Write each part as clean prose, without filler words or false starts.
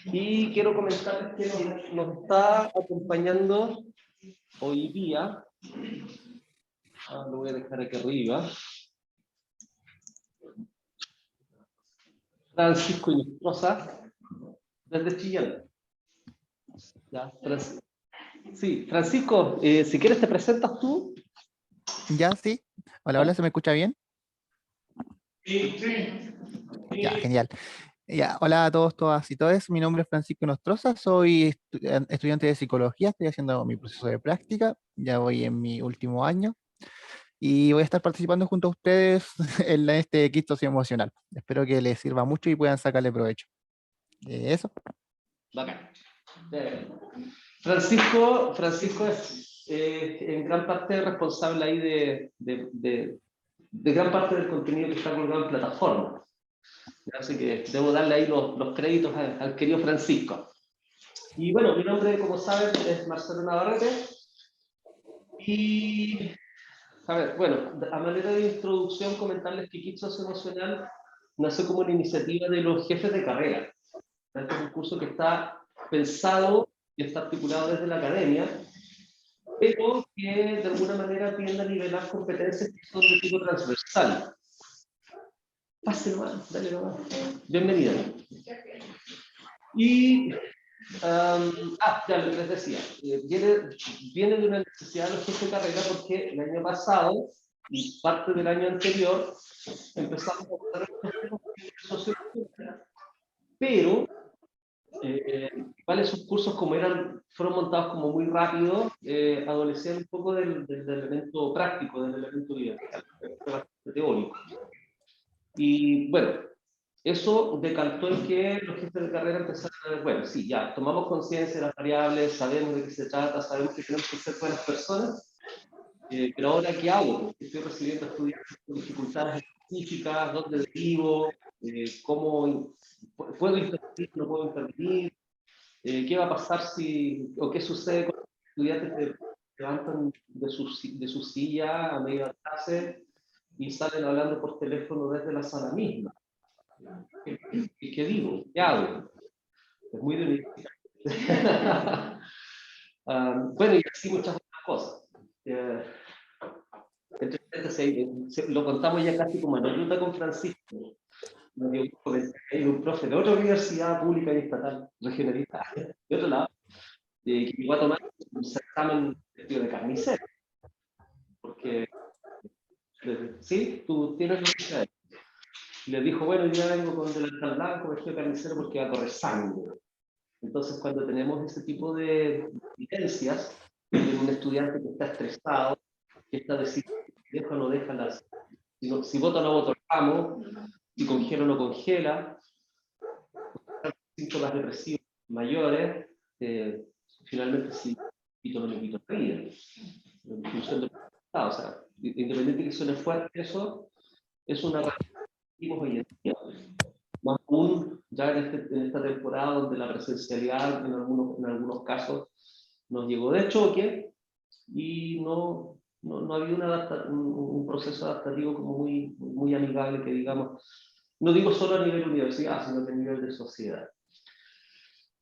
Y quiero comentarles que nos está acompañando hoy día, lo voy a dejar aquí arriba, Francisco Inostroza, desde Chillán. Ya, sí, Francisco, si quieres te presentas tú. Ya, sí. Hola, hola, ¿se me escucha bien? Sí, sí. Ya, genial. Ya, hola a todos, todas y todos. Mi nombre es Francisco Nostroza, soy estudiante de psicología, estoy haciendo mi proceso de práctica, ya voy en mi último año y voy a estar participando junto a ustedes en este kit socioemocional. Espero que les sirva mucho y puedan sacarle provecho. Eso. Bacán. Francisco es en gran parte responsable ahí de gran parte del contenido que está colgado en plataforma. Así que debo darle ahí los créditos al querido Francisco. Y bueno, mi nombre, como saben, es Marcelo Navarrete. Y, a ver, bueno, a manera de introducción, comentarles que Kit Socioemocional nace como una iniciativa de los jefes de carrera. Este es un curso que está pensado y está articulado desde la academia, pero que de alguna manera tiende a nivelar competencias que son de tipo transversal. Pase nomás, dale nomás. Bienvenida. Y, ya lo que les decía, viene de una necesidad de los jefes de carrera porque el año pasado y parte del año anterior empezamos a abordar estos temas de sociología, pero igual esos cursos como fueron montados como muy rápido, adolecían un poco del elemento práctico, del elemento vivencial, bastante teórico. Y bueno, eso decantó en que los jefes de carrera empezaron a ver, bueno, sí, ya, tomamos conciencia de las variables, sabemos de qué se trata, sabemos que tenemos que ser buenas personas, pero ahora, ¿qué hago? Porque estoy recibiendo estudiantes con dificultades específicas, dónde derivo, cómo puedo intervenir, no puedo intervenir, qué va a pasar o qué sucede con los estudiantes que se levantan de su silla a media clase y salen hablando por teléfono desde la sala misma. ¿Qué digo? ¿Qué hago? Es muy de universidad. Bueno, y así muchas otras cosas. Lo contamos ya casi como anécdota con Francisco. Un profe de otra universidad pública y estatal regionalista, de otro lado, que llegó a tomar un certamen de carnicero. Porque, sí, tú tienes la y le dijo, bueno, yo vengo con delantal blanco, vestido de carnicero porque va a correr sangre. Entonces, cuando tenemos ese tipo de evidencias de un estudiante que está estresado, que está decidiendo si deja o no deja si vota o no vota el ramo, si congela o no congela, síntomas depresivos mayores, finalmente si quito o no me quito la vida. En función de o sea, independiente de que suene fuerte, eso es una realidad que vivimos hoy en día. Más aún ya en esta temporada donde la presencialidad en algunos casos nos llegó de choque y no ha habido un proceso adaptativo como muy amigable que digamos, no digo solo a nivel universidad, sino que a nivel de sociedad.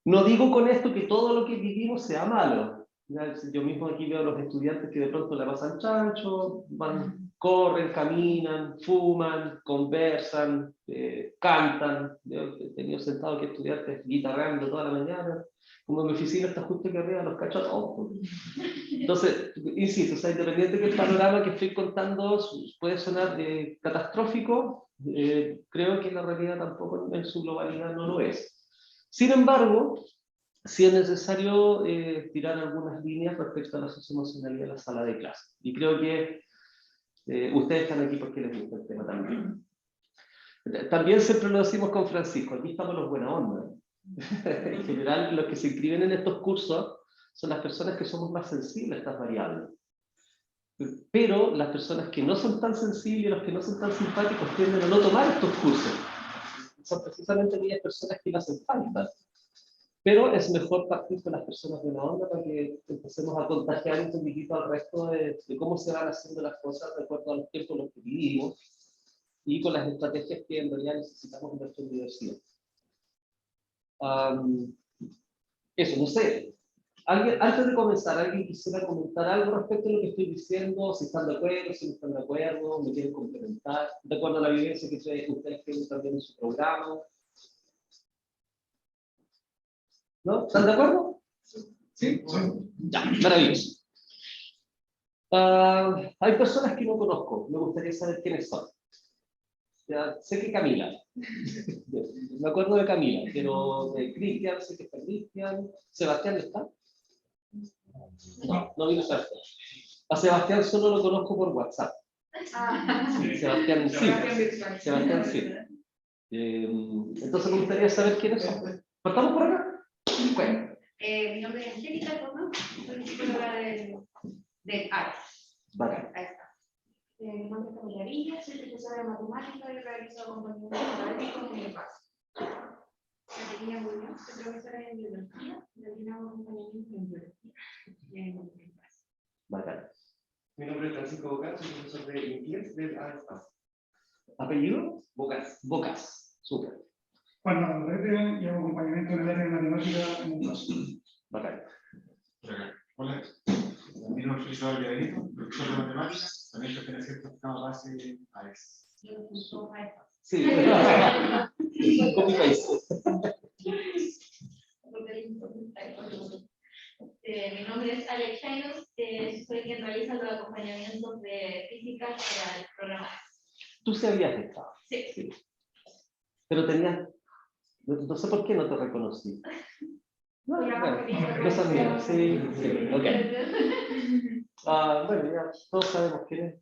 No digo con esto que todo lo que vivimos sea malo. Yo mismo aquí veo a los estudiantes que de pronto la pasan chancho, corren, caminan, fuman, conversan, cantan. Yo he tenido sentado aquí estudiantes guitarreando toda la mañana. Como mi oficina está justo aquí arriba, los cacho a todos. Entonces, insisto, o sea, independiente que el panorama que estoy contando puede sonar catastrófico, creo que la realidad tampoco en su globalidad no lo es. Sin embargo, sí es necesario tirar algunas líneas respecto a la socioemocionalidad de la sala de clase. Y creo que ustedes están aquí porque les gusta el tema también. También siempre lo decimos con Francisco, aquí estamos los buena onda. En general, los que se inscriben en estos cursos son las personas que somos más sensibles a estas variables. Pero las personas que no son tan sensibles, los que no son tan simpáticos, tienden a no tomar estos cursos. Son precisamente aquellas personas que no hacen falta. Pero es mejor partir con las personas de la onda para que empecemos a contagiar un poquitito al resto de cómo se van haciendo las cosas de acuerdo a los tiempos en los que vivimos y con las estrategias que en realidad necesitamos en nuestra universidad. Eso, no sé. Antes de comenzar, ¿alguien quisiera comentar algo respecto a lo que estoy diciendo? Si están de acuerdo, si no están de acuerdo, me quieren complementar, de acuerdo a la vivencia que ustedes tienen también en su programa. ¿No? ¿Están de acuerdo? ¿Sí? Ya, maravilloso. Hay personas que no conozco, me gustaría saber quiénes son. Ya, sé que Camila, me acuerdo de Camila, pero de Cristian, sé que está Cristian. ¿Sebastián está? No vino Sebastián. A Sebastián solo lo conozco por WhatsApp. Sebastián sí. Sebastián sí. Entonces me gustaría saber quiénes son. ¿Partamos por acá? Bueno. Mi nombre es Angélica Tomás, soy psicóloga del ARS. Vale. Ahí está. Mi nombre es Camila Villa, soy profesora de matemáticas y realizo acompañamiento académico en el PAS. Caterina Muñoz, soy profesora de biología y realizo acompañamiento en biología en el PAS. Vale. Mi nombre es Francisco Bocas, soy profesor de inglés del AESPAS. ¿Apellido? Bocas. Bocas. Súper. Juan Navarrete y acompañamiento en el área de matemática en un caso. Bacán. Hola, mi nombre es Isabel Benito, profesor de matemáticas, también pertenece al programa base AES. Sí. Copy paste. Mi nombre es Alex Chainos, soy quien realiza los acompañamientos de física para el programa. Tú sí habías estado. Sí. Pero tenías. No sé por qué no te reconocí. No, bueno, cosas mías. Sí, sí, ok. Bueno, ya todos sabemos quién es.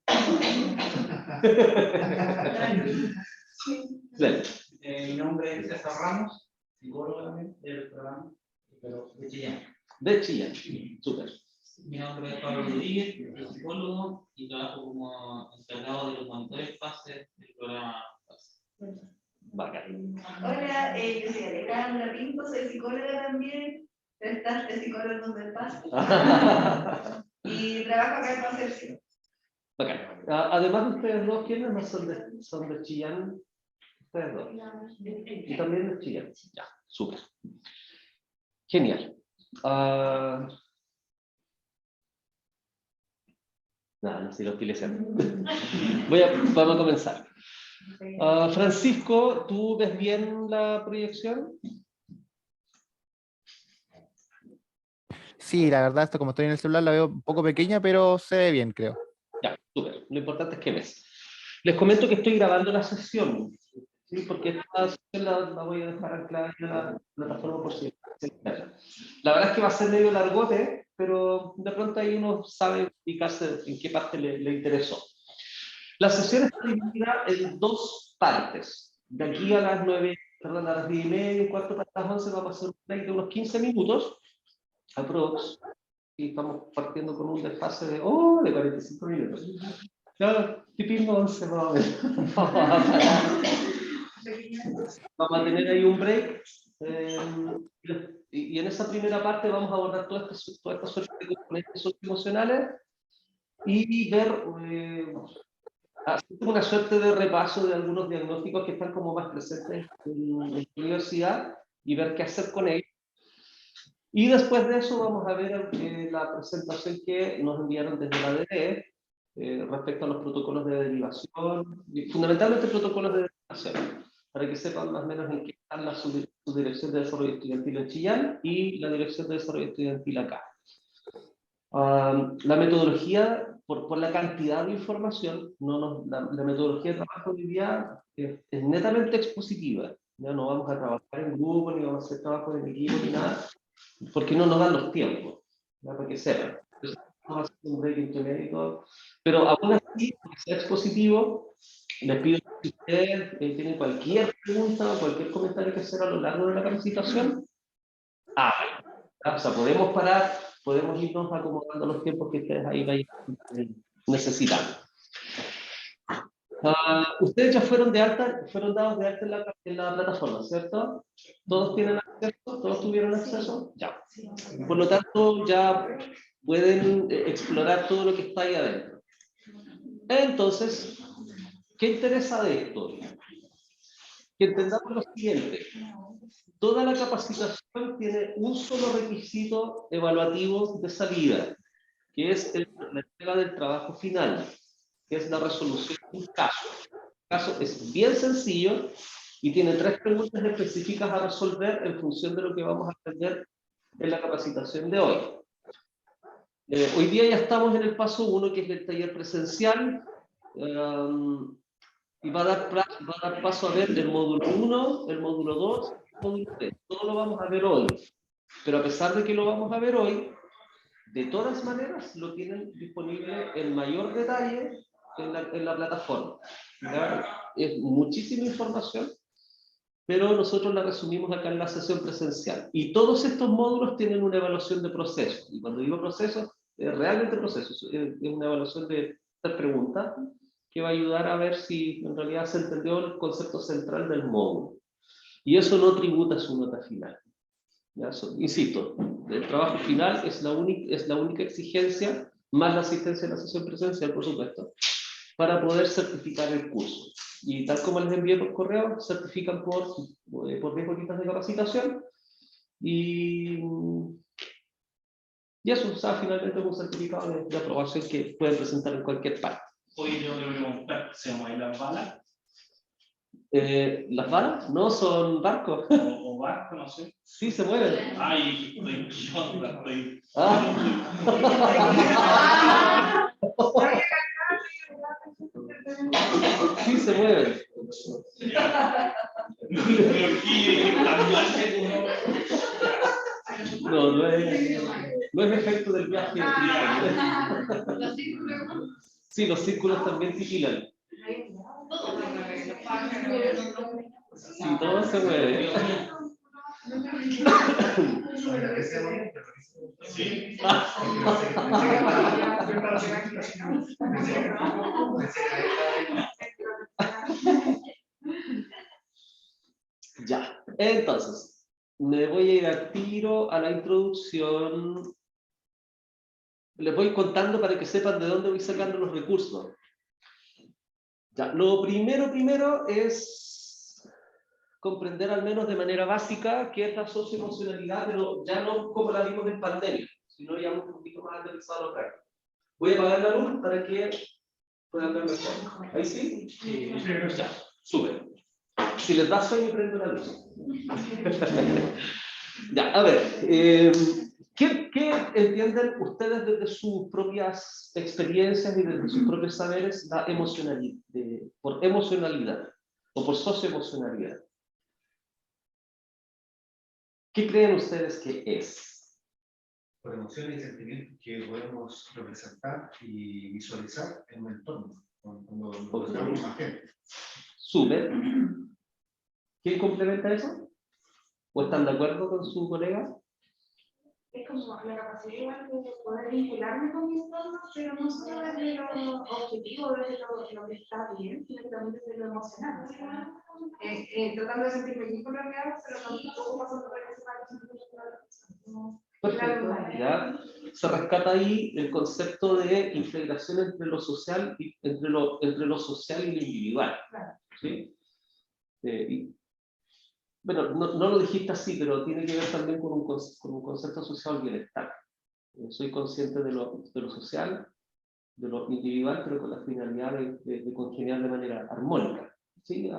Mi nombre es César Ramos, psicólogo también del programa, pero de Chillán. De Chillán, súper. Mi nombre es Pablo Rodríguez, soy psicólogo y trabajo como encargado de los monitores fases del programa. Bacán. Hola, yo soy Alejandra Pinto, soy psicóloga también, de psicólogos del PAS y trabajo acá en Concepción. Bacán. Además de ustedes dos, ¿quiénes más son de Chillán? Ustedes dos. Y también de Chillán. Ya, súper. Genial. No sé, lo estoy leyendo. Vamos a comenzar. Francisco, ¿tú ves bien la proyección? Sí, la verdad, esto como estoy en el celular la veo un poco pequeña, pero se ve bien, creo. Ya, súper. Lo importante es que ves. Les comento que estoy grabando la sesión, ¿sí? Porque esta sesión la voy a dejar anclada en la plataforma por si se interesa. La verdad es que va a ser medio largote, pero de pronto ahí uno sabe ubicarse en qué parte le interesó. La sesión está dividida en dos partes. De aquí a las 9, perdón, a las 10 y media, un cuarto para las 11 va a pasar un break de unos 15 minutos, aprox. Y estamos partiendo con un desfase de 45 minutos. Claro, tipo 11 más o menos. Vamos a tener ahí un break. Y en esa primera parte vamos a abordar toda esta suerte de componentes socioemocionales y ver, hacer una suerte de repaso de algunos diagnósticos que están como más presentes en la universidad y ver qué hacer con ellos. Y después de eso vamos a ver la presentación que nos enviaron desde la ADE respecto a los protocolos de derivación, y fundamentalmente protocolos de derivación, para que sepan más o menos en qué están la subdirección de desarrollo estudiantil en Chillán y la dirección de desarrollo estudiantil acá. La metodología, por la cantidad de información, la metodología de trabajo hoy día es netamente expositiva. ¿Ya? No vamos a trabajar en grupo, ni vamos a hacer trabajo en equipo, ni nada, porque no nos dan los tiempos, ¿ya? Para que sepan. Entonces, vamos a hacer un break intermedio y todo. Pero aún así, para que sea expositivo, les pido que si ustedes tienen cualquier pregunta o cualquier comentario que hacer a lo largo de la capacitación, o sea, podemos parar, podemos irnos acomodando los tiempos que ustedes ahí vayan necesitando. Ustedes ya fueron dados de alta en la plataforma, ¿cierto? ¿Todos tienen acceso? ¿Todos tuvieron acceso? Ya. Por lo tanto, ya pueden explorar todo lo que está ahí adentro. Entonces, ¿qué interesa de esto? que entendamos lo siguiente. Toda la capacitación tiene un solo requisito evaluativo de salida, que es la entrega del trabajo final, que es la resolución de un caso. El caso es bien sencillo y tiene 3 preguntas específicas a resolver en función de lo que vamos a aprender en la capacitación de hoy. Hoy día ya estamos en el paso 1, que es el taller presencial, y va a dar paso a ver el módulo 1, el módulo 2, el módulo 3. Todo lo vamos a ver hoy. Pero a pesar de que lo vamos a ver hoy, de todas maneras lo tienen disponible en mayor detalle en la plataforma. ¿Ya? Es muchísima información, pero nosotros la resumimos acá en la sesión presencial. Y todos estos módulos tienen una evaluación de proceso. Y cuando digo proceso, es realmente proceso. Es una evaluación de 3 preguntas que va a ayudar a ver si en realidad se entendió el concepto central del módulo. Y eso no tributa su nota final. ¿Ya? Insisto, el trabajo final es la única exigencia, más la asistencia a la sesión presencial, por supuesto, para poder certificar el curso. Y tal como les envié por correo, certifican por 10 horitas de capacitación. Y eso, o sea, finalmente es un certificado de aprobación que pueden presentar en cualquier parte. Hoy tengo que preguntar, ¿se llaman las balas? ¿Las balas? No, son barcos. O barcos, no sé. Sí, se mueven. Ay, estoy. Sí, se mueven. No es efecto del viaje. Los círculos. Sí, los círculos también titilan. Sí, todo se mueve. Sí. Ya, entonces, me voy a ir al tiro a la introducción. Les voy contando para que sepan de dónde voy sacando los recursos. Ya, lo primero es comprender al menos de manera básica qué es la socioemocionalidad, pero ya no como la vimos en pandemia, sino ya un poquito más aterrizado lo práctico. Voy a apagar la luz para que puedan ver mejor. ¿Ahí sí? Ya, súper. Si les da sueño, prendo la luz. Ya, a ver, ¿qué entienden ustedes desde sus propias experiencias y desde sus propios saberes la emocionalidad, por emocionalidad o por socioemocionalidad? ¿Qué creen ustedes que es? Por emociones y sentimientos que podemos representar y visualizar en un entorno, cuando nos estamos más gente. Súper. ¿Quién complementa eso? ¿O están de acuerdo con su colega? Es como la capacidad igual de poder vincularme con mi entorno, pero no solo desde lo objetivo, desde lo que está bien, sino que también desde lo emocional. Tratando de sentirme bien con lo que hago, pero tampoco pasando por ese lado. Perfecto, ya. Se rescata ahí el concepto de integración entre lo social y entre lo social y lo individual. ¿Sí? Bueno, no lo dijiste así, pero tiene que ver también con un concepto social del bienestar. Soy consciente de lo social, de lo individual, pero con la finalidad de congeniar de manera armónica. ¿Sí?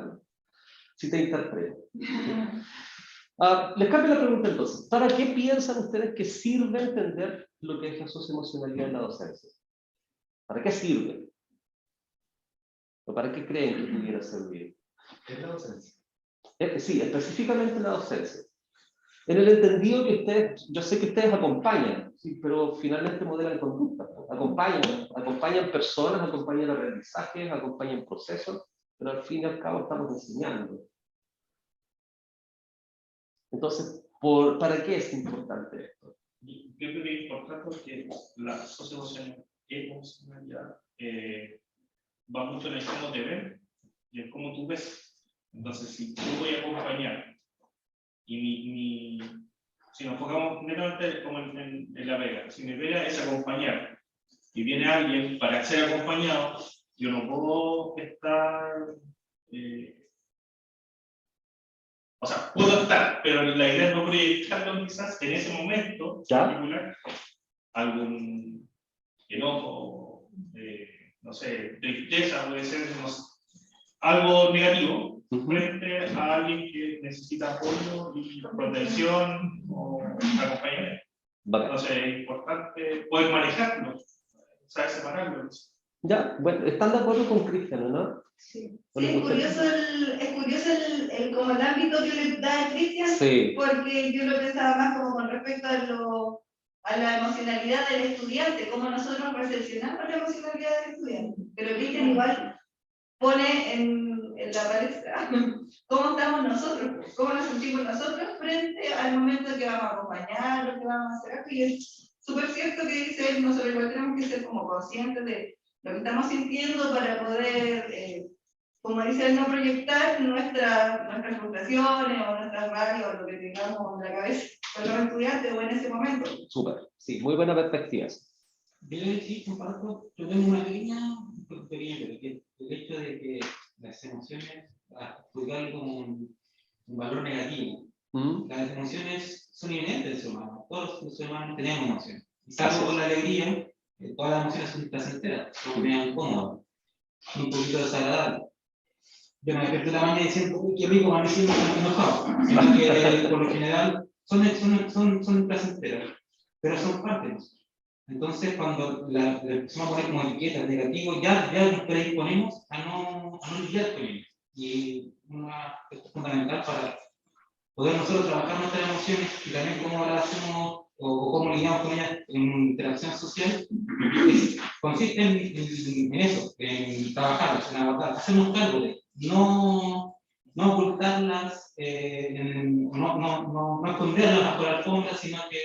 Si te interpreto. Les cambio la pregunta entonces. ¿Para qué piensan ustedes que sirve entender lo que es la socioemocionalidad en la docencia? ¿Para qué sirve? ¿O para qué creen que pudiera servir? Es la docencia. Sí, específicamente en la docencia. En el entendido que ustedes, yo sé que ustedes acompañan, ¿sí? Pero finalmente modelan conducta. Acompañan personas, acompañan aprendizajes, acompañan procesos, pero al fin y al cabo estamos enseñando. Entonces, ¿para qué es importante esto? Yo creo que es importante porque la socioemocionalidad va mucho en el cómo te ven y en cómo tú ves. Entonces, si yo voy a acompañar y si nos enfocamos netamente como en la pega, si mi pega es acompañar y viene alguien para ser acompañado, yo no puedo estar o sea, puedo estar, pero la idea es no proyectarlo quizás en ese momento ¿Ya? particular, algún enojo, no sé, tristeza, puede ser, no sé, algo negativo, Ujú. frente a alguien que necesita apoyo y protección o acompañamiento. Bacán. Entonces es importante poder manejarlo, saber separarlo. Ya, bueno, ¿están de acuerdo con Cristian, no? Sí. ¿O Sí, les es gusta? curioso como el ámbito que le da a Cristian, Sí, porque yo lo pensaba más como con respecto a la emocionalidad del estudiante, cómo nosotros recepcionamos la emocionalidad del estudiante. Pero Cristian igual pone en la palestra cómo estamos nosotros, cómo nos sentimos nosotros frente al momento que vamos a acompañar, lo que vamos a hacer aquí. Y es súper cierto que dice él, nosotros igual tenemos que ser como conscientes de lo que estamos sintiendo para poder, como dice él, no proyectar nuestras frustraciones o nuestras rabias o lo que tengamos en la cabeza con los estudiantes o en ese momento. súper. Sí, muy buena perspectiva. Yo sí comparto, yo tengo una pequeña, pero que el hecho de que las emociones, juzgarlo como un valor negativo, ¿Mm? las emociones son inherentes del ser humano, todos los seres humanos tenemos emociones, y Así salvo es. por la alegría, todas las emociones son placenteras, son bien cómodas, un poquito desagradables. Yo no me despierto de la mañana diciendo, uy, qué rico, me siento enojado, sino que por lo general son placenteras, pero son parte de nosotros. Entonces, cuando la empezamos a poner como etiquetas negativos, ya nos predisponemos a no lidiar con ellos. Y esto es fundamental para poder nosotros trabajar nuestras emociones y también cómo las hacemos o cómo lidiamos con ellas en interacción social. Consiste en eso, en trabajarlas, en abordarlas, hacernos cargo de ellas, no ocultarlas, no esconderlas bajo la alfombra, sino que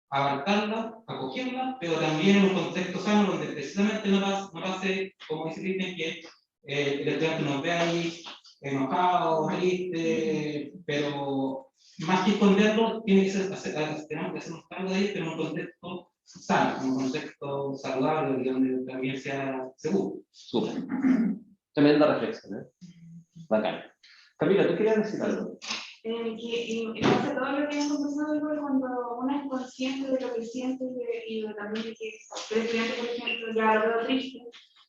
abarcarla, acogerla, pero también en un contexto sano donde precisamente no pase, como dice Cristian, que el estudiante nos ve ahí enojado, triste, pero más que esconderlo, tenemos que hacernos cargo de ello, pero en un contexto sano, en un contexto saludable, y donde también sea seguro. Súper. Tremenda reflexión, ¿eh? Bacán. Camila, ¿tú querías decir algo? Que pasa todo lo que hemos conversado, igual cuando uno es consciente de lo que siente y también de que el estudiante, por ejemplo, ya lo veo triste,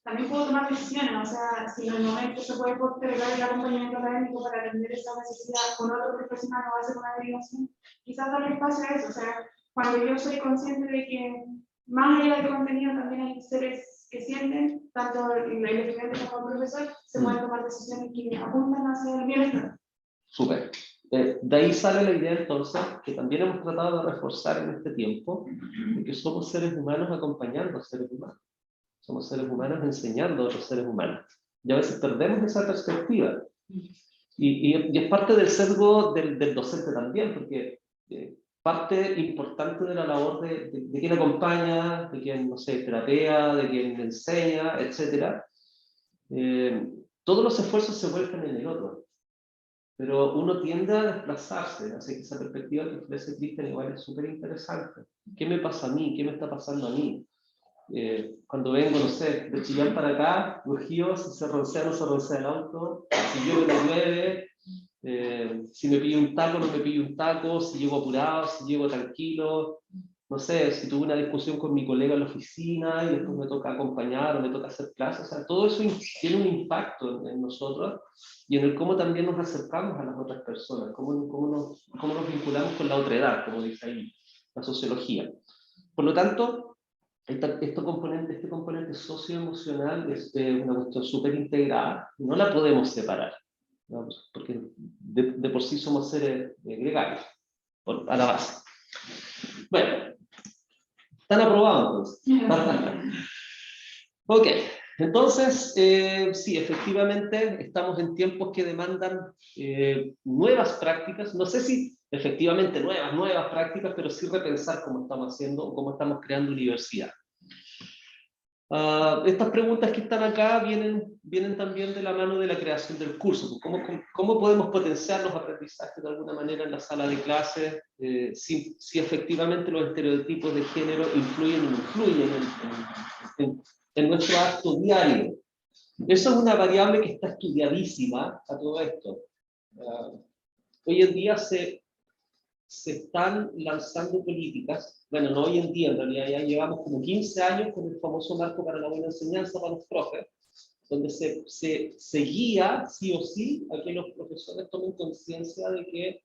también puedo tomar decisiones. O sea, si en el momento se puede postergar el acompañamiento académico para atender esa necesidad con otro profesional o hacer una derivación, quizás darle espacio a eso. O sea, cuando yo soy consciente de que más allá del contenido también hay seres que sienten, tanto el estudiante como el profesor, se pueden tomar decisiones que apuntan hacia el bienestar. Súper. De ahí sale la idea entonces, que también hemos tratado de reforzar en este tiempo, de que somos seres humanos acompañando a seres humanos. Somos seres humanos enseñando a otros seres humanos. Y a veces perdemos esa perspectiva. Y es parte del sesgo del docente también, porque parte importante de la labor de quien acompaña, de quien, no sé, terapea, de quien enseña, etc. Todos los esfuerzos se vuelven en el otro. Pero uno tiende a desplazarse, así que esa perspectiva que ofrece Cristian igual es súper interesante. ¿Qué me pasa a mí? ¿Qué me está pasando a mí? Cuando vengo, no sé, de Chillán para acá, urgido, si se roncea o no se roncea el auto, si llueve o no llueve, si me pillo un taco o no me pillo un taco, si llego apurado, si llego tranquilo, no sé, si tuve una discusión con mi colega en la oficina y después me toca acompañar o me toca hacer clases, o sea, todo eso tiene un impacto en nosotros y en el cómo también nos acercamos a las otras personas, cómo nos vinculamos con la otra edad, como dice ahí la sociología. Por lo tanto, este componente socioemocional es una cuestión súper integrada, no la podemos separar, ¿no? Porque de por sí somos seres gregarios, a la base. Bueno, están aprobados entonces. Ok, entonces, sí, efectivamente estamos en tiempos que demandan nuevas prácticas, no sé si efectivamente nuevas prácticas, pero sí repensar cómo estamos haciendo o cómo estamos creando universidad. Estas preguntas que están acá vienen también de la mano de la creación del curso. ¿Cómo podemos potenciar los aprendizajes de alguna manera en la sala de clases si efectivamente los estereotipos de género influyen o no influyen en nuestro acto diario? Eso es una variable que está estudiadísima a todo esto. Hoy en día se están lanzando políticas, bueno, no hoy en día, en realidad ya llevamos como 15 años con el famoso marco para la buena enseñanza para los profes, donde se guía, sí o sí, a que los profesores tomen conciencia de que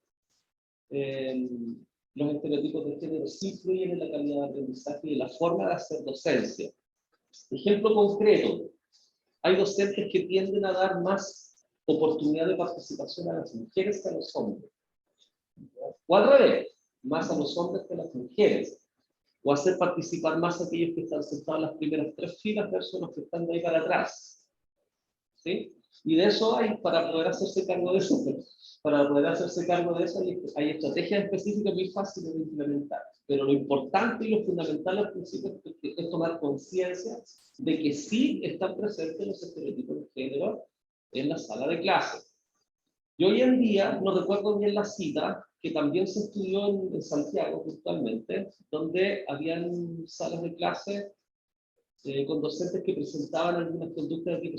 los estereotipos de género sí influyen en la calidad de aprendizaje y en la forma de hacer docencia. Ejemplo concreto, hay docentes que tienden a dar más oportunidad de participación a las mujeres que a los hombres. O al revés, más a los hombres que a las mujeres. O hacer participar más a aquellos que están sentados en las primeras 3 filas versus los que están de ahí para atrás. ¿Sí? Y de eso hay, para poder hacerse cargo de eso, hay estrategias específicas muy fáciles de implementar. Pero lo importante y lo fundamental al principio es tomar conciencia de que sí están presentes los estereotipos de género en la sala de clase. Y hoy en día, no recuerdo bien la cita, que también se estudió en Santiago, virtualmente, donde habían salas de clase con docentes que presentaban algunas conductas de tipo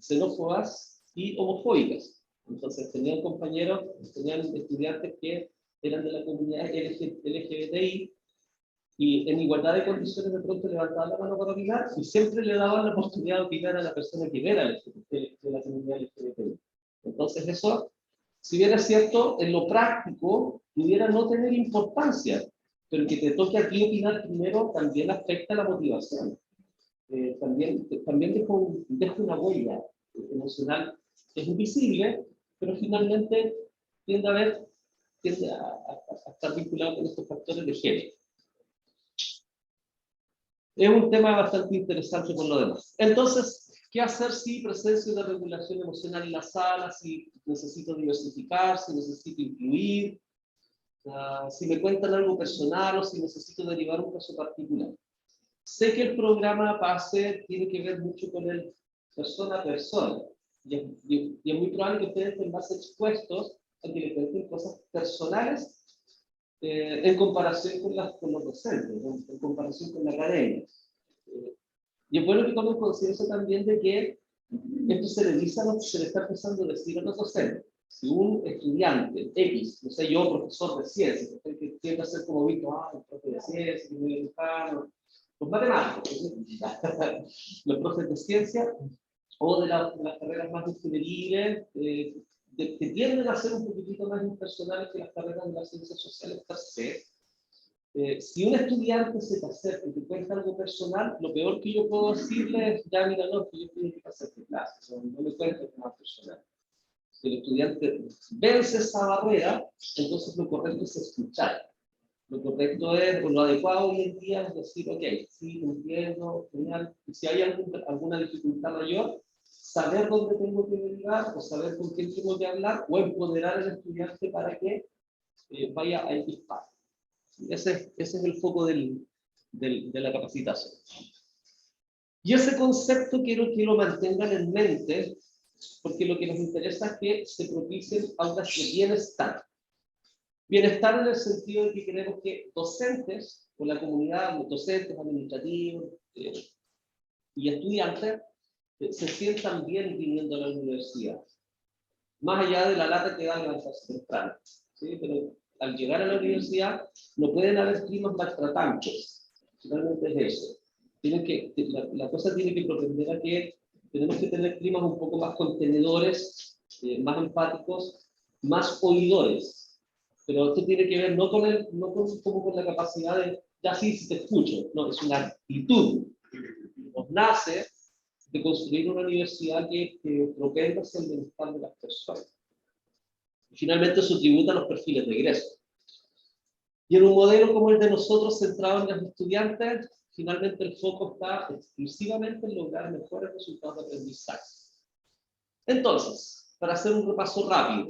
xenófobas y homofóbicas. Entonces tenían compañeros, tenían estudiantes que eran de la comunidad LGBTI y en igualdad de condiciones de pronto levantaban la mano para opinar y siempre le daban la oportunidad de opinar a la persona que era de la comunidad LGBTI. Entonces eso, si bien es cierto, en lo práctico pudiera no tener importancia, pero que te toque a ti opinar primero también afecta la motivación. También deja una huella emocional que es invisible, pero finalmente tiende a estar vinculado con estos factores de género. Es un tema bastante interesante por lo demás. Entonces, ¿qué hacer si presencia de regulación emocional en la sala, si necesito diversificar, si necesito incluir, si me cuentan algo personal o si necesito derivar un caso particular? Sé que el programa PASE tiene que ver mucho con el persona a persona, y es muy probable que ustedes estén más expuestos a que les cuenten cosas personales en comparación con los docentes, en comparación con la academia. Y es bueno que tomen conciencia también de que esto se le dice a los que se le está empezando a decir a los docentes. Si un estudiante X, no sé yo, profesor de ciencias, que tiende a ser como visto, el profe de ciencias, muy educado, los matemáticos, los profes de ciencia, o de las carreras más ingenieriles, que tienden a ser un poquitito más impersonales que las carreras de las ciencias sociales per se. Si un estudiante se te acerca y te cuenta algo personal, lo peor que yo puedo decirle es, ya mira, no, que yo tengo que hacer clases, no me cuentes más personal. Si el estudiante vence esa barrera, entonces lo correcto es escuchar. Lo correcto es, lo adecuado hoy en día es decir, ok, sí, entiendo, genial. Y si hay alguna dificultad mayor, saber dónde tengo que derivar, o saber con quién tengo que hablar, o empoderar al estudiante para que vaya a X paso. Ese es el foco de la capacitación. Y ese concepto quiero que lo mantengan en mente, porque lo que nos interesa es que se propicien aulas de bienestar. Bienestar en el sentido de que queremos que docentes, o la comunidad, los docentes, administrativos y estudiantes, se sientan bien viniendo a la universidad. Más allá de la lata que dan las tempranas. ¿Sí? Pero al llegar a la universidad no pueden haber climas maltratantes. Finalmente es eso. La cosa tiene que propender a que tenemos que tener climas un poco más contenedores, más empáticos, más oidores. Pero esto tiene que ver no con la capacidad de, ya sí te escucho, no, es una actitud. Nos nace de construir una universidad que propenda hacia el bienestar de las personas. Y finalmente eso tributa a los perfiles de egreso. Y en un modelo como el de nosotros, centrado en los estudiantes, finalmente el foco está exclusivamente en lograr mejores resultados de aprendizaje. Entonces, para hacer un repaso rápido,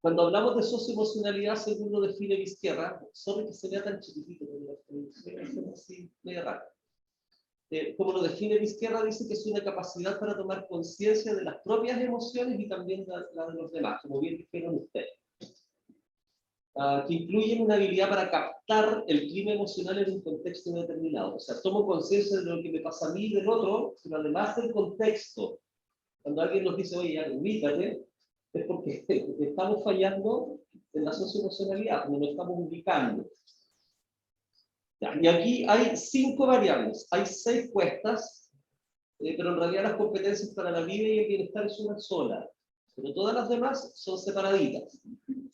cuando hablamos de socioemocionalidad, según lo define Vizquerra, sorry que se vea tan chiquitito, pero así, medio raro. Como lo define Vizquerra, dice que es una capacidad para tomar conciencia de las propias emociones y también la de los demás, como bien dijeron ustedes. Que incluyen una habilidad para captar el clima emocional en un contexto determinado. O sea, tomo conciencia de lo que me pasa a mí y del otro, pero además del contexto. Cuando alguien nos dice, oye, ya, ubícate, es porque estamos fallando en la socioemocionalidad, no nos estamos ubicando. Ya, y aquí hay 5 variables, hay 6 puestas, pero en realidad las competencias para la vida y el bienestar es una sola, pero todas las demás son separaditas.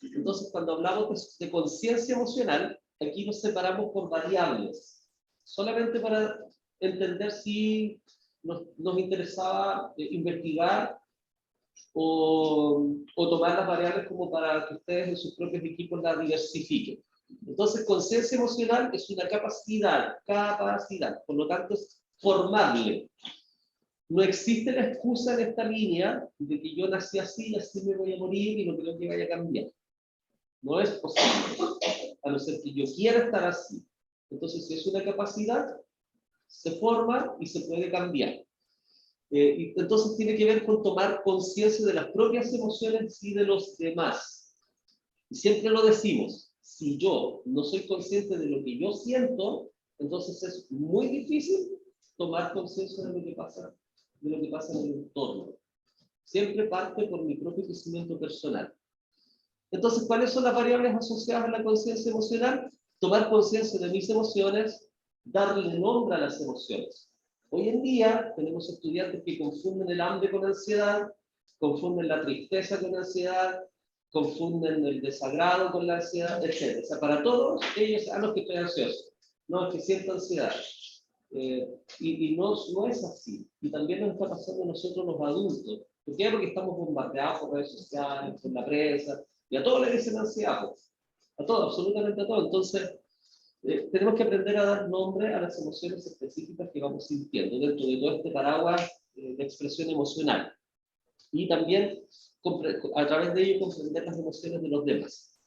Entonces, cuando hablamos de conciencia emocional, aquí nos separamos por variables, solamente para entender si nos interesaba investigar o tomar las variables como para que ustedes en sus propios equipos las diversifiquen. Entonces, conciencia emocional es una capacidad, por lo tanto es formable. No existe la excusa en esta línea de que yo nací así y así me voy a morir y no creo que vaya a cambiar. No es posible, a no ser que yo quiera estar así. Entonces, si es una capacidad, se forma y se puede cambiar. Y entonces tiene que ver con tomar conciencia de las propias emociones y de los demás. Y siempre lo decimos, si yo no soy consciente de lo que yo siento, entonces es muy difícil tomar conciencia de lo que pasa en el entorno. Siempre parte por mi propio crecimiento personal. Entonces, ¿cuáles son las variables asociadas a la conciencia emocional? Tomar conciencia de mis emociones, darle nombre a las emociones. Hoy en día tenemos estudiantes que confunden el hambre con ansiedad, confunden la tristeza con ansiedad, confunden el desagrado con la ansiedad, etc. O sea, para todos ellos, no es que estoy ansioso, no es que siento ansiedad. Y no es así. Y también nos está pasando a nosotros los adultos. ¿Por qué? Porque estamos bombardeados por redes sociales, por la prensa, y a todos le dicen ansiedad. A todos, absolutamente a todos. Entonces, tenemos que aprender a dar nombre a las emociones específicas que vamos sintiendo dentro de todo este paraguas de expresión emocional. Y también, a través de ello, comprender las emociones de los demás.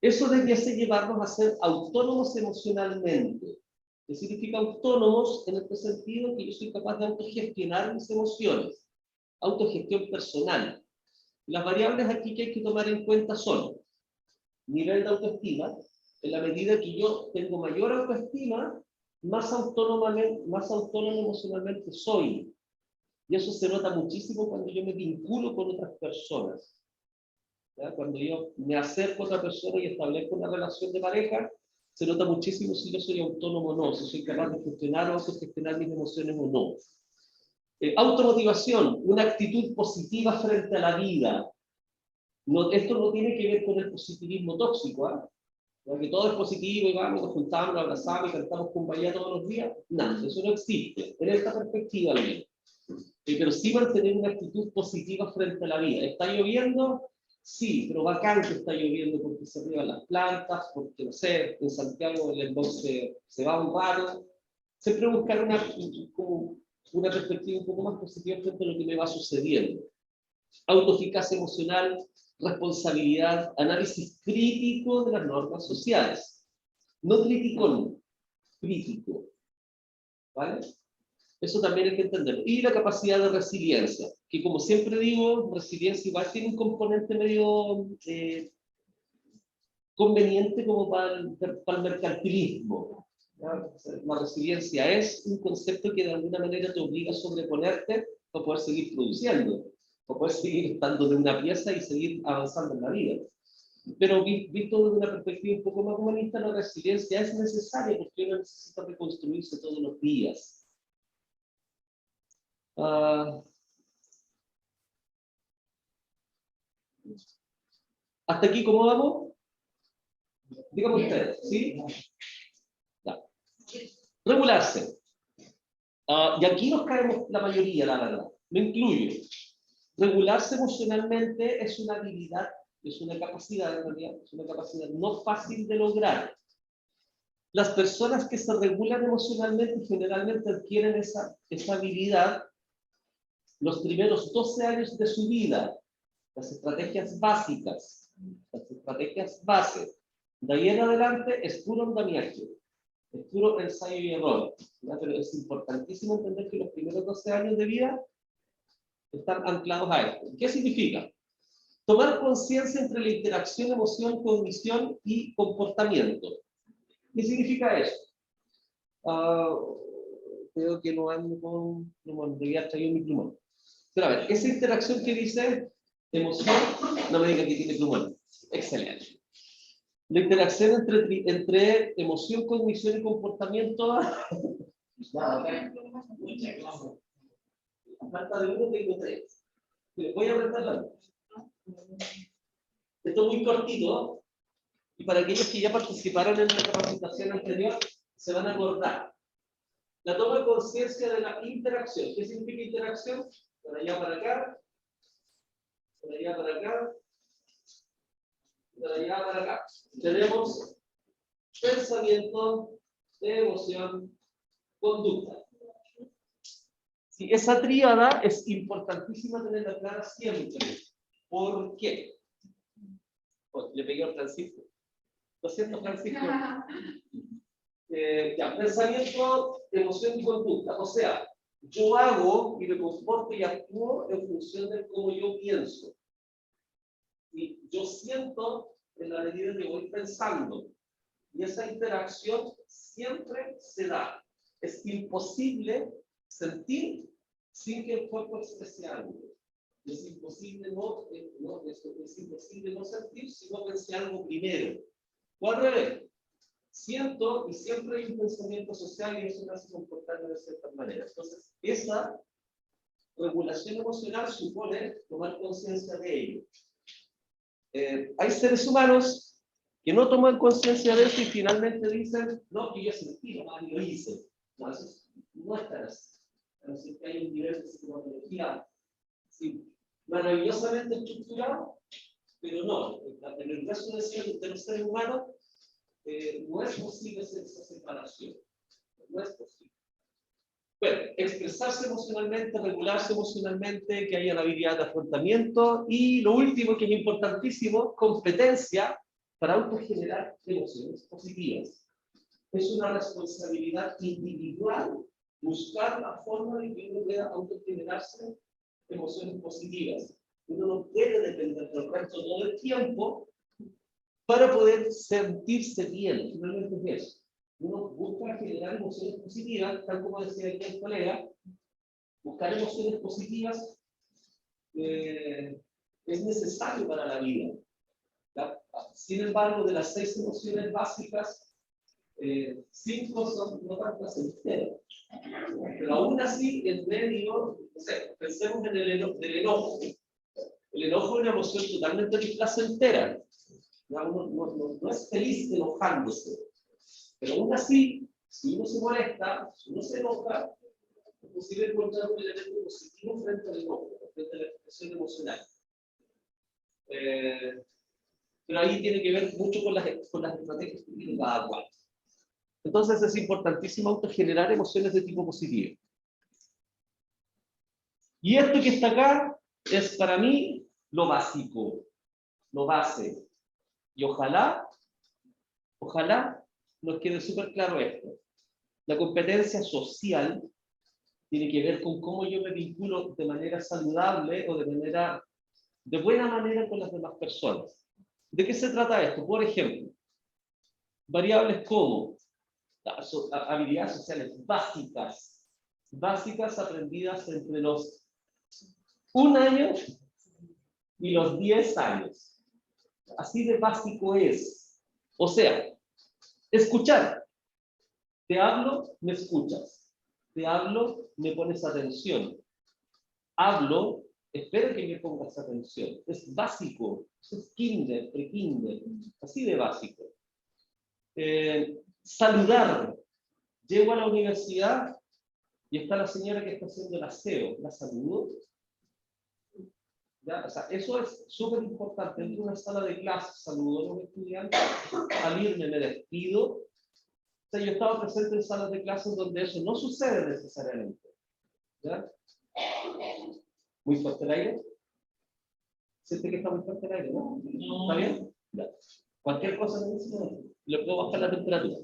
Eso debiese llevarnos a ser autónomos emocionalmente. ¿Qué significa autónomos? En este sentido, que yo soy capaz de autogestionar mis emociones. Autogestión personal. Las variables aquí que hay que tomar en cuenta son nivel de autoestima. En la medida que yo tengo mayor autoestima, más autónomo emocionalmente soy. Y eso se nota muchísimo cuando yo me vinculo con otras personas. ¿Ya? Cuando yo me acerco a otra persona y establezco una relación de pareja, se nota muchísimo si yo soy autónomo o no, si soy capaz de gestionar o autogestionar mis emociones o no. Automotivación, una actitud positiva frente a la vida. Esto no tiene que ver con el positivismo tóxico, ¿eh? Que todo es positivo y vamos, nos juntamos, nos abrazamos y cantamos Kumbaya todos los días. No, eso no existe, en esta perspectiva bien. Pero sí mantener una actitud positiva frente a la vida. ¿Está lloviendo? Sí, pero bacán que está lloviendo porque se riegan las plantas, porque, no sé, en Santiago el smog se va un rato. Siempre buscar una perspectiva un poco más positiva frente a lo que me va sucediendo. Autoeficacia emocional, responsabilidad, análisis crítico de las normas sociales. No crítico, crítico. ¿Vale? Eso también hay que entenderlo. Y la capacidad de resiliencia, que como siempre digo, resiliencia igual tiene un componente medio conveniente como para el mercantilismo. ¿Ya? La resiliencia es un concepto que de alguna manera te obliga a sobreponerte para poder seguir produciendo, para poder seguir estando de una pieza y seguir avanzando en la vida. Pero visto desde una perspectiva un poco más humanista, la resiliencia es necesaria porque uno necesita reconstruirse todos los días. ¿Hasta aquí cómo vamos? Díganme ustedes, ¿sí? Ya. Regularse. Y aquí nos caemos la mayoría, la verdad. Me incluyo. Regularse emocionalmente es una habilidad, es una capacidad, en realidad, es una capacidad no fácil de lograr. Las personas que se regulan emocionalmente generalmente adquieren esa habilidad los primeros 12 años de su vida. Las estrategias básicas, las estrategias base. De ahí en adelante es puro andamiaje, es puro ensayo y error. ¿Ya? Pero es importantísimo entender que los primeros 12 años de vida están anclados a esto. ¿Qué significa? Tomar conciencia entre la interacción, emoción, cognición y comportamiento. ¿Qué significa eso? Creo que no ando con plumón, debía traer mi plumón. Pero a ver, esa interacción que dice emoción, no me digan que tiene plumón. Excelente. La interacción entre emoción, cognición y comportamiento. Falta de uno, tengo 3. Voy a apretar la luz. Esto es muy cortito, y para aquellos que ya participaron en la capacitación anterior, se van a acordar. La toma de conciencia de la interacción. ¿Qué significa interacción? De allá para acá, de allá para acá, de allá para acá. Tenemos pensamiento, emoción, conducta. Sí, esa tríada es importantísima tenerla clara siempre. ¿Por qué? Oh, le pegué a Francisco. Lo siento, Francisco. Ya, pensamiento, emoción y conducta. O sea, yo hago y me comporto y actúo en función de cómo yo pienso. Y yo siento en la medida que voy pensando. Y esa interacción siempre se da. Es imposible sentir sin que el cuerpo exprese algo. Es imposible es imposible no sentir si no pensé algo primero. O al revés. Siento y siempre hay un pensamiento social y eso me hace comportarme de cierta manera. Entonces, esa regulación emocional supone tomar conciencia de ello. Hay seres humanos que no toman conciencia de eso y finalmente dicen, no, que yo sentí, nomás y lo hice. No, eso no es tan así. Pero sí que hay un nivel de psicología sí, maravillosamente estructurado, pero no, en el resto de los seres humanos no es posible hacer esa separación. No es posible. Bueno, expresarse emocionalmente, regularse emocionalmente, que haya la habilidad de afrontamiento y lo último, que es importantísimo, competencia para autogenerar emociones positivas. Es una responsabilidad individual buscar la forma de que uno pueda autogenerarse emociones positivas. Uno no puede depender del resto todo el tiempo para poder sentirse bien. Finalmente es eso. Uno busca generar emociones positivas, tal como decía aquí el colega, buscar emociones positivas es necesario para la vida. Sin embargo, de las 6 emociones básicas, 5 son no tan placenteras. Pero aún así, en medio, no sé, pensemos en el enojo. El enojo es una emoción totalmente displacentera. No es feliz enojándose. Pero aún así, si uno se molesta, si uno se enoja, es posible encontrar un elemento positivo frente al enojo, frente a la expresión emocional. Pero ahí tiene que ver mucho con las estrategias que tiene cada cual. Entonces es importantísimo autogenerar emociones de tipo positivo. Y esto que está acá es para mí lo básico, lo base. Y ojalá nos quede súper claro esto. La competencia social tiene que ver con cómo yo me vinculo de manera saludable o de buena manera con las demás personas. ¿De qué se trata esto? Por ejemplo, variables como habilidades sociales básicas aprendidas entre los 1 año y los 10 años. Así de básico es. O sea, escuchar. Te hablo, me escuchas. Te hablo, me pones atención. Hablo, espero que me pongas atención. Es básico. Es kinder, pre-kinder. Así de básico. Saludar. Llego a la universidad y está la señora que está haciendo el aseo. ¿La saludo? ¿Ya? O sea, eso es súper importante. Entro a una sala de clases, saludo a los estudiantes, al irme me despido. O sea, yo he estado presente en salas de clases donde eso no sucede necesariamente. ¿Ya? ¿Muy fuerte el aire? ¿Siente que está muy fuerte el aire, no? ¿Está bien? Ya. Cualquier cosa me dice, le puedo bajar la temperatura.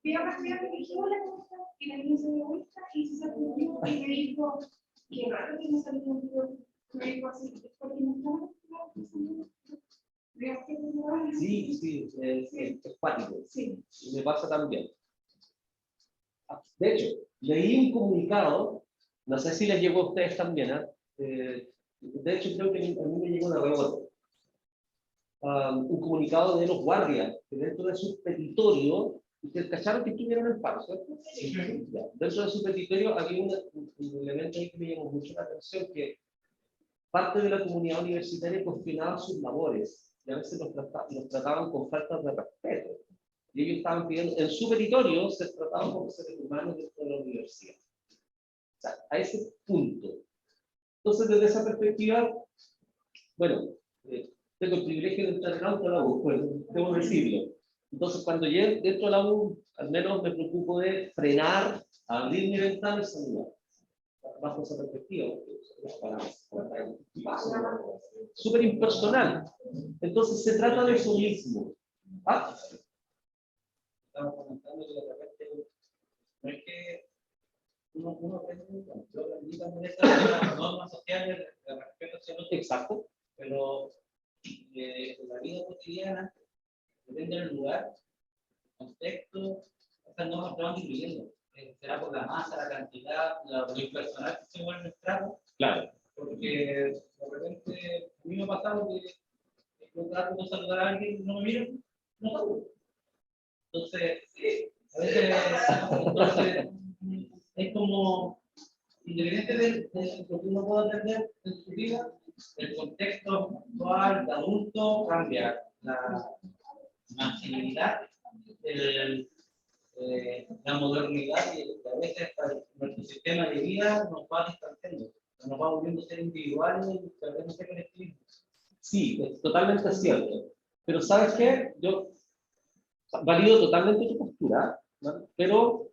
Vi a una estudiante que dijo, hola, ¿cómo estás? Y la niña se dio vuelta y se sacudió y me dijo, qué raro que no salió un tío. Me dijo así, porque no estaba Sí, es cuático. Sí. Me pasa también. De hecho, leí un comunicado, no sé si les llegó a ustedes también, de hecho creo que a mí me llegó de rebote, un comunicado de los guardias, que dentro de su petitorio, ustedes cacharon que estuvieron en paro, ¿cierto? Sí. Ya. Dentro de su petitorio había un elemento ahí que me llamó mucho la atención, que parte de la comunidad universitaria cuestionaba sus labores, y a veces los trataban con faltas de respeto. Y ellos estaban pidiendo, en su territorio, ser tratados como seres humanos dentro de la universidad. O sea, a ese punto. Entonces, desde esa perspectiva, bueno, tengo el privilegio de entrar en auto a la U, pues, debo decirlo. Entonces, cuando llegue dentro de la U, al menos me preocupo de frenar, abrir mi ventana y saludar. Bajo esa perspectiva, súper impersonal. Entonces, se trata de eso mismo. ¿Ah? Estamos comentando que de repente no es que uno aprende, yo aprendí también estas normas sociales de respeto hacia los otros. Exacto. Pero en la vida cotidiana, depende del lugar, el contexto, estas normas se van diluyendo. Será por la masa, la cantidad, lo impersonal que se vuelve el trato. Claro. Porque de repente a mí me ha pasado que yo trato de saludar a alguien y no me miran, no saludo. Entonces, a veces es como, independiente de lo que uno pueda aprender en su vida, el contexto actual de adulto cambia. La masividad, la modernidad y a veces nuestro sistema de vida nos va distanciando, nos va volviendo a ser individuales y perdemos ese colectivo. Sí, es totalmente cierto. Pero ¿sabes qué? Yo valido totalmente tu postura, ¿no? Pero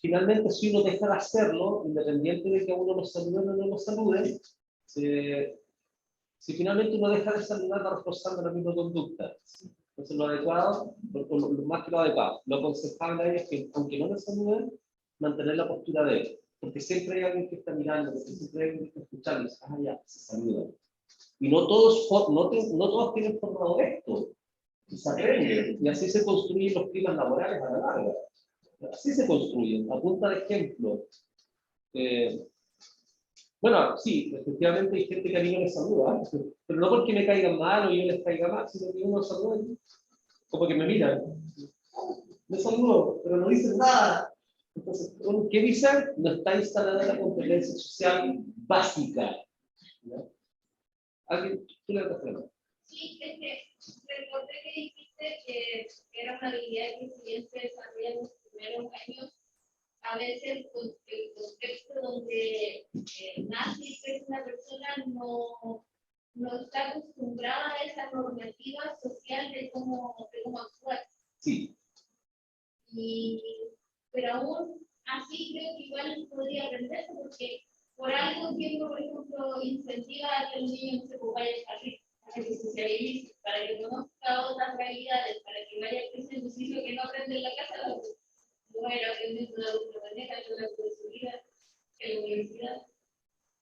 finalmente si uno deja de hacerlo, independiente de que a uno lo saluden o no lo saluden, si finalmente uno deja de saludar, va reforzando la misma conducta. Entonces lo adecuado, lo más que lo adecuado, lo aconsejable es que aunque no le saluden, mantener la postura de él. Porque siempre hay alguien que está mirando, porque siempre hay alguien que está escuchando, y dice, ah, ya, se saludan. Y no todos tienen formado esto. Y se aprende, y así se construyen los climas laborales a la larga. Así se construyen, a punta de ejemplo. Bueno, sí, efectivamente hay gente que a mí no me saluda, pero no porque me caigan mal o yo les caiga mal, sino que uno saluda como que me miran. Me saludo, pero no dicen nada. Entonces, ¿qué dicen? No está instalada la competencia social básica. ¿No? ¿Alguien? ¿Tú le das la? Sí, es que recordé que dijiste que era una habilidad que si bien se desarrolla en los primeros años, a veces el contexto donde nace y crece una persona no está acostumbrada a esa normativa social de cómo actuar. Sí. Pero aún así creo que igual podría aprenderse porque por algo tiempo, por ejemplo, incentiva a que el niño se vaya a salir, para que se socialice, para que conozca otras realidades, para que vaya creciendo. Si lo que no aprende en la casa, lo va a ir aprendiendo de otra manera, a lo largo de su vida, en la universidad.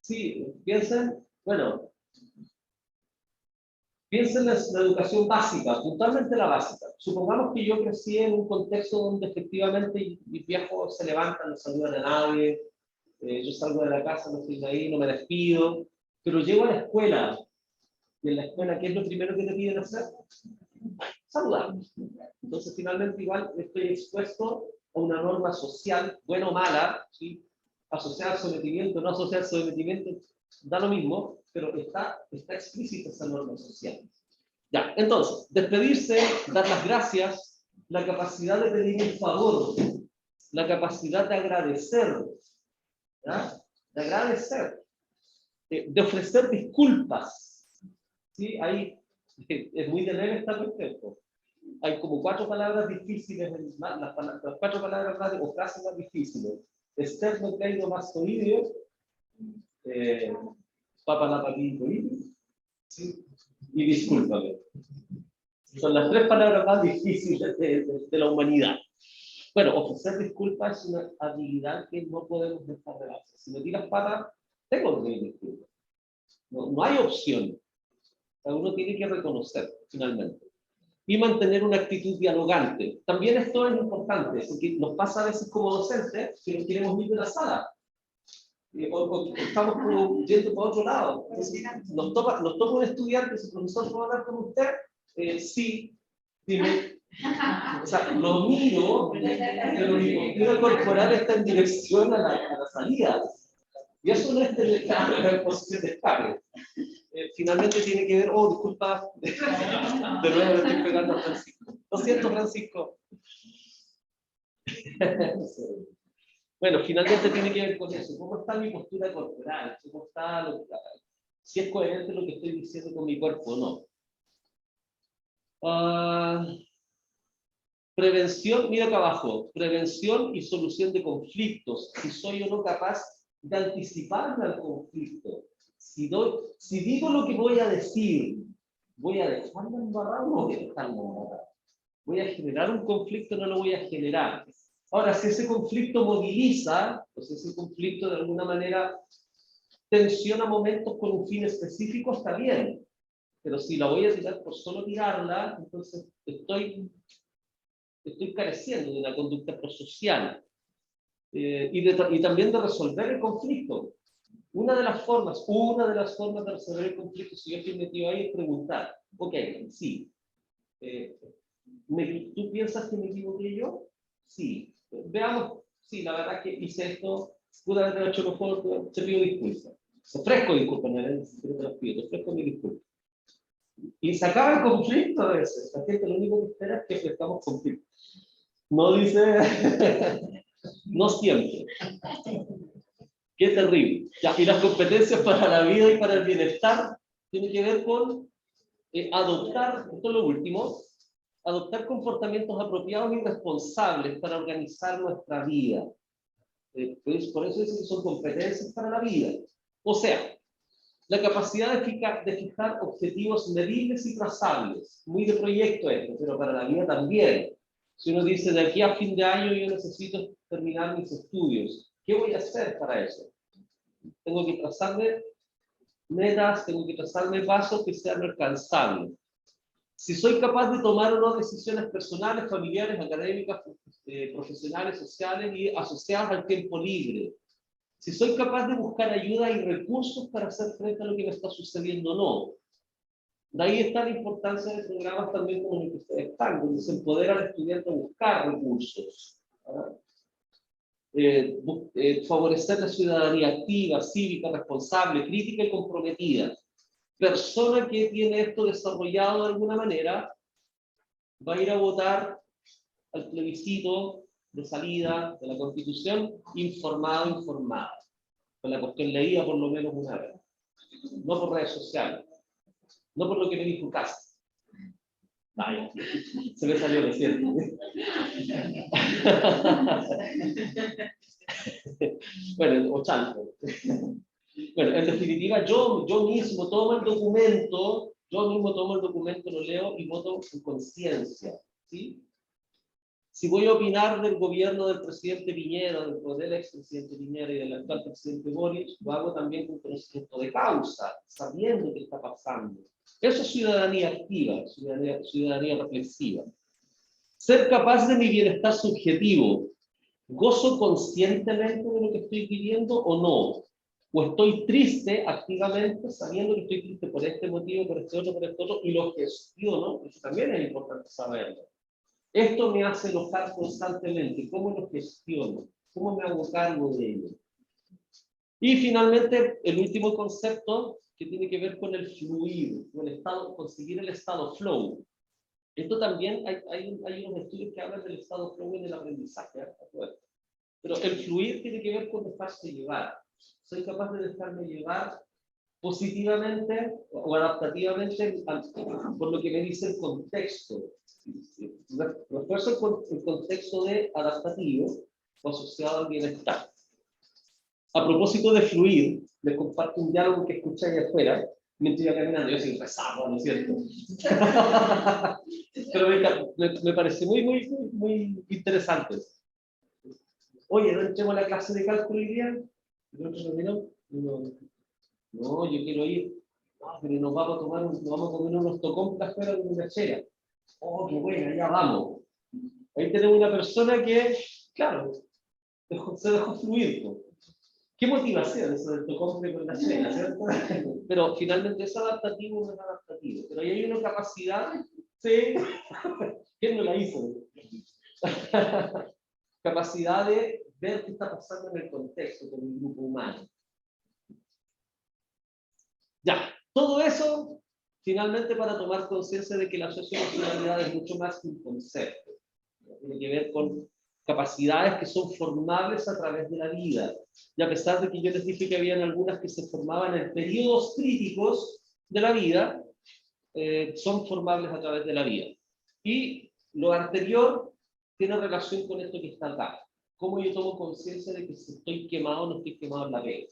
Sí, piensen en la educación básica, puntualmente la básica. Supongamos que yo crecí en un contexto donde efectivamente mis viejos se levantan, no saludan a nadie, yo salgo de la casa, no estoy ahí, no me despido, pero llego a la escuela, y en la escuela, ¿qué es lo primero que te piden hacer? Saludar. Entonces, finalmente, igual estoy expuesto a una norma social, buena o mala, ¿sí? Asociar sometimiento, no asociar sometimiento, da lo mismo, pero está explícita esa norma social. Ya, entonces, despedirse, dar las gracias, la capacidad de pedir un favor, la capacidad de agradecer, ¿ya? De agradecer, de ofrecer disculpas. ¿Sí? Ahí es muy de leer esta cuestión. Hay como 4 palabras difíciles, las 4 palabras más, o frases más difíciles. Esternocleido mastoideo, papalapapito, ¿sí? Y discúlpame. Son las 3 palabras más difíciles de la humanidad. Bueno, ofrecer disculpas es una habilidad que no podemos dejar de lado. Si me tiras patas, tengo que pedir disculpas. No hay opción. Uno tiene que reconocer, finalmente. y mantener una actitud dialogante. También esto es importante, porque nos pasa a veces como docentes que nos queremos ir de la sala. O estamos como yendo por otro lado. Entonces, nos toca un estudiante, si el profesor puede hablar con usted, sí, dime. O sea, lo miro, pero mi postura corporal está en dirección a la salida. Y eso no es la posición de escape. Finalmente tiene que ver, oh, disculpa, de nuevo le estoy pegando a Francisco. Lo siento, Francisco. Bueno, finalmente tiene que ver con eso. ¿Cómo está mi postura corporal? ¿Cómo está si es coherente lo que estoy diciendo con mi cuerpo o no? Prevención, mira acá abajo. Prevención y solución de conflictos. Si soy o no capaz de anticiparme al conflicto. Si digo lo que voy a decir, ¿voy a dejarme embarrar o no voy a dejarme embarrar? ¿Voy a generar un conflicto o no lo voy a generar? Ahora, si ese conflicto moviliza, pues ese conflicto de alguna manera tensiona momentos con un fin específico, está bien. Pero si la voy a tirar por solo tirarla, entonces estoy careciendo de una conducta prosocial. Y también de resolver el conflicto. Una de las formas de resolver el conflicto, si yo estoy metido ahí, es preguntar, ok, sí, ¿tú piensas que me equivoqué yo? Sí. Veamos, sí, la verdad que hice esto, pude haber hecho mejor, te pido disculpas. Te ofrezco disculpas, no te las pido, te ofrezco mi disculpas. Y se acaba el conflicto a veces. La gente lo único que espera es que ofrezcamos conflicto. No dice, no siempre. Qué terrible. Ya, y las competencias para la vida y para el bienestar tienen que ver con adoptar, esto es lo último, adoptar comportamientos apropiados y responsables para organizar nuestra vida. Pues, por eso dicen que son competencias para la vida. O sea, la capacidad de fijar objetivos medibles y trazables. Muy de proyecto esto, pero para la vida también. Si uno dice, de aquí a fin de año yo necesito terminar mis estudios, ¿qué voy a hacer para eso? Tengo que trazarme metas, tengo que trazarme pasos que sean alcanzables. Si soy capaz de tomar o no decisiones personales, familiares, académicas, profesionales, sociales y asociadas al tiempo libre. Si soy capaz de buscar ayuda y recursos para hacer frente a lo que me está sucediendo o no. De ahí está la importancia de programas también como el que ustedes están, donde se empodera al estudiante a buscar recursos. Favorecer la ciudadanía activa, cívica, responsable, crítica y comprometida. Persona que tiene esto desarrollado de alguna manera va a ir a votar al plebiscito de salida de la Constitución informada, con la cuestión leída por lo menos una vez, no por redes sociales, no por lo que me dijo casa. Vaya, se me salió lo cierto. Bueno, o chanco. Bueno, en definitiva, yo mismo tomo el documento, lo leo y voto en conciencia, ¿sí? Si voy a opinar del gobierno del presidente Piñera, del expresidente Piñera y del actual presidente Boric, lo hago también con conocimiento de causa, sabiendo qué está pasando. Eso es ciudadanía activa, ciudadanía reflexiva. Ser capaz de mi bienestar subjetivo. ¿Gozo conscientemente de lo que estoy viviendo o no? ¿O estoy triste activamente, sabiendo que estoy triste por este motivo, por este otro, y lo gestiono? Eso también es importante saberlo. Esto me hace enojar constantemente. ¿Cómo lo gestiono? ¿Cómo me hago cargo de ello? Y finalmente, el último concepto que tiene que ver con el fluir, con el estado, conseguir el estado flow. Esto también hay unos estudios que hablan del estado flow en el aprendizaje, pero el fluir tiene que ver con dejarse llevar. Soy capaz de dejarme llevar positivamente o adaptativamente por lo que me dice el contexto. Refuerzo el contexto de adaptativo o asociado al bienestar. A propósito de fluir, les comparto un diálogo que escuché ahí afuera mientras iba caminando. Yo soy rezado, ¿no es cierto? Pero me parece muy interesante. Oye, ¿no entremos a la clase de cálculo hoy día? No, yo quiero ir. No, pero nos vamos a comer unos tocomplas fuera de una chera. Oh, qué buena, ya vamos. Ahí tenemos una persona que, claro, se dejó fluir. Po. ¿Qué motivación eso del tocomple con la cena, ¿cierto? Pero finalmente es adaptativo o no es adaptativo. Pero ahí hay una capacidad, sí, ¿quién no la hizo? Capacidad de ver qué está pasando en el contexto con el grupo humano. Ya, todo eso, finalmente para tomar conciencia de que la socioemocionalidad es mucho más que un concepto. Tiene que ver con capacidades que son formables a través de la vida. Y a pesar de que yo les dije que habían algunas que se formaban en periodos críticos de la vida, son formables a través de la vida. Y lo anterior tiene relación con esto que está acá. Cómo yo tomo conciencia de que si estoy quemado o no estoy quemado en la pega.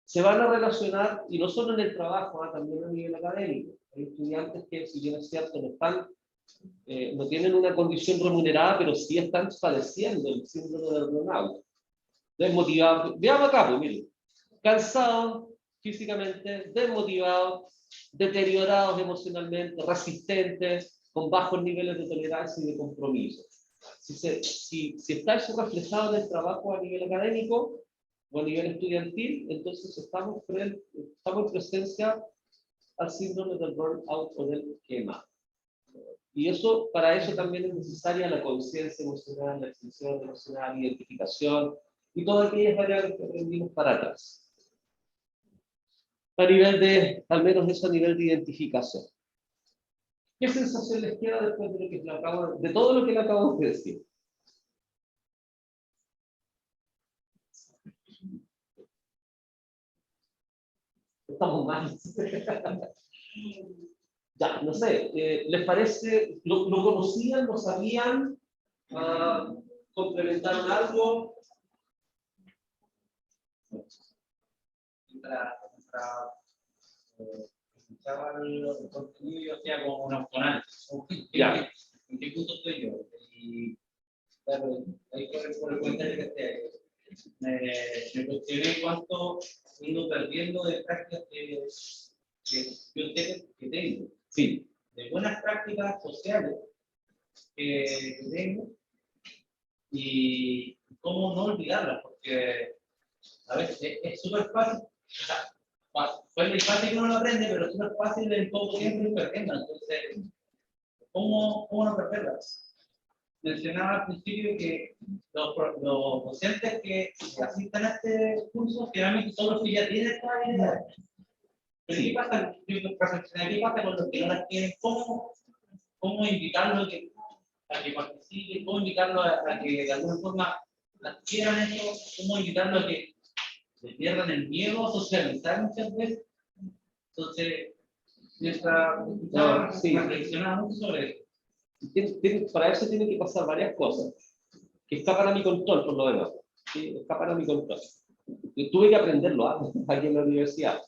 Se van a relacionar, y no solo en el trabajo, también a nivel académico. Hay estudiantes que, si bien es cierto, no tienen una condición remunerada, pero sí están padeciendo el síndrome del burnout. Desmotivados. Veamos acá, pues, miren. Cansados físicamente, desmotivados, deteriorados emocionalmente, resistentes, con bajos niveles de tolerancia y de compromiso. Si está eso reflejado en el trabajo a nivel académico o a nivel estudiantil, entonces estamos en presencia al síndrome del burnout o del quema. Y para eso también es necesaria la conciencia emocional, la extensión emocional, la identificación y todas aquellas variables que aprendimos para atrás. A nivel de, al menos eso a nivel de identificación. ¿Qué sensación les queda después de, de todo lo que le acabo de decir? Estamos mal. Ya, no sé, ¿les parece? ¿Lo conocían? ¿Lo sabían? ¿Complementaron algo? Escuchaba el contenido y yo hacía como un autoanálisis. Ya. ¿En qué punto estoy yo? Y claro, ahí por el comentario que me cuestioné cuánto he ido perdiendo de prácticas que yo tengo. Sí. De buenas prácticas sociales que tengo y cómo no olvidarlas, porque a veces es súper fácil. O sea, fue muy fácil que uno lo aprende, pero es súper fácil en poco tiempo ir perdiendo. Entonces, ¿cómo no perderlas? Mencionaba al principio que los docentes que asistan a este curso generalmente son los que ya tienen estas habilidades. Pero ¿qué pasa? ¿Qué pasa con los que no las tienen? ¿Cómo invitarlos a que participen? ¿Cómo invitarlos a que de alguna forma las quieran eso? ¿Cómo invitarlos a que se pierdan el miedo a socializar muchas veces? Entonces, reflexionaba mucho sobre eso. Para eso tienen que pasar varias cosas que escapan a mi control, por lo menos. ¿Sí? Escapan a mi control. Yo tuve que aprenderlo aquí en la universidad,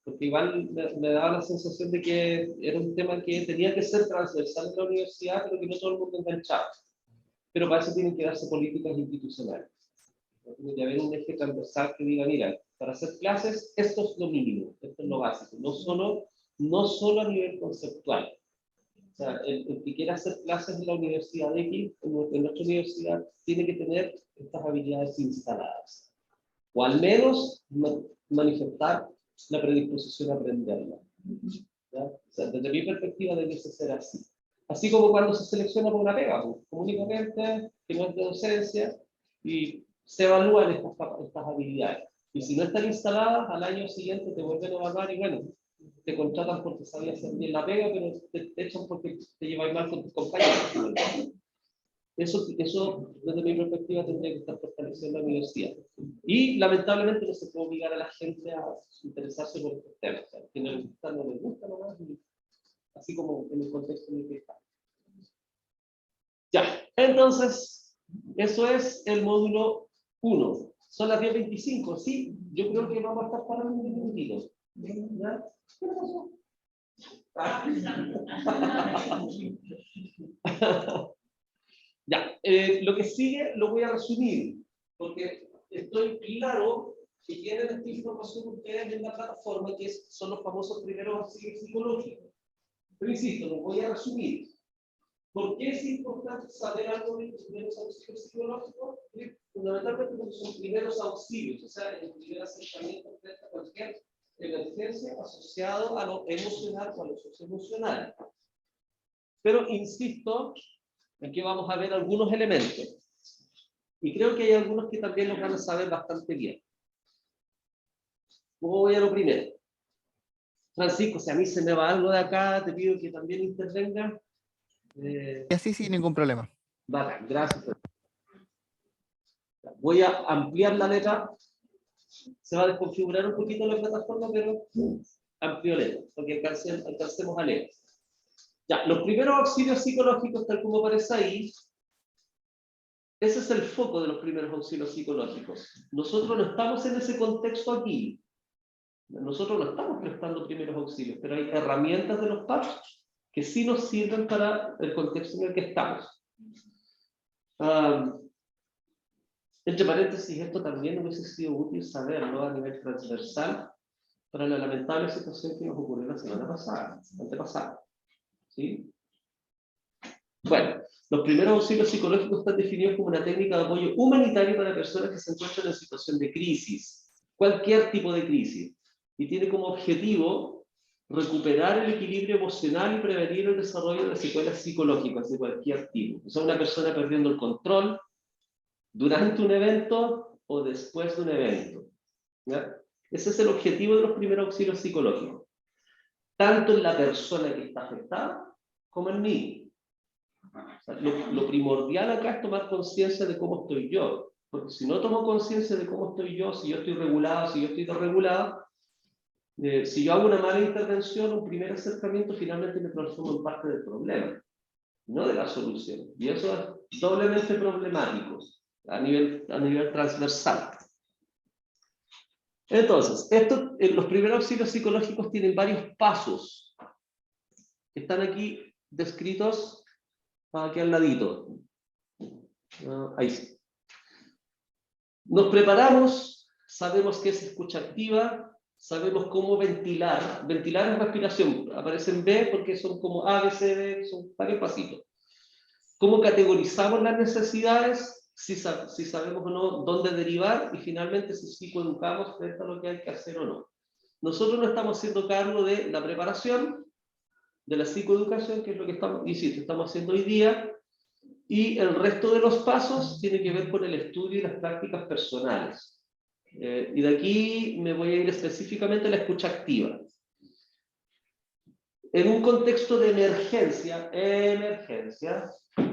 porque igual me daba la sensación de que era un tema que tenía que ser transversal en la universidad, pero que no todo el mundo enganchaba. Pero para eso tienen que darse políticas institucionales. Tiene que haber un eje transversal que diga, mira, para hacer clases, esto es lo mínimo, esto es lo básico, no solo a nivel conceptual. O sea, el que quiera hacer clases en la universidad X, en nuestra universidad, tiene que tener estas habilidades instaladas. O al menos manifestar la predisposición a aprenderla. ¿Ya? O sea, desde mi perspectiva debe ser así. Así como cuando se selecciona por una pega, pues, únicamente que no es de docencia, y se evalúan estas habilidades. Y si no están instaladas, al año siguiente te vuelven a evaluar y bueno, te contratan porque sabías hacer bien la pega, pero te echan porque te llevas mal con tus compañeros. Eso, desde mi perspectiva, tendría que estar fortalecido en la universidad. Y lamentablemente no se puede obligar a la gente a interesarse por estos temas. O sea, que no les gusta, no les gusta nomás, así como en el contexto en el que está. Ya, entonces, eso es el módulo 1. Son las 10:25, ¿sí? Yo creo que vamos a estar parando un minutito. ¿Ya? ¿Qué pasó? Ya, lo que sigue lo voy a resumir, porque estoy claro que tienen esta información ustedes en la plataforma, que son los famosos primeros auxilios psicológicos. Pero insisto, lo voy a resumir. ¿Por qué es importante saber algo de los primeros auxilios psicológicos? Fundamentalmente porque son primeros auxilios, o sea, el primer acercamiento frente a cualquier emergencia asociado a lo emocional o a lo socioemocional. Pero insisto en que vamos a ver algunos elementos. Y creo que hay algunos que también los van a saber bastante bien. Voy a lo primero. Francisco, si a mí se me va algo de acá, te pido que también intervengas. Y así sin ningún problema. Vale, gracias. Voy a ampliar la letra. Se va a desconfigurar un poquito la plataforma, pero amplio letra, porque alcancemos a leer. Ya, los primeros auxilios psicológicos, tal como aparece ahí, ese es el foco de los primeros auxilios psicológicos. Nosotros no estamos en ese contexto aquí. Nosotros no estamos prestando primeros auxilios, pero hay herramientas de los PAPs que sí nos sirven para el contexto en el que estamos. Entre paréntesis, esto también hubiese sido útil saberlo a nivel transversal para la lamentable situación que nos ocurrió la semana pasada, antepasada. ¿Sí? Bueno, los primeros auxilios psicológicos están definidos como una técnica de apoyo humanitario para personas que se encuentran en situación de crisis, cualquier tipo de crisis, y tiene como objetivo recuperar el equilibrio emocional y prevenir el desarrollo de secuelas psicológicas de cualquier tipo. O sea, una persona perdiendo el control durante un evento o después de un evento. ¿Ya? Ese es el objetivo de los primeros auxilios psicológicos, tanto en la persona que está afectada como en mí. O sea, lo primordial acá es tomar conciencia de cómo estoy yo, porque si no tomo conciencia de cómo estoy yo, si yo estoy regulado, si yo estoy desregulado, si yo hago una mala intervención, un primer acercamiento, finalmente me transformo en parte del problema, no de la solución. Y eso es doblemente problemático a nivel transversal. Entonces, los primeros auxilios psicológicos tienen varios pasos que están aquí descritos aquí al ladito. Ahí sí. Nos preparamos, sabemos qué es escucha activa, sabemos cómo ventilar. Ventilar es respiración, aparece en B porque son como A, B, C, D, son varios pasitos. ¿Cómo categorizamos las necesidades? Si sabemos o no dónde derivar, y finalmente si psicoeducamos frente a lo que hay que hacer o no. Nosotros no estamos haciendo cargo de la preparación, de la psicoeducación, que es lo que estamos haciendo hoy día, y el resto de los pasos tiene que ver con el estudio y las prácticas personales. Y de aquí me voy a ir específicamente a la escucha activa. En un contexto de emergencia,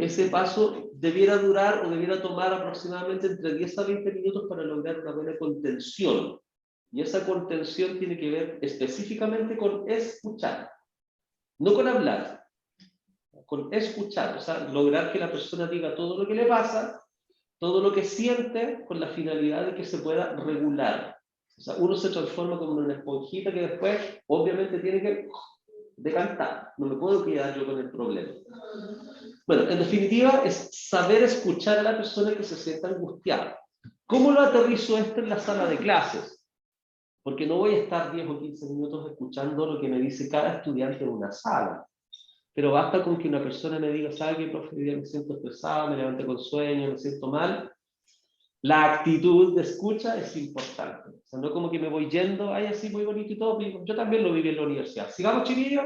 ese paso debiera durar o debiera tomar aproximadamente entre 10 a 20 minutos para lograr una buena contención. Y esa contención tiene que ver específicamente con escuchar, no con hablar, con escuchar, o sea, lograr que la persona diga todo lo que le pasa, todo lo que siente, con la finalidad de que se pueda regular. O sea, uno se transforma como una esponjita que después, obviamente, tiene que decantar. No me puedo quedar yo con el problema. Bueno, en definitiva, es saber escuchar a la persona que se sienta angustiada. ¿Cómo lo aterrizo esto en la sala de clases? Porque no voy a estar 10 o 15 minutos escuchando lo que me dice cada estudiante en una sala. Pero basta con que una persona me diga, ¿sabe qué, profe? Hoy día me siento estresado, me levanté con sueño, me siento mal. La actitud de escucha es importante. O sea, no como que me voy yendo, ay, así muy bonito y todo. Yo también lo viví en la universidad. Sigamos, chiquillos.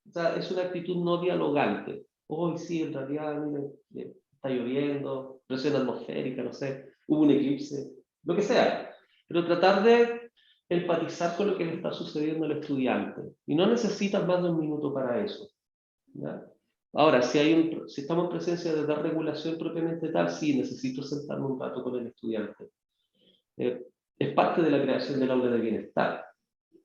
O sea, es una actitud no dialogante. Hoy sí, en realidad, mire, está lloviendo, presión atmosférica, no sé, hubo un eclipse, lo que sea. Pero tratar de empatizar con lo que le está sucediendo al estudiante. Y no necesitas más de un minuto para eso. ¿Ya? Ahora, si estamos en presencia de desregulación propiamente tal, sí, necesito sentarme un rato con el estudiante. Es parte de la creación del aula de bienestar.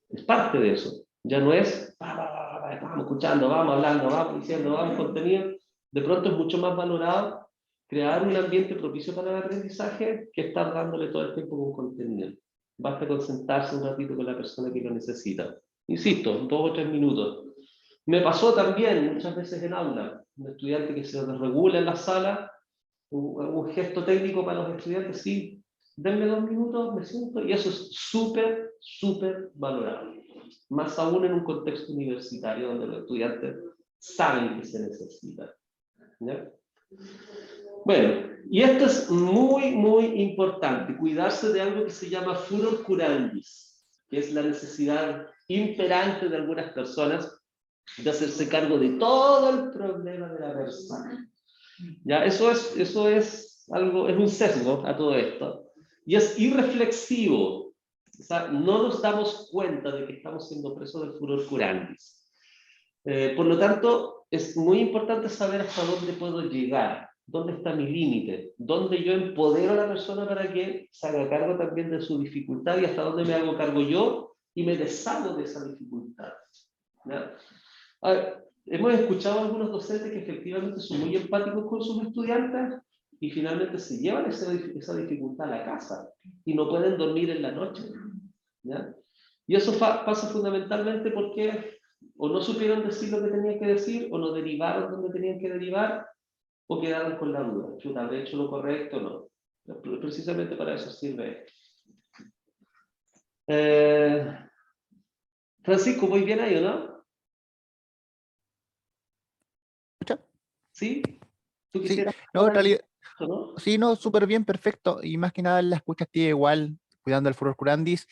Es parte de eso. Ya no es, vamos escuchando, vamos hablando, vamos diciendo, vamos contenido. De pronto es mucho más valorado crear un ambiente propicio para el aprendizaje que estar dándole todo el tiempo con contenido. Basta con sentarse un ratito con la persona que lo necesita. Insisto, 2 o 3 minutos. Me pasó también muchas veces en aula, un estudiante que se desregula en la sala, un gesto técnico para los estudiantes, sí, denme 2 minutos, me siento, y eso es súper, súper valorable. Más aún en un contexto universitario donde los estudiantes saben que se necesita. ¿Ya? Bueno, y esto es muy, muy importante, cuidarse de algo que se llama furor curandis, que es la necesidad imperante de algunas personas de hacerse cargo de todo el problema de la persona. ¿Ya? Eso es algo, es un sesgo a todo esto, y es irreflexivo. O sea, no nos damos cuenta de que estamos siendo presos del furor curandis. Por lo tanto, es muy importante saber hasta dónde puedo llegar, dónde está mi límite, dónde yo empodero a la persona para que se haga cargo también de su dificultad y hasta dónde me hago cargo yo y me deshago de esa dificultad. ¿Ya? A ver, hemos escuchado a algunos docentes que efectivamente son muy empáticos con sus estudiantes y finalmente se llevan esa dificultad a la casa y no pueden dormir en la noche. ¿Ya? Y eso pasa fundamentalmente porque o no supieron decir lo que tenían que decir, o no derivaron donde tenían que derivar, o quedaron con la duda. Chuta, ¿habré hecho lo correcto o no? Precisamente para eso sirve. Francisco, ¿voy bien ahí o no? ¿Escucha? ¿Sí? ¿Tú Sí, quisieras no, en realidad, ¿no? sí, no, súper bien, perfecto. Y más que nada en la escucha activa igual, cuidando el furor curandis,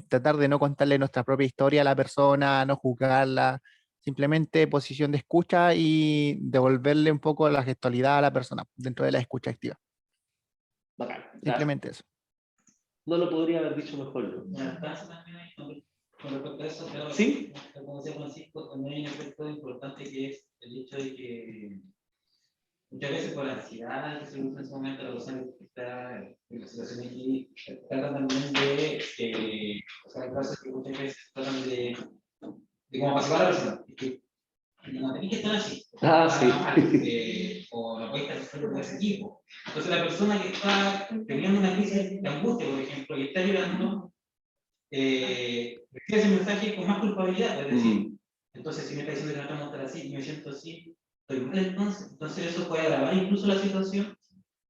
tratar de no contarle nuestra propia historia a la persona, no juzgarla, simplemente posición de escucha y devolverle un poco la gestualidad a la persona dentro de la escucha activa. Bacán, gracias. Simplemente eso. No lo podría haber dicho mejor. La frase también hay, con respecto a eso, creo que, ¿Sí? como decía Francisco, también hay un aspecto importante que es el hecho de que muchas veces por la ansiedad que se usa en ese momento, la persona que está en la situación aquí, trata también de, o sea, hay casos que muchas veces tratan de como apaciguar a la persona. Es que no tenés que estar así. Ah, sí. O no puedes estar con ese equipo. Entonces la persona que está teniendo una crisis de angustia, por ejemplo, y está llorando, recibe ese mensaje con más culpabilidad. Es decir, entonces si me está diciendo que no estamos estar así y me siento así, estoy mal entonces eso puede agravar incluso la situación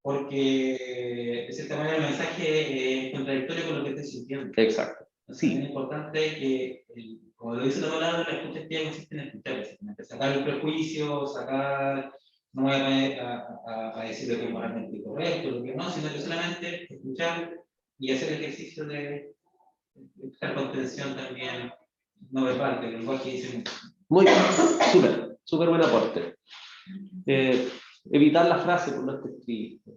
porque de cierta manera el mensaje es contradictorio con lo que estoy sintiendo. Exacto. Sí. Es importante que, como lo dice la palabra, la escucha activa consiste en escuchar, en sacar el prejuicio, sacar, no voy a decir lo que es moralmente correcto, lo que no, sino que solamente escuchar y hacer el ejercicio de estar con atención también no verbal, que el lenguaje dice mucho. Muy bien, súper buen aporte. Evitar la frase por no estar escrito.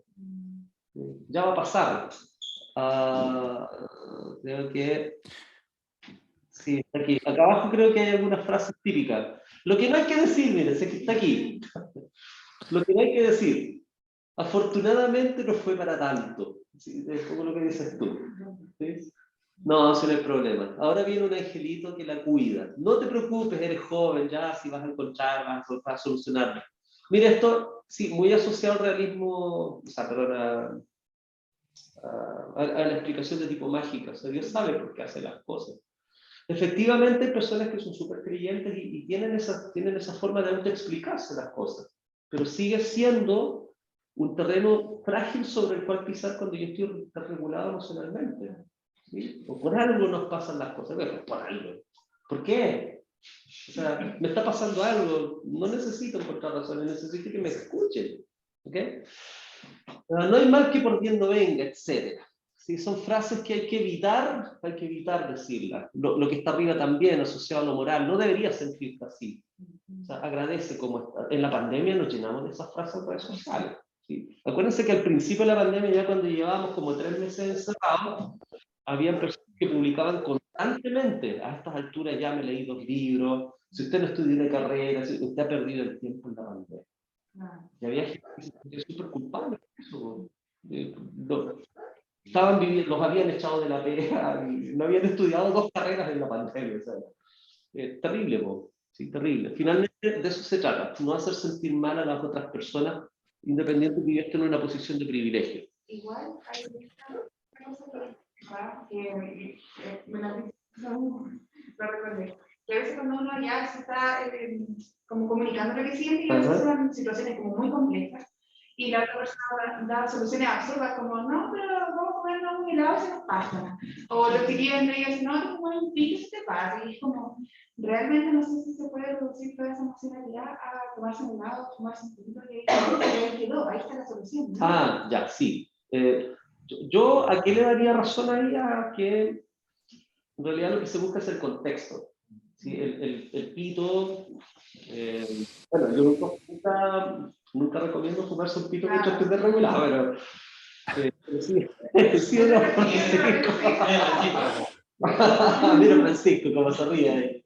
Ya va a pasar. Creo que sí, está aquí. Acá abajo creo que hay algunas frases típicas. Lo que no hay que decir, mire, es que está aquí. Lo que no hay que decir. Afortunadamente no fue para tanto. ¿Sí? Es como lo que dices tú. ¿Sí? No, ese no es el problema. Ahora viene un angelito que la cuida. No te preocupes, eres joven, ya si vas a encontrar, vas a solucionarlo. Mira, esto, sí, muy asociado al realismo, o sea, perdón, a la explicación de tipo mágica. O sea, Dios sabe por qué hace las cosas. Efectivamente, hay personas que son súper creyentes y tienen esa forma de autoexplicarse las cosas, pero sigue siendo un terreno frágil sobre el cual pisar cuando yo estoy regulado emocionalmente. ¿Sí? O por algo nos pasan las cosas, bueno, por algo. ¿Por qué? O sea, me está pasando algo, no necesito encontrar razones, necesito que me escuchen. ¿Okay? No hay mal que por bien no venga, etc. ¿Sí? Son frases que hay que evitar decirlas. Lo que está arriba también, asociado a lo moral, no debería sentirte así. O sea, agradece como está. En la pandemia nos llenamos de esas frases en redes sociales. ¿Sí? Acuérdense que al principio de la pandemia, ya cuando llevábamos como 3 meses encerrados, había personas que publicaban constantemente, a estas alturas ya me he leído 2 libros, si usted no estudió una carrera, si usted ha perdido el tiempo en la pandemia. Y había gente que se sentía súper culpable de eso. Estaban viviendo, los habían echado de la pega y no habían estudiado 2 carreras en la pandemia. O sea, terrible, sí, terrible. Finalmente de eso se trata, no hacer sentir mal a las otras personas, independiente de que yo esté en una posición de privilegio. Igual hay una cosa que me la lo recordé. Que a veces cuando uno ya se está como comunicando lo que siente, y a veces son situaciones como muy complejas, y la otra persona da soluciones absurdas como, no, pero vamos a comernos un helado se nos pasa. O los que llevan de ellos, no, te comen un pico se te pasa. Y es como, realmente no sé si se puede reducir toda esa emocionalidad a tomarse un helado, tomarse un pico, que ahí quedó, ahí está la solución, ¿no? Ah, ya, sí. Yo aquí le daría razón ahí a que en realidad lo que se busca es el contexto. ¿Sí? El pito, bueno, yo nunca recomiendo fumarse un pito mucho antes de regular, pero sí, sí o no, Francisco. Mira Francisco, cómo se ríe ahí.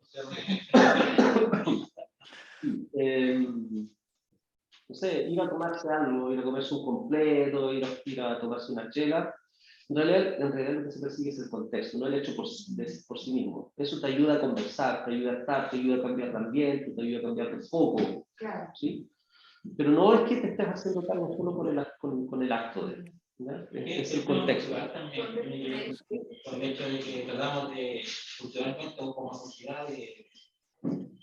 No sé, ir a tomarse algo, ir a comerse un completo, ir a tomarse una chela. En realidad lo que se persigue es el contexto, no el hecho por sí mismo. Eso te ayuda a conversar, te ayuda a estar, te ayuda a cambiar de ambiente, te ayuda a cambiar de foco. Claro. ¿Sí? Pero no es que te estés haciendo cargo solo con el acto de, ¿no? Es el contexto. También tiene que ver con el hecho de que tratamos de funcionalmente como sociedad de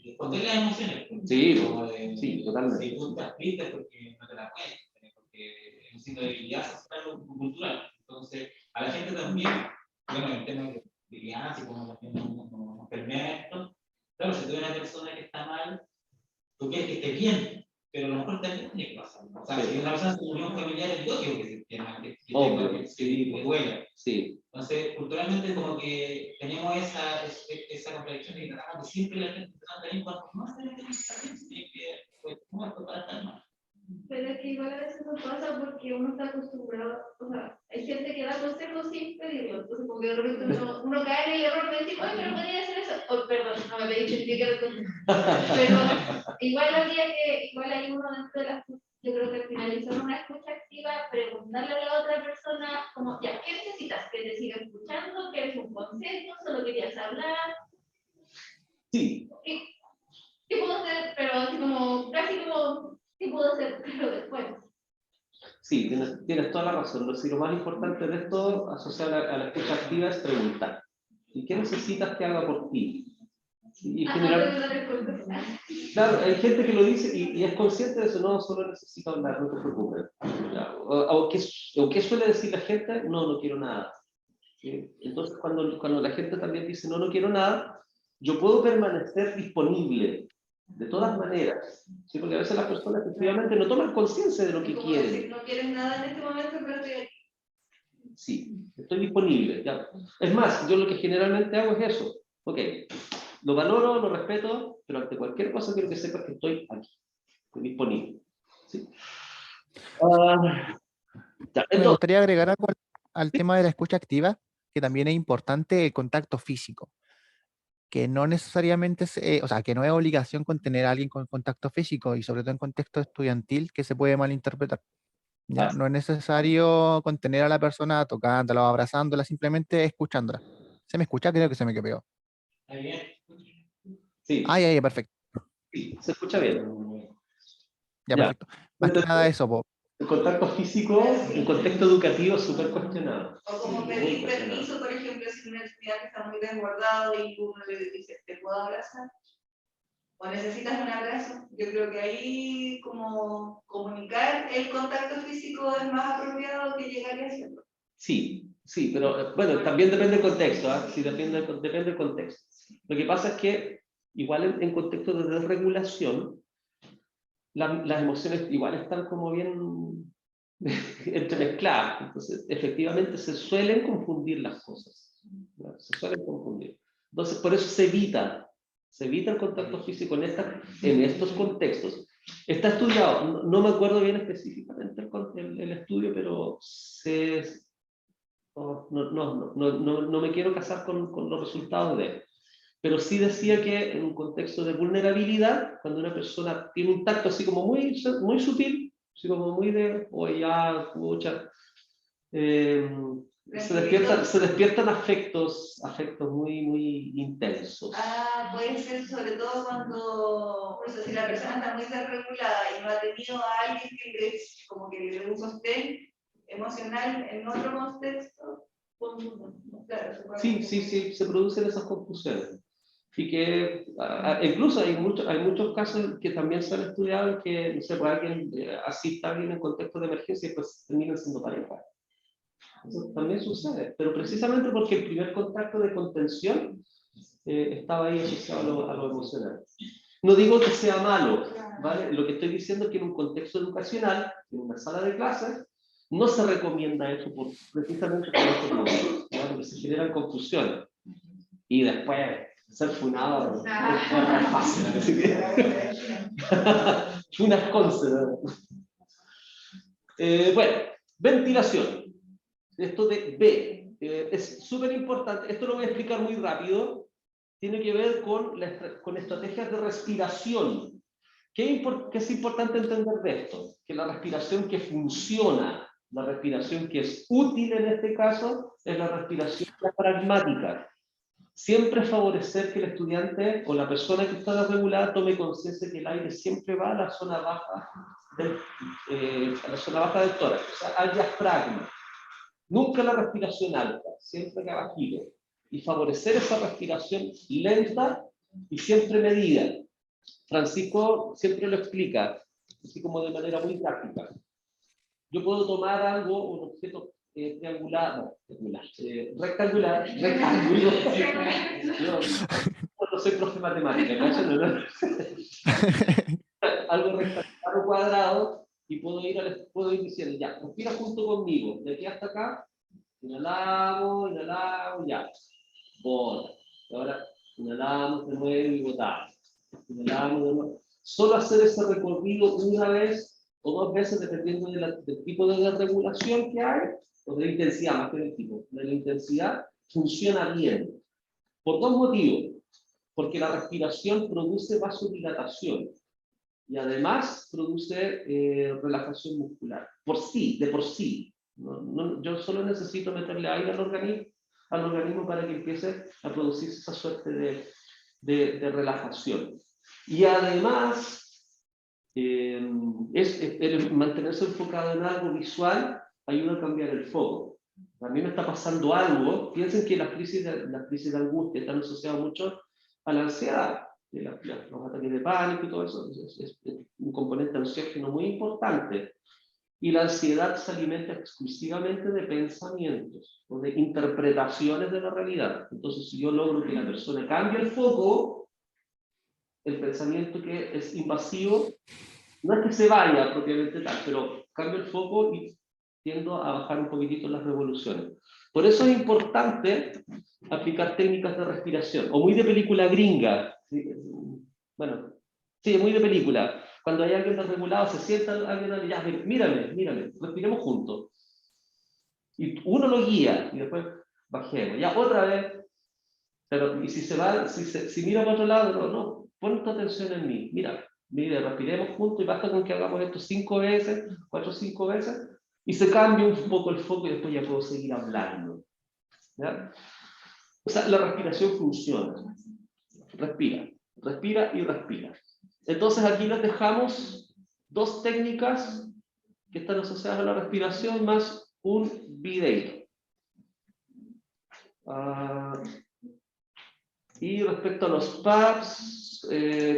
esconder las emociones. Sí, Como de, sí, totalmente. Si tú estás triste porque no te la puedes, porque es un signo de debilidad social o cultural. Entonces, a la gente también, bueno, en temas de crianza y como también nos enfermedades, esto, claro, si tú eres una persona que está mal, tú quieres que esté bien, pero a lo mejor también tiene que pasar. O sea, si una persona en su unión familiar es lógico que se duela. Sí. Entonces, culturalmente como que tenemos esa contradicción y tratamos de siempre la gente también cuando no se le tiene que pues, ¿cómo esto para estar mal? Pero es que igual a veces nos pasa porque uno está acostumbrado, o sea, hay gente que da consejos sin pedirlo, entonces como que de repente uno cae en el error de decir, oye, pero podría hacer eso, oh, perdón, no me pedí que era el consejo. Pero igual hay uno dentro de las, yo creo que al finalizar una escucha activa, preguntarle a la otra persona, como, ya, ¿qué necesitas? ¿Que te siga escuchando? ¿Quieres un consejo? ¿Solo querías hablar? Sí. ¿Qué puedo hacer? Pero así como, casi como, ¿qué puedo hacer? Pero después. Sí, tienes toda la razón. Lo más importante de esto, asociado a la escucha activa, es preguntar. ¿Y qué necesitas que haga por ti? Y claro, hay gente que lo dice y es consciente de eso, no, solo necesito hablar, no te preocupes. O ¿qué suele decir la gente? No quiero nada. ¿Sí? Entonces, cuando la gente también dice, no quiero nada, yo puedo permanecer disponible de todas maneras. ¿Sí? Porque a veces las personas efectivamente no toman conciencia de lo que quieren. Decir, no quieres nada en este momento, pero estoy aquí. Sí, estoy disponible. Ya. Es más, yo lo que generalmente hago es eso. Ok, lo valoro, lo respeto, pero ante cualquier cosa quiero que sepas que estoy aquí, estoy disponible. ¿Sí? Ya, Me entonces, gustaría agregar algo al tema de la escucha activa, que también es importante el contacto físico, que no necesariamente o sea, que no es obligación con tener a alguien con contacto físico y sobre todo en contexto estudiantil que se puede malinterpretar. ¿Ya? No es necesario contener a la persona tocándola o abrazándola, simplemente escuchándola. ¿Se me escucha? Creo que se me quedó. ¿Está bien? sí, Ya, perfecto. sí, se escucha bien. Ya, Ya. perfecto. Más que nada eso, po. El contacto físico en contexto educativo es súper cuestionado. O como Sí, pedir muy cuestionado. permiso, por ejemplo, si un estudiante está muy desbordado y uno le dice, ¿te puedo abrazar? ¿O necesitas un abrazo? Yo creo que ahí como comunicar el contacto físico es más apropiado que llegar y hacerlo. Sí, pero bueno, también depende del contexto, ¿eh? Sí, depende del contexto. Lo que pasa es que igual en contexto de desregulación, las emociones igual están como bien entremezcladas. Entonces, efectivamente se suelen confundir las cosas. ¿No? Se suelen confundir. Entonces, por eso se evita el contacto físico en estos contextos. Está estudiado, no me acuerdo bien específicamente el estudio, pero no me quiero casar con los resultados de él. Pero sí decía que en un contexto de vulnerabilidad, cuando una persona tiene un tacto así como muy sutil, así como muy de, oye, ya, pucha, se despiertan afectos muy intensos. Puede ser sobre todo cuando, por eso, si la persona está muy desregulada y no ha tenido a alguien como que le dé un sostén emocional en otro contexto, claro, Sí, se producen esas confusiones. Y que incluso hay muchos casos que también se han estudiado que, no sé, pues alguien asista a alguien en contexto de emergencia y pues terminan siendo pareja. Eso también sucede, pero precisamente porque el primer contacto de contención estaba ahí asociado a lo emocional. No digo que sea malo, ¿vale? Lo que estoy diciendo es que en un contexto educacional, en una sala de clases, no se recomienda eso precisamente por estos motivos, ¿no? Porque se generan confusiones. Y después ser funado es fácil. Así que... Funas conce, ¿no? Bueno, ventilación. Esto de B es súper importante. Esto lo voy a explicar muy rápido. Tiene que ver con estrategias de respiración. ¿Qué es importante entender de esto? Que la respiración que funciona, la respiración que es útil en este caso, es la respiración pragmática. Siempre favorecer que el estudiante o la persona que está desregulada tome conciencia que el aire siempre va a la zona baja del tórax, o sea, al diafragma. Nunca la respiración alta, siempre que abajito. Y favorecer esa respiración lenta y siempre medida. Francisco siempre lo explica, así como de manera muy práctica. Yo puedo tomar algo, un objeto rectangular, no soy profe de matemáticas, ¿no? Algo rectangular o cuadrado, y puedo ir diciendo, ya, respira junto conmigo, de aquí hasta acá, inhalamos, ya, bota. Ahora inhalamos de nuevo y botamos. Inhalamos de nuevo. Solo hacer ese recorrido una vez o dos veces, dependiendo del tipo de regulación que hay, o de la intensidad, más que del tipo. De la intensidad funciona bien. Por dos motivos. Porque la respiración produce vasodilatación y además produce relajación muscular. De por sí. Yo solo necesito meterle aire al organismo para que empiece a producir esa suerte de relajación. Y además, el mantenerse enfocado en algo visual ayuda a cambiar el foco. A mí me está pasando algo. Piensen que las crisis de angustia están asociadas mucho a la ansiedad. Los ataques de pánico y todo eso es un componente ansiógeno muy importante. Y la ansiedad se alimenta exclusivamente de pensamientos o de interpretaciones de la realidad. Entonces, si yo logro que la persona cambie el foco, el pensamiento que es invasivo, no es que se vaya propiamente tal, pero cambio el foco y tiendo a bajar un poquitito las revoluciones. Por eso es importante aplicar técnicas de respiración, o muy de película gringa. Bueno, sí, muy de película. Cuando hay alguien desregulado, se sienta alguien, ya, mírame, respiremos juntos. Y uno lo guía, y después bajemos. Ya, otra vez. Pero, y si mira para otro lado, no, pon tu atención en mí. Mira, respiremos juntos y basta con que hagamos esto 5 veces, 4 o 5 veces, y se cambia un poco el foco y después ya puedo seguir hablando. ¿Ya? O sea, la respiración funciona. Respira y respira. Entonces aquí les dejamos 2 técnicas que están asociadas a la respiración más un video. Y respecto a los PAPs,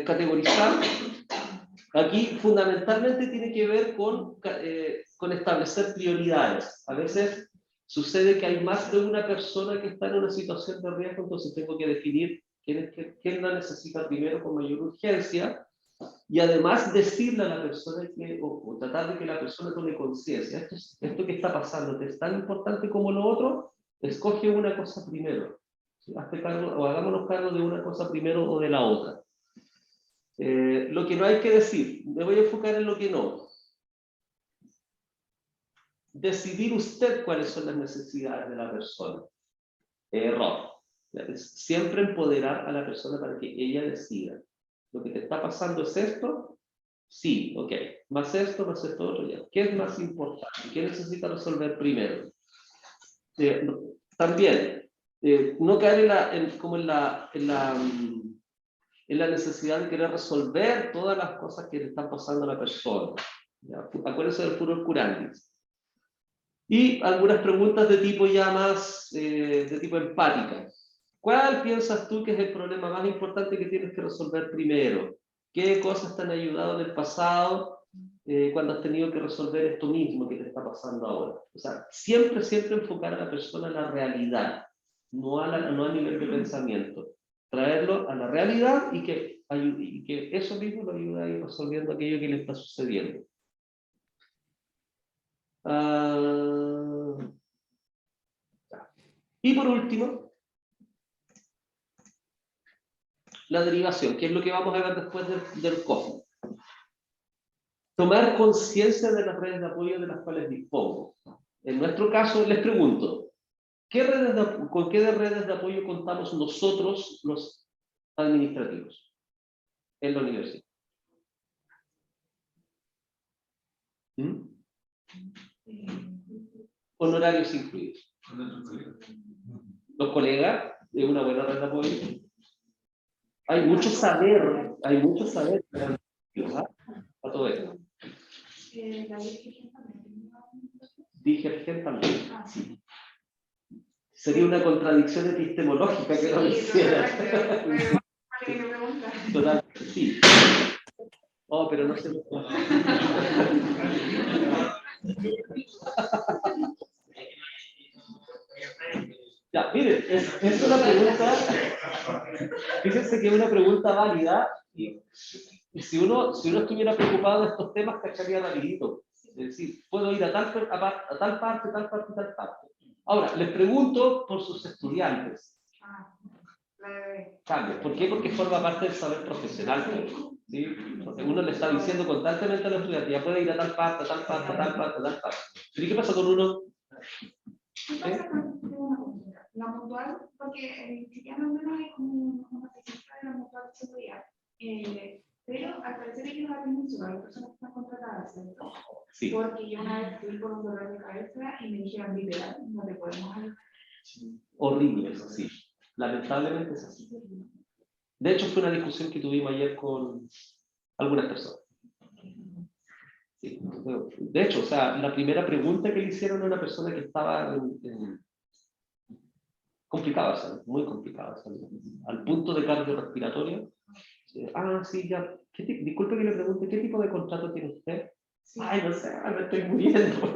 categorizar, aquí fundamentalmente tiene que ver con establecer prioridades. A veces sucede que hay más de una persona que está en una situación de riesgo, entonces tengo que definir quién la necesita primero con mayor urgencia, y además decirle a la persona o tratar de que la persona tome conciencia. Esto que está pasando es tan importante como lo otro, escoge una cosa primero. Hazte cargo, o hagámonos cargo de una cosa primero o de la otra. Lo que no hay que decir, me voy a enfocar en lo que no. Decidir usted cuáles son las necesidades de la persona. Error. Siempre empoderar a la persona para que ella decida. Lo que te está pasando es esto, sí, ok. Más esto otro, ya. ¿Qué es más importante? ¿Qué necesita resolver primero? También, no caer en la necesidad de querer resolver todas las cosas que le están pasando a la persona. ¿Ya? Acuérdense del furor curandis. Y algunas preguntas de tipo ya más, de tipo empática. ¿Cuál piensas tú que es el problema más importante que tienes que resolver primero? ¿Qué cosas te han ayudado en el pasado cuando has tenido que resolver esto mismo que te está pasando ahora. O sea, siempre, siempre enfocar a la persona en la realidad, no a nivel de pensamiento. Traerlo a la realidad y que eso mismo lo ayude a ir resolviendo aquello que le está sucediendo. Y por último, la derivación, que es lo que vamos a ver después del COFI. Tomar conciencia de las redes de apoyo de las cuales dispongo. En nuestro caso, les pregunto, ¿con qué redes de apoyo contamos nosotros, los administrativos, en la universidad? Honorarios incluidos. Los colegas, de una buena red de apoyo. Hay mucho saber ¿verdad? A todo esto. Digergen también. Sí. Sería una contradicción epistemológica que lo hiciera. Total, sí. Oh, pero no se lo... Ya, miren, es una pregunta, fíjense que es una pregunta válida y si uno estuviera preocupado de estos temas, cacharía rapidito. Es decir, puedo ir a tal parte. Ahora, les pregunto por sus estudiantes. ¿Por qué? Porque forma parte del saber profesional. ¿Sí? Porque uno le está diciendo constantemente a los estudiantes, ya puede ir a tal parte. ¿Y qué pasa con uno? La mutual, porque si ya no menos hay como una especialista de la mutual de seguridad. Pero al parecer ellos atienden solo a las personas que están contratadas, ¿cierto? Sí. Porque yo una vez fui por un dolor de cabeza y me dijeron, literal, no te podemos ayudar. Horrible, es así. Lamentablemente es así. De hecho, fue una discusión que tuvimos ayer con algunas personas. Sí. De hecho, o sea, la primera pregunta que le hicieron a una persona que estaba complicada, o sea, muy complicada, o sea, al punto de cardiorrespiratorio. Sí, ya. Disculpe que le pregunte, ¿qué tipo de contrato tiene usted? Sí. Ay, no sé, me estoy muriendo.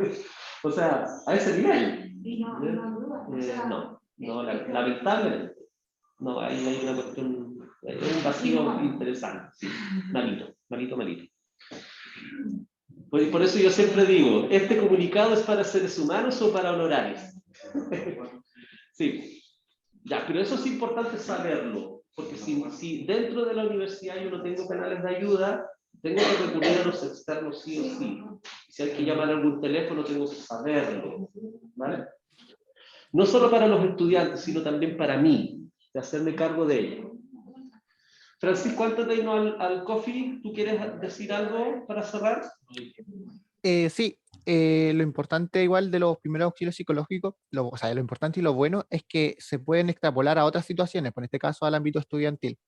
O sea, a ese nivel. No, lamentablemente. No, ahí hay una cuestión, un vacío interesante. Sí. Malito. Por eso yo siempre digo, ¿este comunicado es para seres humanos o para honorarios? Sí. Ya, pero eso es importante saberlo, porque si dentro de la universidad yo no tengo canales de ayuda, tengo que recurrir a los externos sí o sí. Si hay que llamar a algún teléfono, tengo que saberlo. ¿Vale? No solo para los estudiantes, sino también para mí, de hacerme cargo de ello. Francisco, antes de irnos al coffee, ¿tú quieres decir algo para cerrar? Sí. Lo importante igual de los primeros auxilios psicológicos, lo importante y lo bueno es que se pueden extrapolar a otras situaciones, en este caso al ámbito estudiantil.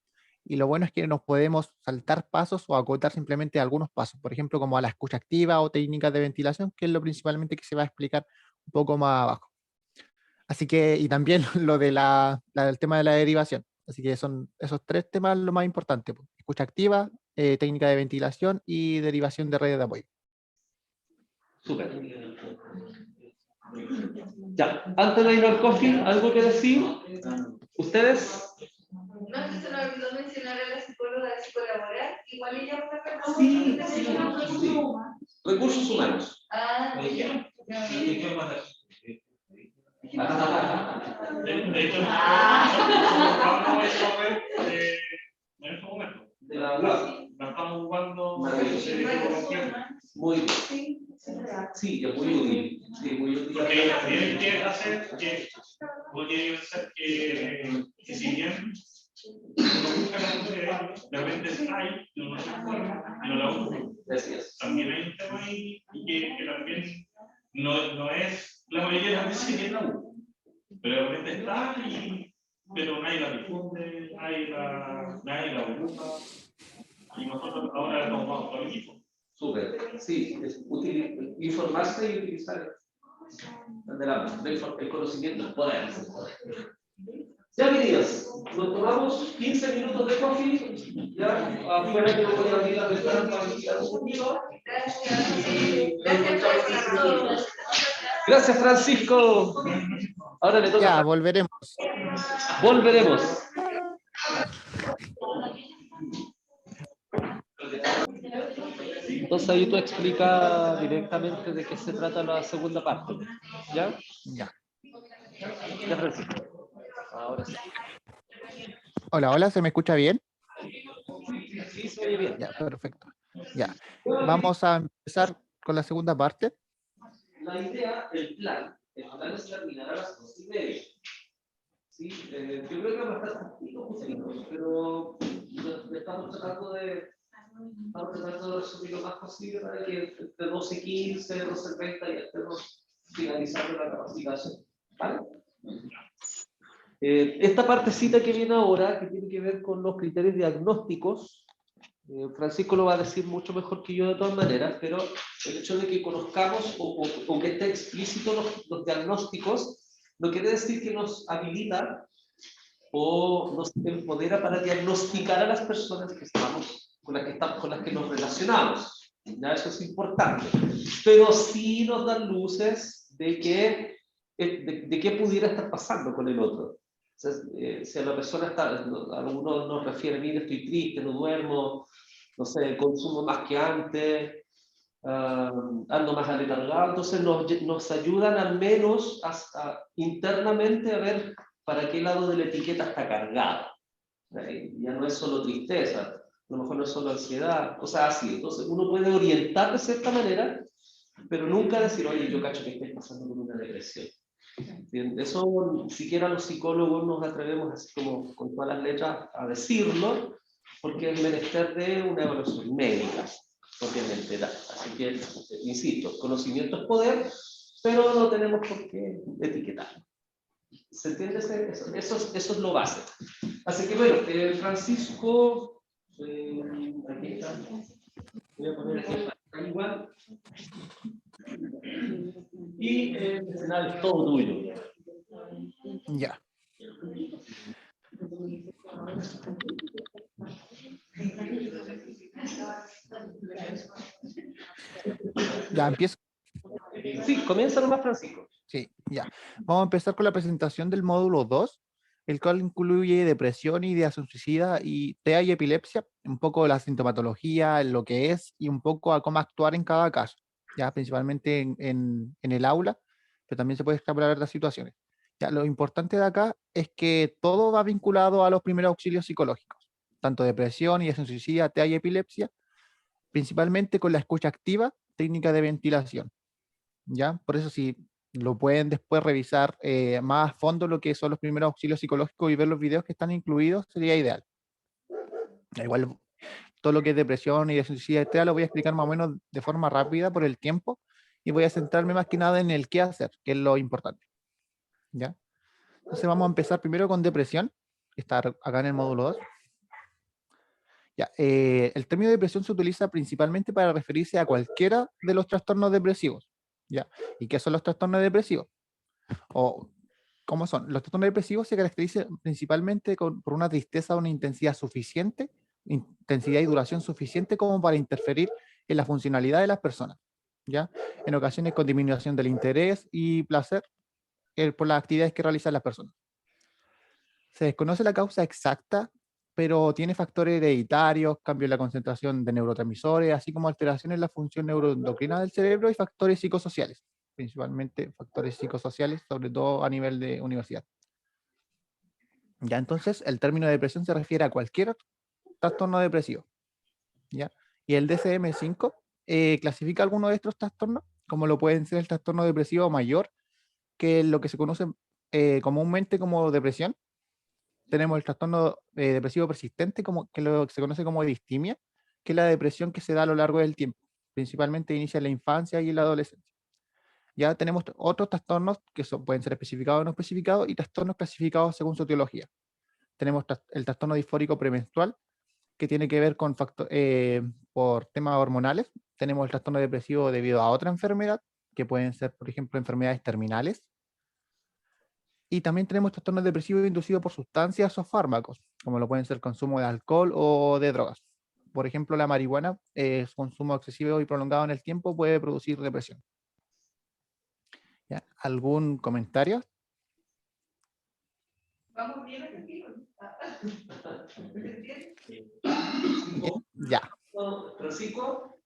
Y lo bueno es que nos podemos saltar pasos o acotar simplemente algunos pasos, por ejemplo, como a la escucha activa o técnicas de ventilación, que es lo principalmente que se va a explicar un poco más abajo. Así que, y también lo de el tema de la derivación. Así que son esos tres temas lo más importante: escucha activa, técnica de ventilación y derivación de redes de apoyo. Súper. Ya, antes de ir al coffee, ¿algo que decir? ¿Ustedes? No, es que se nos olvidó mencionar a la psicóloga de psicolaboral, igual ella va a tratar Sí. Recursos humanos. ya. De hecho, en este momento, De la UAP. la estamos jugando. Muy bien. Sí, es muy útil. Sí, muy útil. Porque también quiere hacer que si bien uno busca la mujer, de repente hay, no se acuerda, y no la busca. También hay un tema ahí que también no es la mayoría de las veces que la busca. Pero de repente está, pero nadie la difunde, nadie la busca. Y nosotros ahora estamos más todo el equipo. Súper, sí, es útil informarse y utilizar el conocimiento, el poder. Ya, queridos, nos tomamos 15 minutos de coffee, ya afuera que voy a abrir la ventana para iniciar un poquito. Gracias, Francisco. Ahora le toca. Ya, volveremos. Volveremos. Entonces ahí tú explicas directamente de qué se trata la segunda parte. ¿Ya? Ya. Ya, Francisco. Ahora sí. Hola, hola, ¿se me escucha bien? Sí, se oye bien. Ya, perfecto. Ya. Vamos a empezar con la segunda parte. La idea, el plan es terminar a las 2:30. Sí, yo creo que va a estar un poquito justito, pero estamos tratando de resumir lo más posible para que entre 12:15, 12:30 ya estemos finalizando la capacitación. ¿Vale? Esta partecita que viene ahora, que tiene que ver con los criterios diagnósticos, Francisco lo va a decir mucho mejor que yo de todas maneras, pero el hecho de que conozcamos o que esté explícito los diagnósticos no quiere decir que nos habilita o nos empodera para diagnosticar a las personas que estamos, con las que nos relacionamos. ¿Ya? Eso es importante. Pero sí nos dan luces de qué pudiera estar pasando con el otro. O sea, si a la persona algunos nos refieren, mire, estoy triste, no duermo, no sé, consumo más que antes, ando más aletargado, entonces nos ayudan al menos internamente a ver para qué lado de la etiqueta está cargado. Ya no es solo tristeza, a lo mejor no es solo ansiedad, cosas así. Entonces uno puede orientar de cierta manera, pero nunca decir, oye, yo cacho que estoy pasando por una depresión. Eso siquiera los psicólogos nos atrevemos así como con todas las letras a decirlo, porque es menester de una evaluación médica, propiamente tal. Así que, insisto, conocimiento es poder, pero no tenemos por qué etiquetarlo. ¿Se entiende? Eso es lo básico. Así que bueno, Francisco, aquí está. Voy a poner aquí igual. Y el escenario es todo tuyo. Ya. Ya empiezo. Sí, comienza nomás, Francisco. Sí, ya. Vamos a empezar con la presentación del módulo 2, el cual incluye depresión, ideación suicida y TEA y epilepsia, un poco la sintomatología, lo que es y un poco a cómo actuar en cada caso, ya principalmente en el aula, pero también se puede extrapolar a otras situaciones. Ya, lo importante de acá es que todo va vinculado a los primeros auxilios psicológicos, tanto depresión, ideación suicida, TEA y epilepsia, principalmente con la escucha activa, técnica de ventilación. ¿Ya? Por eso si lo pueden después revisar más a fondo lo que son los primeros auxilios psicológicos y ver los videos que están incluidos, sería ideal. Igual todo lo que es depresión y de suicidio, etcétera, lo voy a explicar más o menos de forma rápida por el tiempo y voy a centrarme más que nada en el qué hacer, que es lo importante. ¿Ya? Entonces vamos a empezar primero con depresión, que está acá en el módulo 2. Ya, el término depresión se utiliza principalmente para referirse a cualquiera de los trastornos depresivos. ¿Ya? ¿Y qué son los trastornos depresivos? O ¿cómo son? Los trastornos depresivos se caracterizan principalmente por una tristeza de una intensidad suficiente, intensidad y duración suficiente como para interferir en la funcionalidad de las personas, ¿ya? En ocasiones con disminución del interés y placer por las actividades que realizan las personas. Se desconoce la causa exacta, pero tiene factores hereditarios, cambio en la concentración de neurotransmisores, así como alteraciones en la función neuroendocrina del cerebro y factores psicosociales, principalmente factores psicosociales, sobre todo a nivel de universidad. Ya, entonces, el término de depresión se refiere a cualquier trastorno depresivo. ¿Ya? Y el DSM-5 clasifica algunos de estos trastornos, como lo pueden ser el trastorno depresivo mayor, que es lo que se conoce comúnmente como depresión. Tenemos el trastorno depresivo persistente, que lo que se conoce como distimia, que es la depresión que se da a lo largo del tiempo, principalmente inicia en la infancia y en la adolescencia. Ya tenemos otros trastornos que pueden ser especificados o no especificados y trastornos clasificados según su etiología. Tenemos el trastorno disfórico premenstrual, que tiene que ver con por temas hormonales. Tenemos el trastorno depresivo debido a otra enfermedad, que pueden ser, por ejemplo, enfermedades terminales. Y también tenemos trastornos depresivos inducidos por sustancias o fármacos, como lo pueden ser consumo de alcohol o de drogas. por ejemplo, la marihuana, su consumo excesivo y prolongado en el tiempo puede producir depresión. ¿Ya? ¿Algún comentario? Vamos bien aquí. ¿Se entiende? Ya, Francisco.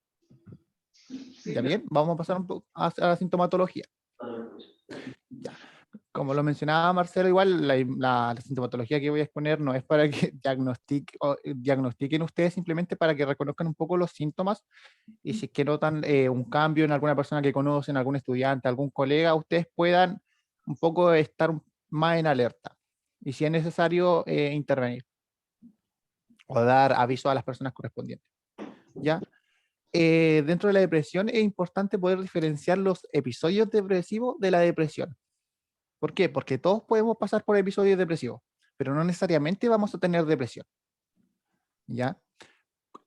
ya bien, vamos a pasar un poco a la sintomatología. Como lo mencionaba Marcelo, igual la sintomatología que voy a exponer no es para que diagnostiquen ustedes, simplemente para que reconozcan un poco los síntomas y si es que notan un cambio en alguna persona que conocen, algún estudiante, algún colega, ustedes puedan un poco estar más en alerta y si es necesario intervenir o dar aviso a las personas correspondientes. ¿Ya? Dentro de la depresión es importante poder diferenciar los episodios depresivos de la depresión. ¿Por qué? Porque todos podemos pasar por episodios depresivos, pero no necesariamente vamos a tener depresión. ¿Ya?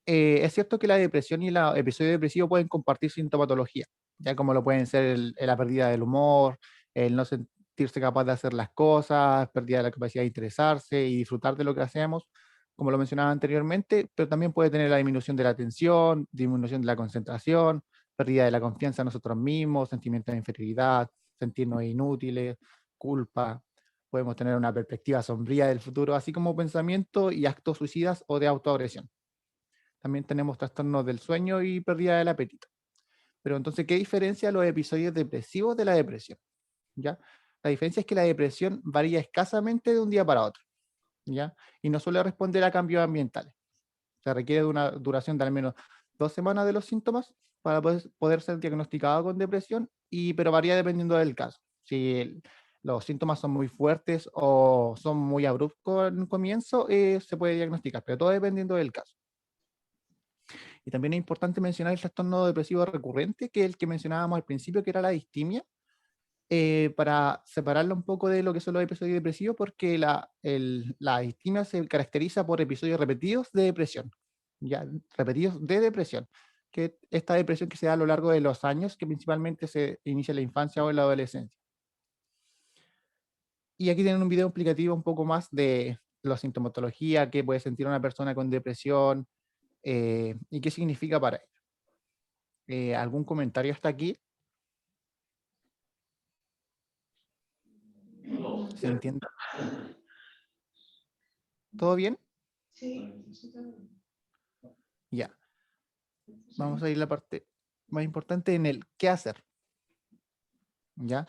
Es cierto que la depresión y el episodio depresivo pueden compartir sintomatología, ya como lo pueden ser la pérdida del humor, el no sentirse capaz de hacer las cosas, pérdida de la capacidad de interesarse y disfrutar de lo que hacemos, como lo mencionaba anteriormente, pero también puede tener la disminución de la atención, disminución de la concentración, pérdida de la confianza en nosotros mismos, sentimiento de inferioridad, sentirnos inútiles, culpa. Podemos tener una perspectiva sombría del futuro, así como pensamientos y actos suicidas o de autoagresión. También tenemos trastornos del sueño y pérdida del apetito. Pero entonces, ¿qué diferencia los episodios depresivos de la depresión? ¿Ya? La diferencia es que la depresión varía escasamente de un día para otro, ¿ya? Y no suele responder a cambios ambientales. Se requiere de una duración de al menos 2 semanas de los síntomas para poder ser diagnosticado con depresión, pero varía dependiendo del caso. Si los síntomas son muy fuertes o son muy abruptos en un comienzo, se puede diagnosticar, pero todo dependiendo del caso. Y también es importante mencionar el trastorno depresivo recurrente, que es el que mencionábamos al principio, que era la distimia, para separarlo un poco de lo que son los episodios depresivos, porque la distimia se caracteriza por episodios repetidos de depresión, ya, repetidos de depresión, que esta depresión que se da a lo largo de los años, que principalmente se inicia en la infancia o en la adolescencia. Y aquí tienen un video explicativo un poco más de la sintomatología, qué puede sentir una persona con depresión, y qué significa para él. ¿Algún comentario hasta aquí? ¿Se entiende? ¿Todo bien? Sí. Ya. Vamos a ir a la parte más importante en el qué hacer. ¿Ya?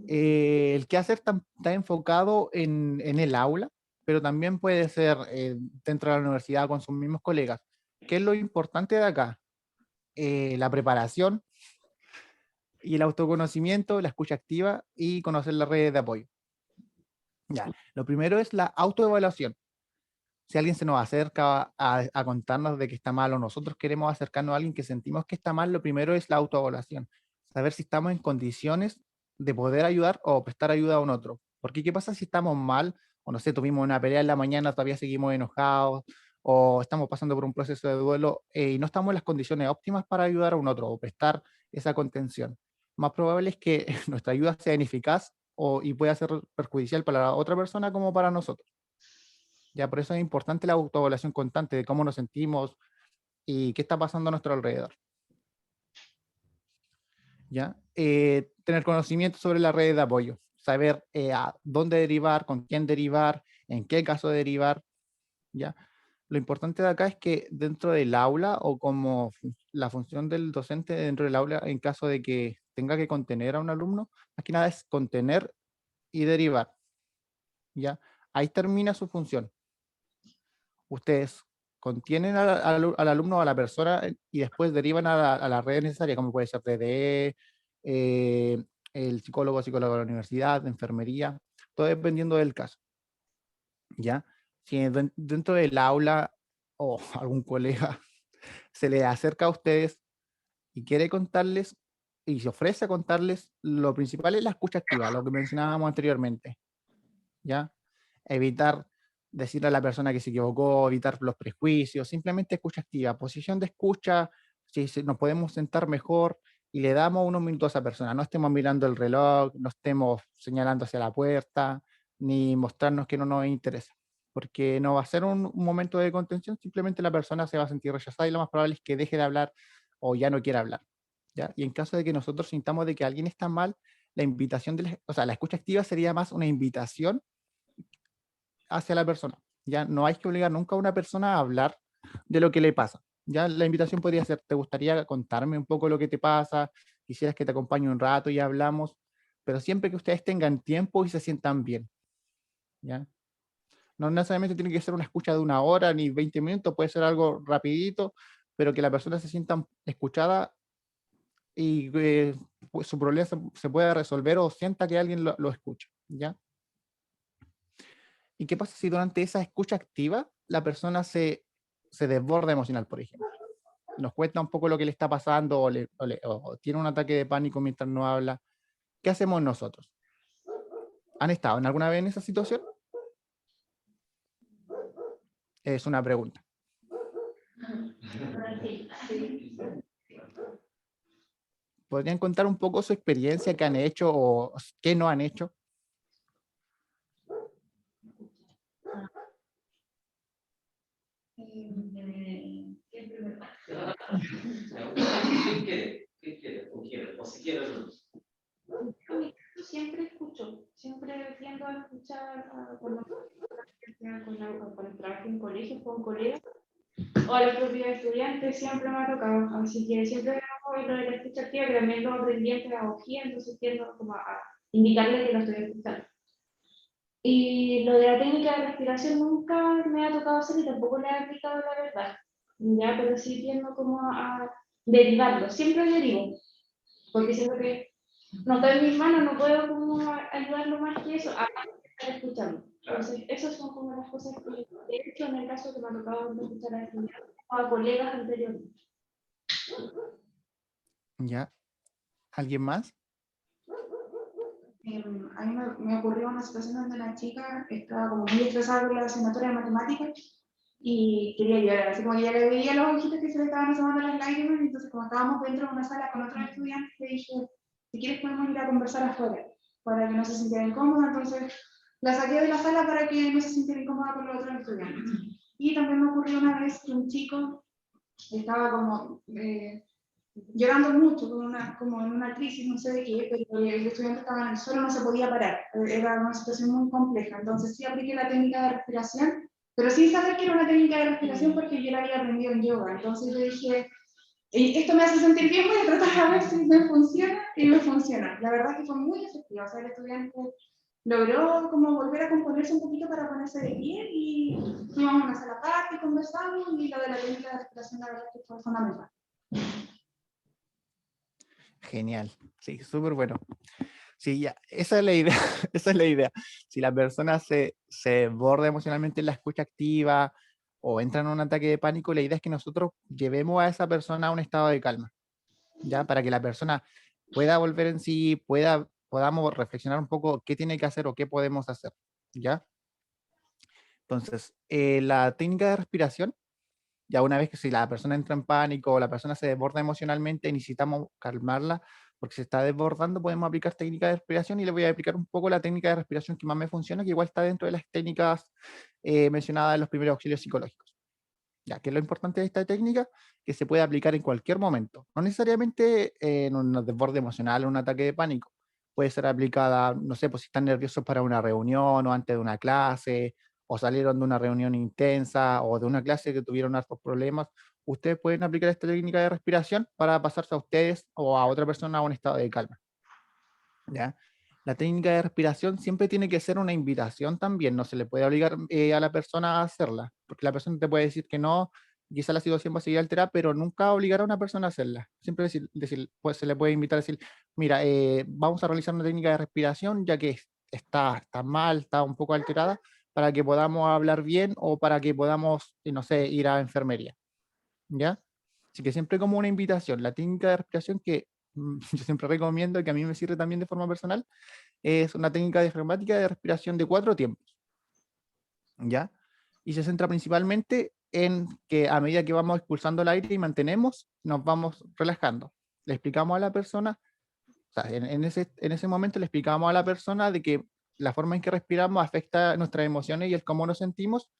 El qué hacer está enfocado en el aula, pero también puede ser dentro de la universidad con sus mismos colegas. ¿Qué es lo importante de acá? La preparación y el autoconocimiento, la escucha activa y conocer las redes de apoyo. Ya. Lo primero es la autoevaluación. Si alguien se nos acerca a contarnos de que está mal o nosotros queremos acercarnos a alguien que sentimos que está mal, lo primero es la autoevaluación. Saber si estamos en condiciones de poder ayudar o prestar ayuda a un otro. Porque ¿qué pasa si estamos mal? O no sé, tuvimos una pelea en la mañana, todavía seguimos enojados, o estamos pasando por un proceso de duelo y no estamos en las condiciones óptimas para ayudar a un otro o prestar esa contención. Más probable es que nuestra ayuda sea ineficaz y pueda ser perjudicial para la otra persona como para nosotros. Ya por eso es importante la autoevaluación constante de cómo nos sentimos y qué está pasando a nuestro alrededor. ¿Ya? Tener conocimiento sobre las redes de apoyo, saber a dónde derivar, con quién derivar, en qué caso derivar. ¿Ya? Lo importante de acá es que dentro del aula o como la función del docente dentro del aula en caso de que tenga que contener a un alumno, más que nada es contener y derivar. ¿Ya? Ahí termina su función. Ustedes contienen al alumno o a la persona y después derivan a la red necesaria, como puede ser DDE, el psicólogo de la universidad, enfermería, todo dependiendo del caso. ¿Ya? Si dentro del aula o algún colega se le acerca a ustedes y quiere contarles y se ofrece a contarles, lo principal es la escucha activa, lo que mencionábamos anteriormente. ¿Ya? Evitar decirle a la persona que se equivocó, evitar los prejuicios, simplemente escucha activa, posición de escucha, si nos podemos sentar mejor y le damos unos minutos a esa persona, no estemos mirando el reloj, no estemos señalando hacia la puerta, ni mostrarnos que no nos interesa. porque no va a ser un momento de contención, simplemente la persona se va a sentir rechazada y lo más probable es que deje de hablar o ya no quiera hablar, ¿ya? Y en caso de que nosotros sintamos de que alguien está mal, la invitación, o sea, la escucha activa sería más una invitación hacia la persona, ¿ya? No hay que obligar nunca a una persona a hablar de lo que le pasa, ¿ya? La invitación podría ser, ¿te gustaría contarme un poco lo que te pasa? ¿Quisieras que te acompañe un rato y hablamos? Pero siempre que ustedes tengan tiempo y se sientan bien, ¿ya? No necesariamente tiene que ser una escucha de 1 hora ni 20 minutos, puede ser algo rapidito, pero que la persona se sienta escuchada y pues, su problema se pueda resolver o sienta que alguien lo escucha, ¿ya? ¿Y qué pasa si durante esa escucha activa la persona se desborda emocional, por ejemplo? Nos cuenta un poco lo que le está pasando o tiene un ataque de pánico mientras no habla. ¿Qué hacemos nosotros? ¿Han estado en alguna vez en esa situación? Es una pregunta. ¿Podrían contar un poco su experiencia, qué han hecho o qué no han hecho? ¿Quién quiere? ¿Quién quiere? ¿O quiere? ¿O si quiere? Siempre escucho, siempre tiendo a escuchar cuando trabajo en colegios con colegas o a los propios estudiantes, siempre me ha tocado. Así que siempre hago lo de la escucha activa, que también lo aprendí en pedagogía, entonces tiendo como a indicarle que lo estoy escuchando. Y lo de la técnica de respiración nunca me ha tocado hacer y tampoco le he aplicado la verdad. Ya, pero sí tiendo como a derivarlo, siempre derivo, porque siento que no está en mis manos, no puedo como ayudarlo más que eso, a estar escuchando. Entonces, esas son como las cosas que de hecho en el caso que me ha tocado escuchar a estudiantes o a colegas anteriormente. ¿Ya? ¿Alguien más? A mí me ocurrió una situación donde una chica estaba como muy estresada con la asignatura de matemáticas y quería llorar, así como que ya le veía los ojitos que se le estaban asomando las lágrimas, y entonces como estábamos dentro de una sala con otros estudiantes, le dije, si quieres podemos ir a conversar afuera, para que no se sintiera incómoda, entonces la saqué de la sala para que no se sintiera incómoda con los otros estudiantes. Y también me ocurrió una vez que un chico estaba como llorando mucho, como en una crisis, no sé de qué, pero el estudiante estaba en el suelo, no se podía parar, era una situación muy compleja, entonces sí apliqué la técnica de respiración, pero sin saber que era una técnica de respiración porque yo la había aprendido en yoga, entonces yo dije, esto me hace sentir bien, voy a tratar a ver si me funciona, y me funciona. La verdad es que fue muy efectiva, o sea, el estudiante logró como volver a componerse un poquito para ponerse de pie, y fuimos a una sala aparte, conversamos, y lo de la técnica de respiración la verdad es que fue fundamental. Genial, sí, súper bueno. Sí, ya, esa es la idea, esa es la idea. Si la persona se desborda emocionalmente en la escucha activa o entra en un ataque de pánico, la idea es que nosotros llevemos a esa persona a un estado de calma, ¿ya? Para que la persona pueda volver en sí, podamos reflexionar un poco qué tiene que hacer o qué podemos hacer, ¿ya? Entonces, la técnica de respiración, ya una vez que si la persona entra en pánico o la persona se desborda emocionalmente, necesitamos calmarla porque se está desbordando, podemos aplicar técnica de respiración y le voy a explicar un poco la técnica de respiración que más me funciona, que igual está dentro de las técnicas mencionadas en los primeros auxilios psicológicos. Ya, que es lo importante de esta técnica, que se puede aplicar en cualquier momento, no necesariamente en un desborde emocional o un ataque de pánico. Puede ser aplicada, no sé, pues si están nerviosos para una reunión o antes de una clase, o salieron de una reunión intensa o de una clase que tuvieron hartos problemas. Ustedes pueden aplicar esta técnica de respiración para pasarse a ustedes o a otra persona a un estado de calma. ¿Ya? La técnica de respiración siempre tiene que ser una invitación también, no se le puede obligar a la persona a hacerla, porque la persona te puede decir que no, quizá la situación va a seguir alterada, pero nunca obligar a una persona a hacerla. Siempre pues, se le puede invitar a decir, mira, vamos a realizar una técnica de respiración, ya que está mal, está un poco alterada, para que podamos hablar bien o para que podamos, no sé, ir a enfermería. ¿Ya? Así que siempre como una invitación, la técnica de respiración que yo siempre recomiendo y que a mí me sirve también de forma personal, es una técnica diafragmática de respiración de 4 tiempos, ¿ya? Y se centra principalmente en que a medida que vamos expulsando el aire y mantenemos, nos vamos relajando. Le explicamos a la persona, o sea, en ese momento le explicamos a la persona de que la forma en que respiramos afecta nuestras emociones y el cómo nos sentimos,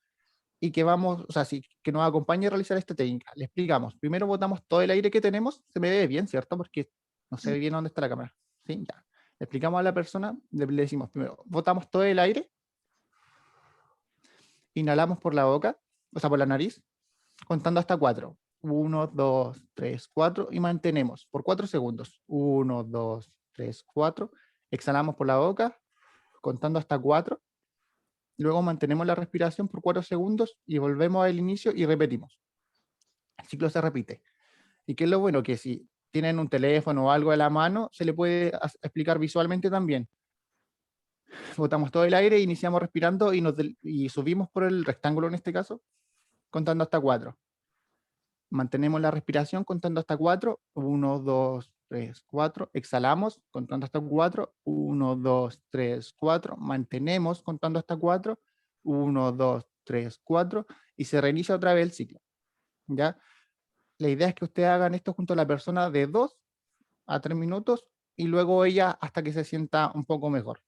y que vamos, o sea, que nos acompañe a realizar esta técnica. Le explicamos, primero botamos todo el aire que tenemos, se me ve bien, ¿cierto? Porque no sé bien dónde está la cámara. ¿Sí? Ya. Le explicamos a la persona, le decimos primero, botamos todo el aire, inhalamos por la boca, o sea, por la nariz, contando hasta 4. 1, 2, 3, 4, y mantenemos por 4 segundos. 1, 2, 3, 4. Exhalamos por la boca, contando hasta 4. Luego mantenemos la respiración por 4 segundos y volvemos al inicio y repetimos. El ciclo se repite. ¿Y qué es lo bueno? Que si tienen un teléfono o algo a la mano, se le puede explicar visualmente también. Botamos todo el aire, iniciamos respirando y subimos por el rectángulo en este caso, contando hasta 4. Mantenemos la respiración contando hasta 4. 1, 2, 3, 4. Exhalamos contando hasta 4. 1, 2, 3, 4. Mantenemos contando hasta 4. 1, 2, 3, 4. Y se reinicia otra vez el ciclo. ¿Ya? La idea es que ustedes hagan esto junto a la persona de 2 a 3 minutos y luego ella hasta que se sienta un poco mejor.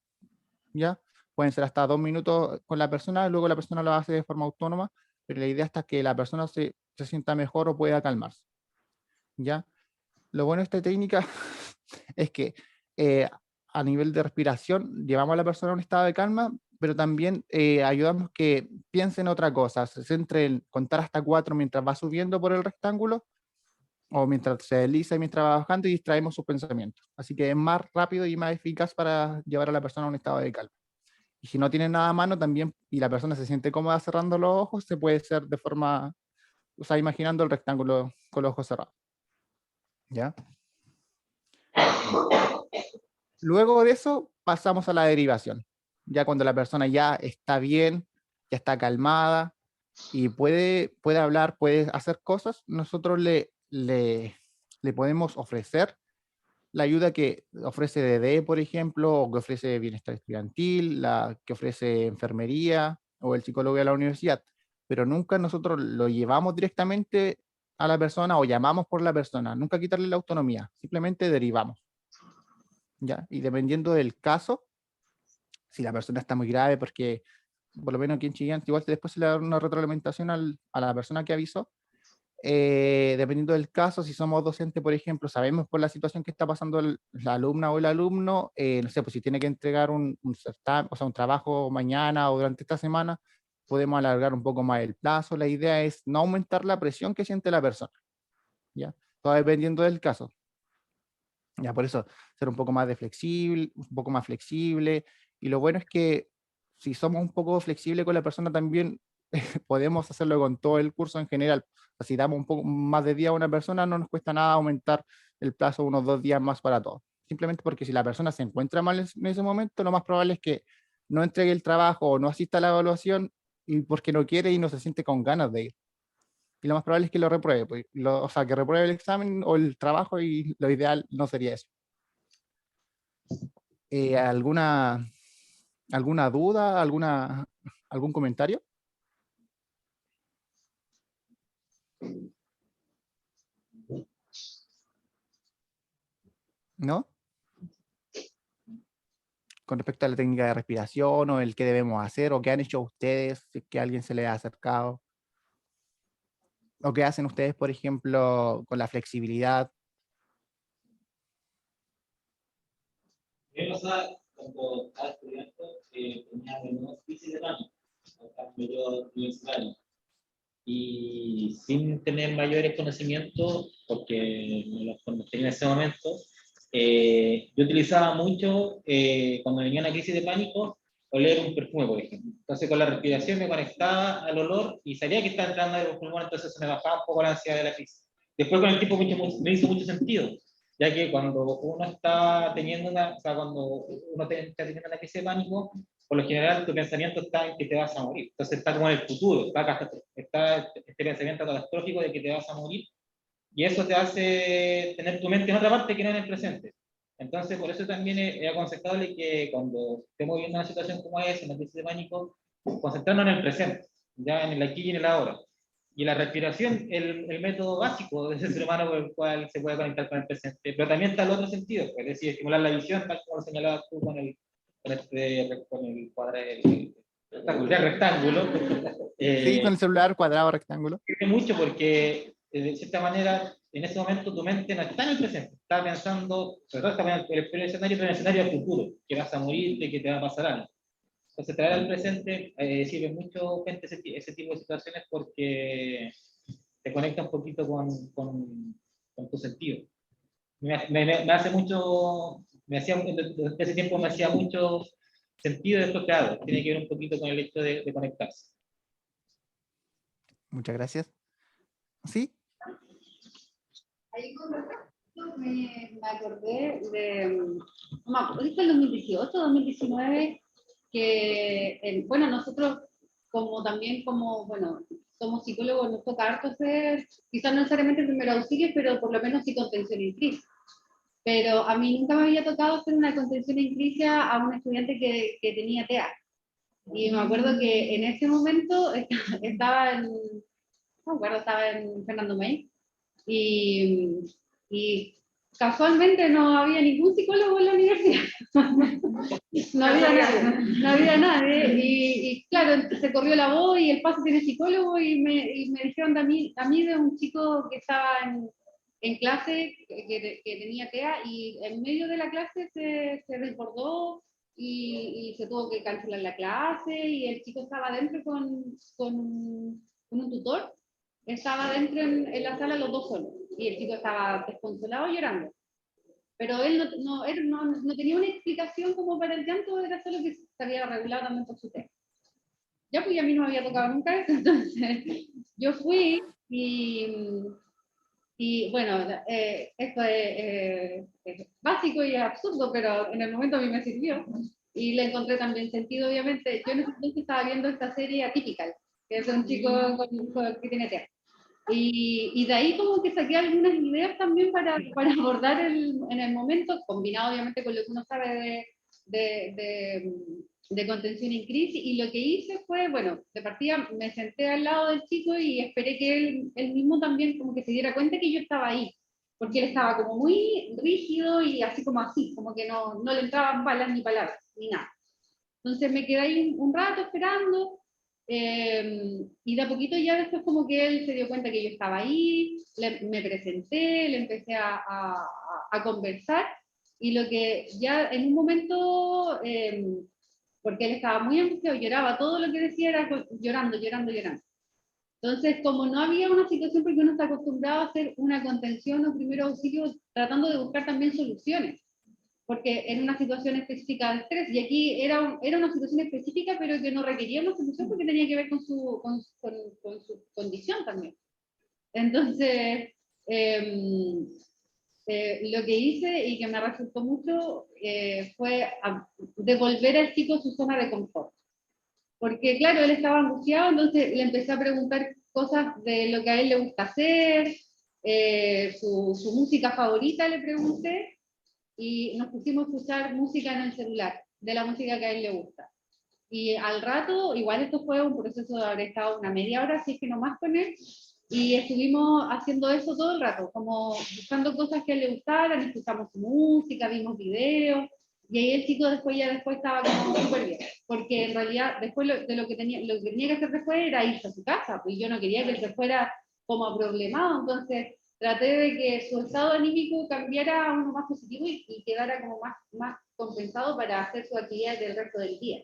¿Ya? Pueden ser hasta 2 minutos con la persona, luego la persona lo hace de forma autónoma, pero la idea es hasta que la persona se sienta mejor o pueda calmarse. ¿Ya? Lo bueno de esta técnica es que a nivel de respiración llevamos a la persona a un estado de calma, pero también ayudamos que piense en otra cosa, se centre en contar hasta 4 mientras va subiendo por el rectángulo, o mientras se desliza y mientras va bajando, y distraemos sus pensamientos. Así que es más rápido y más eficaz para llevar a la persona a un estado de calma. Y si no tiene nada a mano también, y la persona se siente cómoda cerrando los ojos, se puede hacer de forma, o sea, imaginando el rectángulo con los ojos cerrados. ¿Ya? Luego de eso pasamos a la derivación. Ya cuando la persona ya está bien, ya está calmada y puede hablar, puede hacer cosas, nosotros le podemos ofrecer la ayuda que ofrece DD, por ejemplo, o que ofrece Bienestar Estudiantil, la que ofrece Enfermería o el psicólogo de la universidad, pero nunca nosotros lo llevamos directamente a la persona o llamamos por la persona, nunca quitarle la autonomía, simplemente derivamos. ¿Ya? Y dependiendo del caso, si la persona está muy grave, porque por lo menos aquí en Chillán, igual después se le da una retroalimentación a la persona que avisó, dependiendo del caso, si somos docentes, por ejemplo, sabemos por la situación que está pasando la alumna o el alumno, no sé, pues si tiene que entregar un certamen, o sea, un trabajo mañana o durante esta semana, podemos alargar un poco más el plazo. La idea es no aumentar la presión que siente la persona, ¿ya? Todo dependiendo del caso. Ya, por eso, ser un poco más flexible, y lo bueno es que si somos un poco flexibles con la persona también podemos hacerlo con todo el curso en general. O sea, si damos un poco más de día a una persona, no nos cuesta nada aumentar el plazo unos 2 días más para todos. Simplemente porque si la persona se encuentra mal en ese momento, lo más probable es que no entregue el trabajo o no asista a la evaluación y porque no quiere y no se siente con ganas de ir. Y lo más probable es que lo repruebe, pues, o sea, que repruebe el examen o el trabajo, y lo ideal no sería eso. ¿Alguna duda? ¿Algún comentario? ¿No? Con respecto a la técnica de respiración o el qué debemos hacer o qué han hecho ustedes, si es que alguien se les ha acercado. O qué hacen ustedes, por ejemplo, con la flexibilidad. Yo pasaba cuando estaba estudiando, tenía menos crisis de pánico, yo universitario. Y sin tener mayores conocimientos, porque no los tenía en ese momento, yo utilizaba mucho, cuando venía una crisis de pánico, oler un perfume, por ejemplo. Entonces con la respiración me conectaba al olor y sabía que estaba entrando en el pulmón, entonces se me bajaba un poco la ansiedad de la crisis. Después con el tiempo me hizo mucho sentido, ya que cuando uno está teniendo cuando uno está teniendo una crisis de pánico, por lo general tu pensamiento está en que te vas a morir. Entonces está como en el futuro, está este pensamiento catastrófico de que te vas a morir, y eso te hace tener tu mente en otra parte que no en el presente. Entonces, por eso también es aconsejable que cuando estemos viviendo una situación como esa, una crisis de pánico, concentrarnos en el presente, ya en el aquí y en el ahora. Y la respiración, el método básico del ser humano por el cual se puede conectar con el presente. Pero también está el otro sentido, es decir, estimular la visión, tal como lo señalabas tú con con el cuadrado, el rectángulo. Sí, con el celular, cuadrado, rectángulo. Sirve mucho porque, de cierta manera, en ese momento tu mente no está en el presente, está pensando, sobre todo está en el escenario, pero en el escenario del futuro, que vas a morirte, que te va a pasar algo. Entonces, traer al presente sirve mucho, gente, ese tipo de situaciones porque te conecta un poquito con tu sentido. Me hace mucho, desde ese tiempo me hacía mucho sentido esto que hago. Tiene que ver un poquito con el hecho de conectarse. Muchas gracias. ¿Sí? Ahí con respecto me acordé de, no me acuerdo, fue el 2018, 2019, que, bueno, nosotros como también como, bueno, somos psicólogos, nos toca harto hacer, quizás no necesariamente primer auxilio, pero por lo menos sí contención en crisis. Pero a mí nunca me había tocado hacer una contención en crisis a un estudiante que tenía TEA. Y me acuerdo que en ese momento estaba en, no me acuerdo, estaba en Fernando May, y casualmente no había ningún psicólogo en la universidad. No había nadie. Y claro, se corrió la voz y el paso tiene psicólogo y me dijeron a mí de un chico que estaba en clase, que tenía TEA, y en medio de la clase se desbordó y se tuvo que cancelar la clase y el chico estaba adentro con un tutor. Estaba dentro en la sala los dos solos y el chico estaba desconsolado llorando. Pero él no tenía una explicación como para el llanto, era solo que se había regulado también por su tema. Ya pues a mí no me había tocado nunca eso, entonces yo fui y bueno, esto es básico y absurdo, pero en el momento a mí me sirvió. Y le encontré también sentido, obviamente. Yo en ese momento estaba viendo esta serie Atypical, que es de un chico que tiene TEA. Y de ahí como que saqué algunas ideas también para abordar en el momento, combinado obviamente con lo que uno sabe de contención en crisis, y lo que hice fue, bueno, de partida me senté al lado del chico y esperé que él mismo también como que se diera cuenta que yo estaba ahí, porque él estaba como muy rígido y así, como que no le entraban balas ni palabras, ni nada. Entonces me quedé ahí un rato esperando, y de a poquito ya después como que él se dio cuenta que yo estaba ahí, me presenté, le empecé a conversar, y lo que ya en un momento, porque él estaba muy angustiado, lloraba, todo lo que decía era llorando. Entonces, como no había una situación, porque uno está acostumbrado a hacer una contención o primero auxilio tratando de buscar también soluciones, porque en una situación específica de estrés, y aquí era una situación específica, pero que no requería una solución porque tenía que ver con su condición también. Entonces, lo que hice y que me resultó mucho fue devolver al chico su zona de confort. Porque claro, él estaba angustiado, entonces le empecé a preguntar cosas de lo que a él le gusta hacer, su música favorita le pregunté, y nos pusimos a escuchar música en el celular, de la música que a él le gusta. Y al rato, igual esto fue un proceso de haber estado una media hora, si es que no más con él, y estuvimos haciendo eso todo el rato, como buscando cosas que a él le gustaran, escuchamos su música, vimos videos, y ahí el chico después estaba como súper bien, porque en realidad después lo que tenía que hacer después era irse a su casa, pues yo no quería que él se fuera como problemado, entonces traté de que su estado anímico cambiara a uno más positivo y quedara como más compensado para hacer su actividad del resto del día.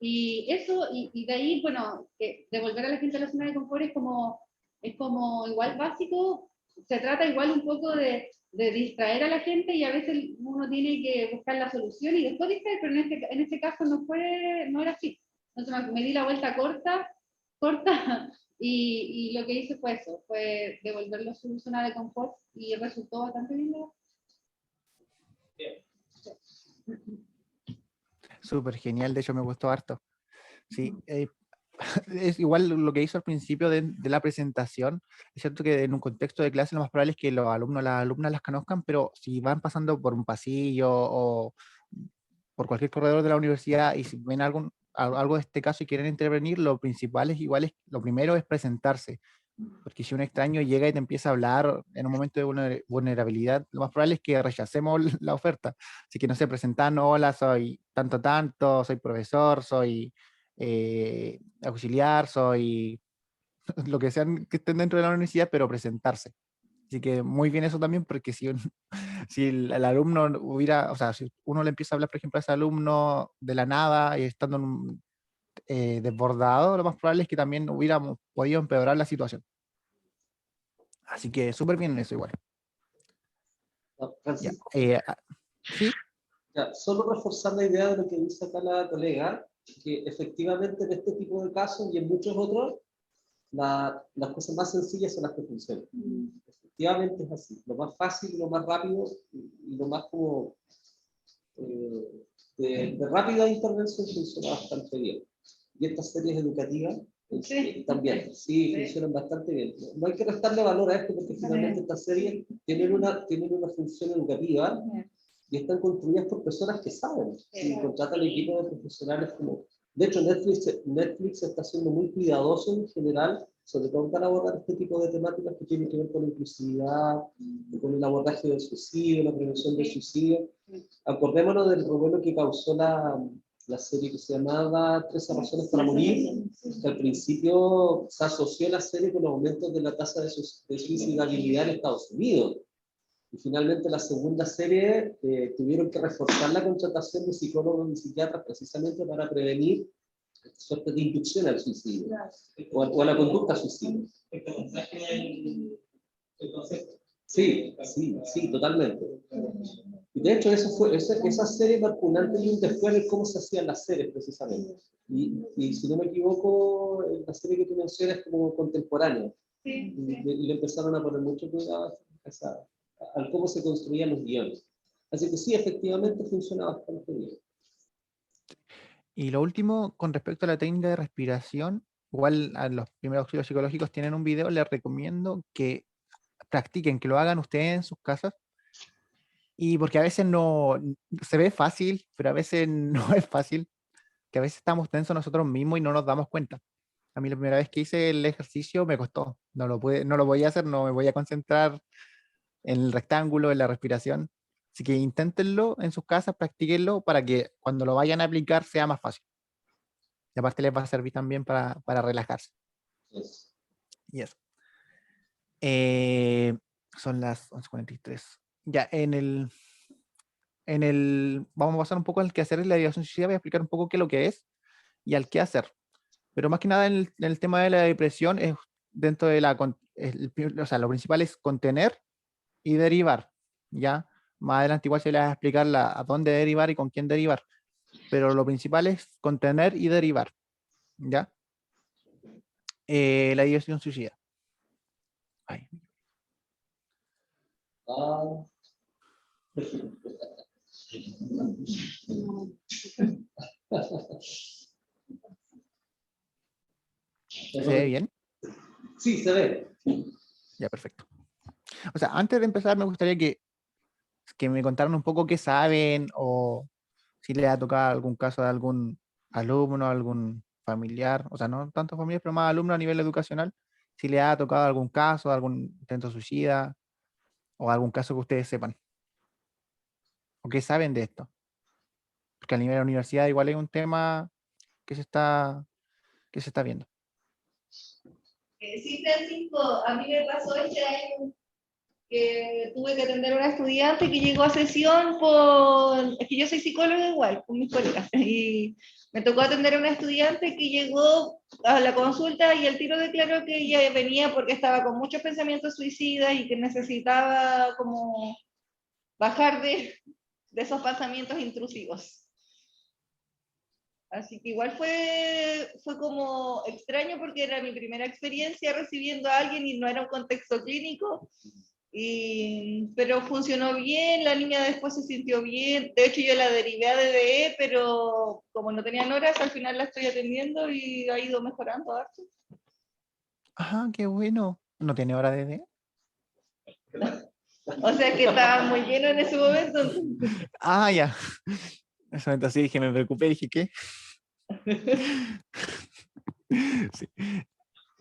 Y eso, y de ahí, bueno, que devolver a la gente a la zona de confort es como igual básico, se trata igual un poco de distraer a la gente, y a veces uno tiene que buscar la solución y después distraer, pero en este caso no era así. Entonces me di la vuelta corta, y lo que hice fue eso, fue devolverlo a su zona de confort, y resultó bastante bien. Súper genial, de hecho me gustó harto. Sí, es igual lo que hizo al principio de la presentación. Es cierto que en un contexto de clase lo más probable es que los alumnos, las alumnas las conozcan, pero si van pasando por un pasillo o por cualquier corredor de la universidad y si ven algo de este caso y quieren intervenir, lo principal es igual, lo primero es presentarse, Porque si un extraño llega y te empieza a hablar en un momento de vulnerabilidad, lo más probable es que rechacemos la oferta. Así que no sé, presentarnos, hola, soy tanto, tanto, soy profesor, soy auxiliar, soy lo que sean que estén dentro de la universidad, pero presentarse. Así que muy bien eso también, porque si, si el alumno hubiera, o sea, si uno le empieza a hablar, por ejemplo, a ese alumno de la nada y estando en un, desbordado, lo más probable es que también hubiéramos podido empeorar la situación. Así que súper bien en eso igual. No, Ya, Francisco, sí, ya, solo reforzar la idea de lo que dice acá la colega, que efectivamente en este tipo de casos y en muchos otros, las cosas más sencillas son las que funcionan. Efectivamente es así. Lo más fácil, lo más rápido y lo más como de rápida intervención funciona bastante bien. Y estas series educativas también, sí, funcionan bastante bien. No hay que restarle valor a esto porque finalmente estas series tienen una función educativa y están construidas por personas que saben. Y contratan equipos de profesionales como... De hecho, Netflix está siendo muy cuidadoso en general, sobre todo para abordar este tipo de temáticas que tienen que ver con la inclusividad, con el abordaje del suicidio, la prevención del suicidio. Acordémonos del revuelo que causó la serie que se llamaba 13 razones para morir, que al principio se asoció la serie con los aumentos de la tasa de suicidabilidad en Estados Unidos. Y finalmente la segunda serie tuvieron que reforzar la contratación de psicólogos y psiquiatras precisamente para prevenir suerte de inducción al suicidio o a la conducta suicida. Sí, totalmente. Y de hecho, esa serie marcó un antes y un después de cómo se hacían las series, precisamente. Y si no me equivoco, la serie que tú mencionas es como contemporánea. Y le empezaron a poner mucho cuidado al cómo se construían los guiones. Así que sí, efectivamente funciona bastante bien. y lo último, con respecto a la técnica de respiración, igual a los primeros auxilios psicológicos tienen un video, les recomiendo que practiquen, que lo hagan ustedes en sus casas. Y porque a veces no se ve fácil, pero a veces no es fácil, que a veces estamos tensos nosotros mismos y no nos damos cuenta. A mí la primera vez que hice el ejercicio me costó, no lo voy a hacer, no me voy a concentrar en el rectángulo, en la respiración. Así que inténtenlo en sus casas, practíquenlo para que cuando lo vayan a aplicar sea más fácil. Y aparte les va a servir también para relajarse. Y eso. Son las 11:43. Ya, vamos a pasar un poco al qué hacer en la ideación suicida, voy a explicar un poco qué es lo que es y al qué hacer. Pero más que nada en el tema de la depresión, es dentro de o sea, lo principal es contener y derivar, ¿ya? Más adelante igual se les va a explicar a dónde derivar y con quién derivar, pero lo principal es contener y derivar, ¿ya? La ideación suicida. Ay. ¿Se ve bien? Sí, se ve. Ya, perfecto. O sea, antes de empezar me gustaría que me contaran un poco qué saben o si les ha tocado algún caso de algún alumno, algún familiar, o sea, no tanto familiar, pero más alumno a nivel educacional, si les ha tocado algún caso, algún intento suicida o algún caso que ustedes sepan o que saben de esto. Porque a nivel de la universidad igual es un tema que que se está viendo. Sí, Francisco, a mí me pasó este año que tuve que atender a una estudiante que llegó a sesión es que yo soy psicóloga igual, con mis colegas, y me tocó atender a una estudiante que llegó a la consulta y el tiro declaró que ella venía porque estaba con muchos pensamientos suicidas y que necesitaba como bajar de esos pensamientos intrusivos. Así que igual fue como extraño porque era mi primera experiencia recibiendo a alguien y no era un contexto clínico, pero funcionó bien, la niña después se sintió bien, de hecho yo la derivé a DDE, pero como no tenían horas, al final la estoy atendiendo y ha ido mejorando harto. Ajá, qué bueno. ¿No tiene hora de DD? O sea que estaba muy lleno en ese momento. Ah, ya. En ese momento sí dije, me preocupé, dije, ¿qué? Sí.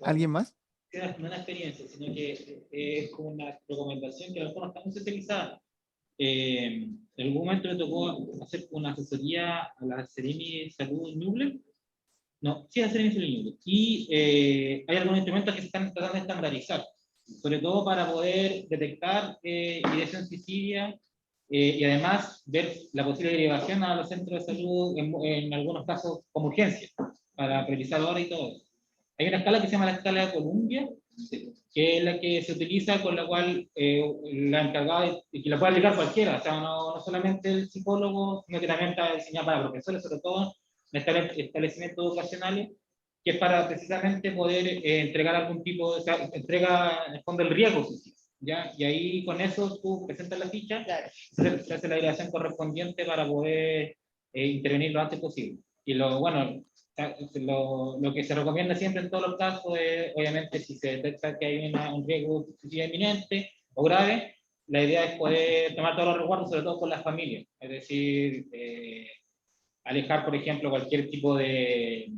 ¿Alguien más? no una experiencia, sino que es como una recomendación que a lo mejor no está muy socializada. En algún momento le tocó hacer una asesoría a la Seremi Salud Ñuble. No, sí, a la Seremi Salud Ñuble. Y hay algunos instrumentos que se están tratando de estandarizar, sobre todo para poder detectar ideación suicidia y además ver la posible derivación a los centros de salud en algunos casos como urgencia, para priorizar hora y todo eso. Hay una escala que se llama la escala de Columbia, que es la que se utiliza, con la cual la encargada, y que la puede aplicar cualquiera, o sea, no solamente el psicólogo, sino que también está diseñada para profesores, sobre todo en establecimientos educacionales, que es para precisamente poder entregar algún tipo de, o sea, entrega en el fondo el riesgo, ¿ya? Y ahí con eso tú presentas la ficha, se hace la derivación correspondiente para poder intervenir lo antes posible. Y bueno, lo que se recomienda siempre en todos los casos es, obviamente, si se detecta que hay un riesgo de suicidio inminente o grave, la idea es poder tomar todos los resguardos, sobre todo con las familias. Es decir, alejar, por ejemplo, cualquier tipo de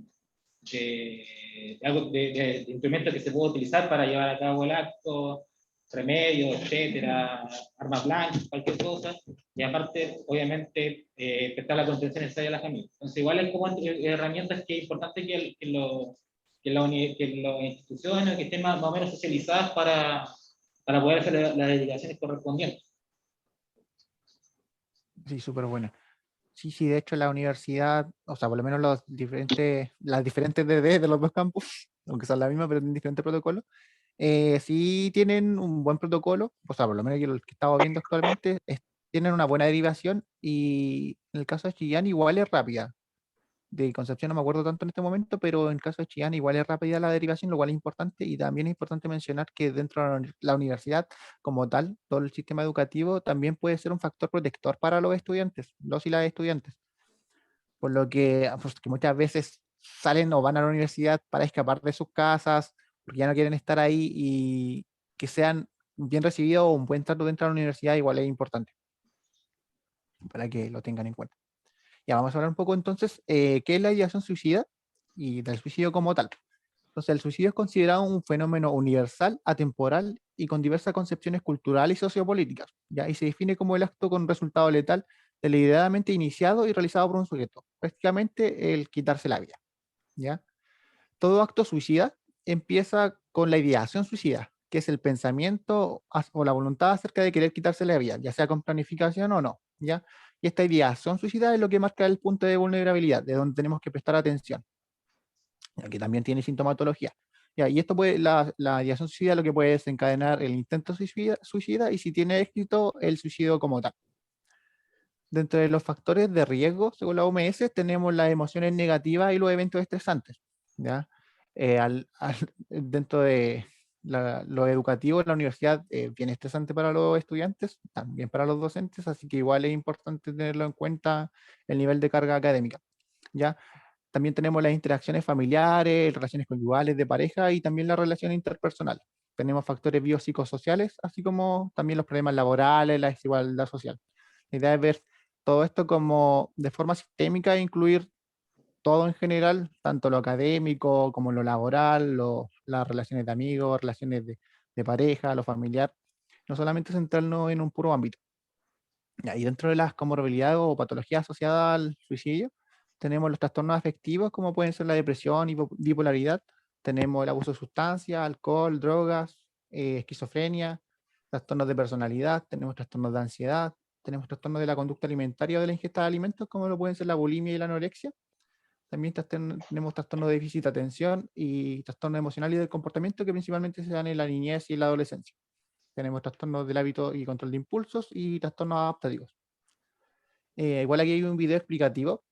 instrumento que se pueda utilizar para llevar a cabo el acto, remedios, etcétera, armas blancas, cualquier cosa, y aparte, obviamente, prestar la contención necesaria a la familia. Entonces, igual hay como herramientas que es importante que las instituciones que estén más o menos socializadas para poder hacer las dedicaciones correspondientes. Sí, súper buena. Sí, sí, de hecho la universidad, o sea, por lo menos las diferentes DD de los dos campus, aunque son la misma, pero en diferentes protocolos, sí tienen un buen protocolo, o sea, por lo menos yo lo que estaba viendo actualmente, tienen una buena derivación y en el caso de Chillán igual es rápida. De Concepción no me acuerdo tanto en este momento, pero en el caso de Chillán igual es rápida la derivación, lo cual es importante, y también es importante mencionar que dentro de la universidad como tal, todo el sistema educativo también puede ser un factor protector para los estudiantes, los y las estudiantes, por lo que, pues, que muchas veces salen o van a la universidad para escapar de sus casas, porque ya no quieren estar ahí, y que sean bien recibidos o un buen trato dentro de la universidad igual es importante, para que lo tengan en cuenta. Ya vamos a hablar un poco entonces, ¿qué es la ideación suicida? Y del suicidio como tal. Entonces, el suicidio es considerado un fenómeno universal, atemporal y con diversas concepciones culturales y sociopolíticas, ¿ya? Y se define como el acto con resultado letal deliberadamente iniciado y realizado por un sujeto, prácticamente el quitarse la vida, ¿ya? Todo acto suicida empieza con la ideación suicida, que es el pensamiento o la voluntad acerca de querer quitarse la vida, ya sea con planificación o no, ¿ya? Y esta ideación suicida es lo que marca el punto de vulnerabilidad, de donde tenemos que prestar atención, ya que también tiene sintomatología. Ya, y esto puede, la ideación suicida lo que puede desencadenar el intento suicida, y si tiene éxito, el suicidio como tal. Dentro de los factores de riesgo, según la OMS, tenemos las emociones negativas y los eventos estresantes, ¿ya? Dentro de lo educativo, la universidad es bien estresante para los estudiantes, también para los docentes, así que igual es importante tenerlo en cuenta el nivel de carga académica, ¿ya? También tenemos las interacciones familiares, relaciones conyugales, de pareja, y también la relación interpersonal. Tenemos factores biopsicosociales, así como también los problemas laborales, la desigualdad social. La idea es ver todo esto como de forma sistémica e incluir todo en general, tanto lo académico como lo laboral, las relaciones de amigos, relaciones de pareja, lo familiar, no solamente centrarnos en un puro ámbito. Y dentro de las comorbilidades o patologías asociadas al suicidio, tenemos los trastornos afectivos, como pueden ser la depresión y bipolaridad. Tenemos el abuso de sustancias, alcohol, drogas, esquizofrenia, trastornos de personalidad, tenemos trastornos de ansiedad, tenemos trastornos de la conducta alimentaria o de la ingesta de alimentos, como lo pueden ser la bulimia y la anorexia. También tenemos trastornos de déficit de atención y trastornos emocionales y del comportamiento, que principalmente se dan en la niñez y en la adolescencia. Tenemos trastornos del hábito y control de impulsos y trastornos adaptativos. Igual aquí hay un video explicativo,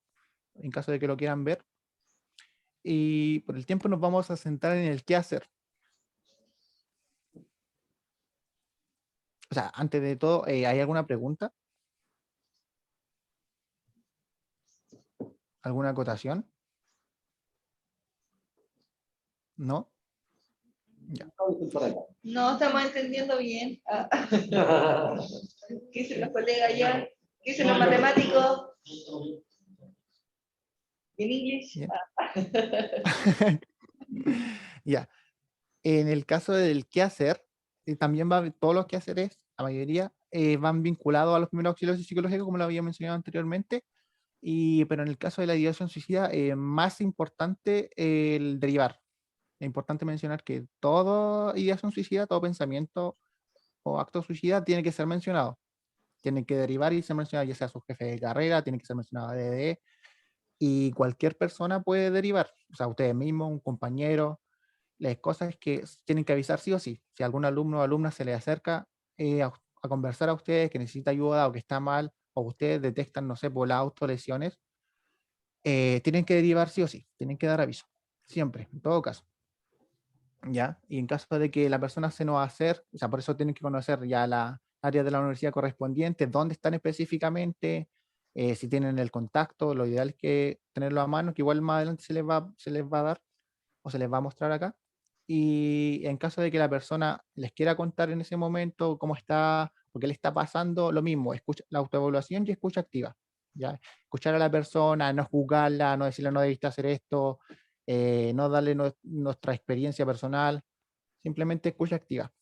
en caso de que lo quieran ver. Y por el tiempo nos vamos a centrar en el qué hacer. O sea, antes de todo, ¿hay alguna pregunta? ¿Alguna acotación? ¿No? Ya. No estamos entendiendo bien. ¿Qué dicen los colegas ya? ¿Qué dicen los matemáticos? ¿En inglés? Ya. En el caso del qué hacer, también todos los quehaceres, la mayoría, van vinculados a los primeros auxilios psicológicos, como lo había mencionado anteriormente, pero en el caso de la ideación suicida, más importante el derivar. Es importante mencionar que toda ideación suicida, todo pensamiento o acto suicida tiene que ser mencionado. Tiene que derivar y ser mencionado, ya sea su jefe de carrera, tiene que ser mencionado a DDE, y cualquier persona puede derivar, o sea, ustedes mismos, un compañero. Las cosas que tienen que avisar sí o sí. Si algún alumno o alumna se le acerca a conversar a ustedes, que necesita ayuda o que está mal, o ustedes detectan, no sé, por las autolesiones, tienen que derivar sí o sí, tienen que dar aviso, siempre, en todo caso. ¿Ya? Y en caso de que la persona se nos va a hacer, o sea, por eso tienen que conocer ya la área de la universidad correspondiente, dónde están específicamente, si tienen el contacto, lo ideal es que tenerlo a mano, que igual más adelante se les va a dar o se les va a mostrar acá. Y en caso de que la persona les quiera contar en ese momento cómo está, o qué le está pasando, lo mismo, escucha, la autoevaluación y escucha activa. ¿Ya? Escuchar a la persona, no juzgarla, no decirle no debiste hacer esto, no darle nuestra experiencia personal, simplemente escucha activa.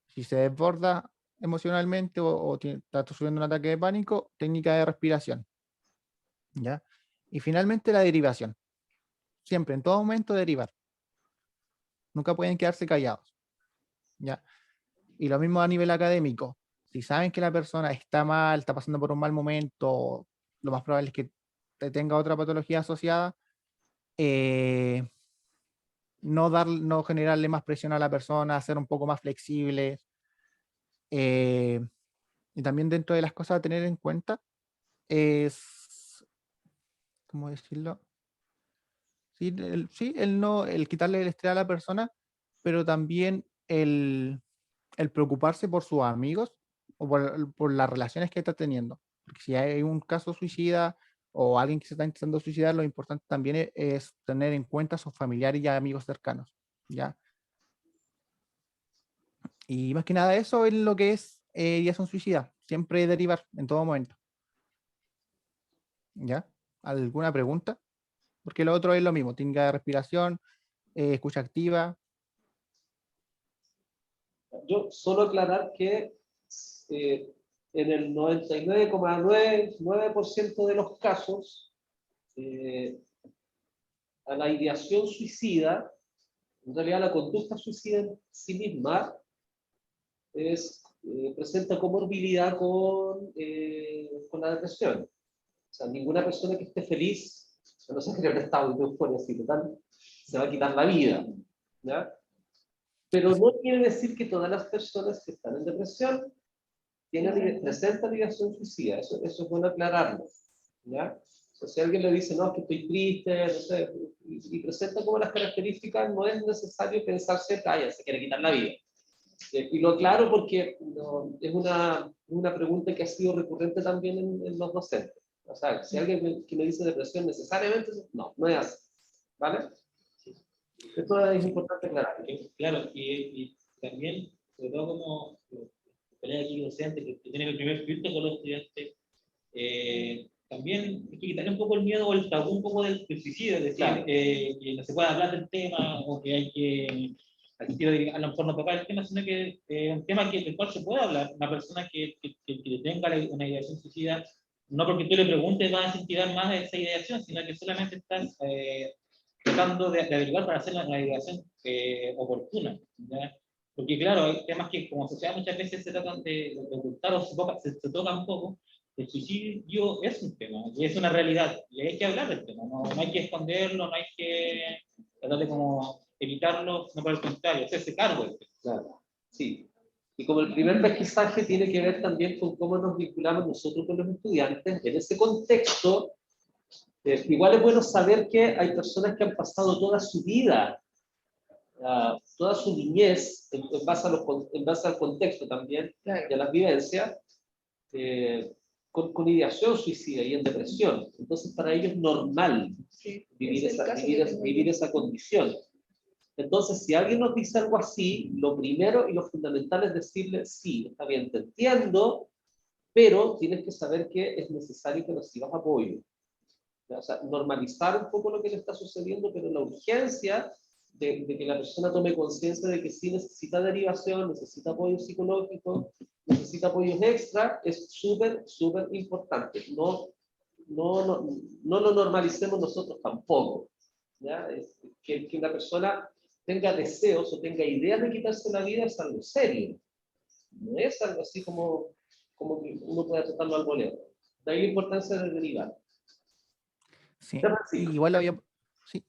Si se desborda emocionalmente o está sufriendo un ataque de pánico, técnica de respiración. ¿Ya? Y finalmente la derivación. Siempre, en todo momento, derivar. Nunca pueden quedarse callados. ¿Ya? Y lo mismo a nivel académico. Si saben que la persona está mal, está pasando por un mal momento, lo más probable es que tenga otra patología asociada, no generarle más presión a la persona, ser un poco más flexibles. Y también dentro de las cosas a tener en cuenta es, ¿cómo decirlo? Sí, el quitarle el estrés a la persona, pero también el preocuparse por sus amigos o por las relaciones que está teniendo. Porque si hay un caso suicida o alguien que se está intentando suicidar, lo importante también es tener en cuenta a sus familiares y amigos cercanos, ¿ya? Y más que nada eso es lo que es ideación suicida, siempre derivar en todo momento, ¿ya? ¿Alguna pregunta? Porque lo otro es lo mismo, técnica de respiración, escucha activa. Yo solo aclarar que en el 99,99% de los casos, a la ideación suicida, en realidad la conducta suicida en sí misma presenta comorbilidad con la depresión. O sea, ninguna persona que esté feliz, no se crea un estado de euforia así total, se va a quitar la vida, ¿ya? Pero no quiere decir que todas las personas que están en depresión presentan ideación suicida. Eso es bueno aclararlo, ¿ya? O sea, si alguien le dice, no, que estoy triste, no sé, y presenta como las características, no es necesario pensarse, ya se quiere quitar la vida. Y lo aclaro porque es una pregunta que ha sido recurrente también en los docentes. O sea, si alguien que me dice depresión necesariamente, no es así, ¿vale? Esto es importante aclarar. Claro, y también, sobre todo como colega aquí docente, que tiene el primer filtro con los estudiantes, también hay que quitarle un poco el miedo o el tabú un poco del suicidio, es decir, Claro. Que no se pueda hablar del tema o que hay que a lo mejor no tocar el tema, sino que un tema del cual se puede hablar. Una persona que tenga una ideación suicida, no porque tú le preguntes vas a incentivar más esa ideación, sino que solamente estás tratando de averiguar para hacer una ideación oportuna, ¿ya? Porque claro, hay temas que como sociedad muchas veces se tratan de ocultar o se tocan un poco. El suicidio es un tema y es una realidad y hay que hablar del tema, no hay que esconderlo, no hay que tratar de como evitarlo, sino por el contrario, hacerse cargo del tema. Claro, sí. Y como el primer pesquisaje tiene que ver también con cómo nos vinculamos nosotros con los estudiantes, en ese contexto, igual es bueno saber que hay personas que han pasado toda su vida, toda su niñez, en base al contexto también, y a las vivencias, con ideación suicida y en depresión. Entonces, para ellos es normal vivir esa condición. Entonces, si alguien nos dice algo así, lo primero y lo fundamental es decirle, sí, está bien, te entiendo, pero tienes que saber que es necesario que recibas apoyo. O sea, normalizar un poco lo que le está sucediendo, pero la urgencia de que la persona tome conciencia de que sí necesita derivación, necesita apoyo psicológico, necesita apoyos extra, es súper, súper importante. No lo normalicemos nosotros tampoco. ¿Ya? Que la persona tenga deseos o tenga ideas de quitarse la vida es algo serio. No es algo así como que uno pueda tratarlo al voleo. De ahí la importancia de derivar. Sí, Ya, Francisco. igual lo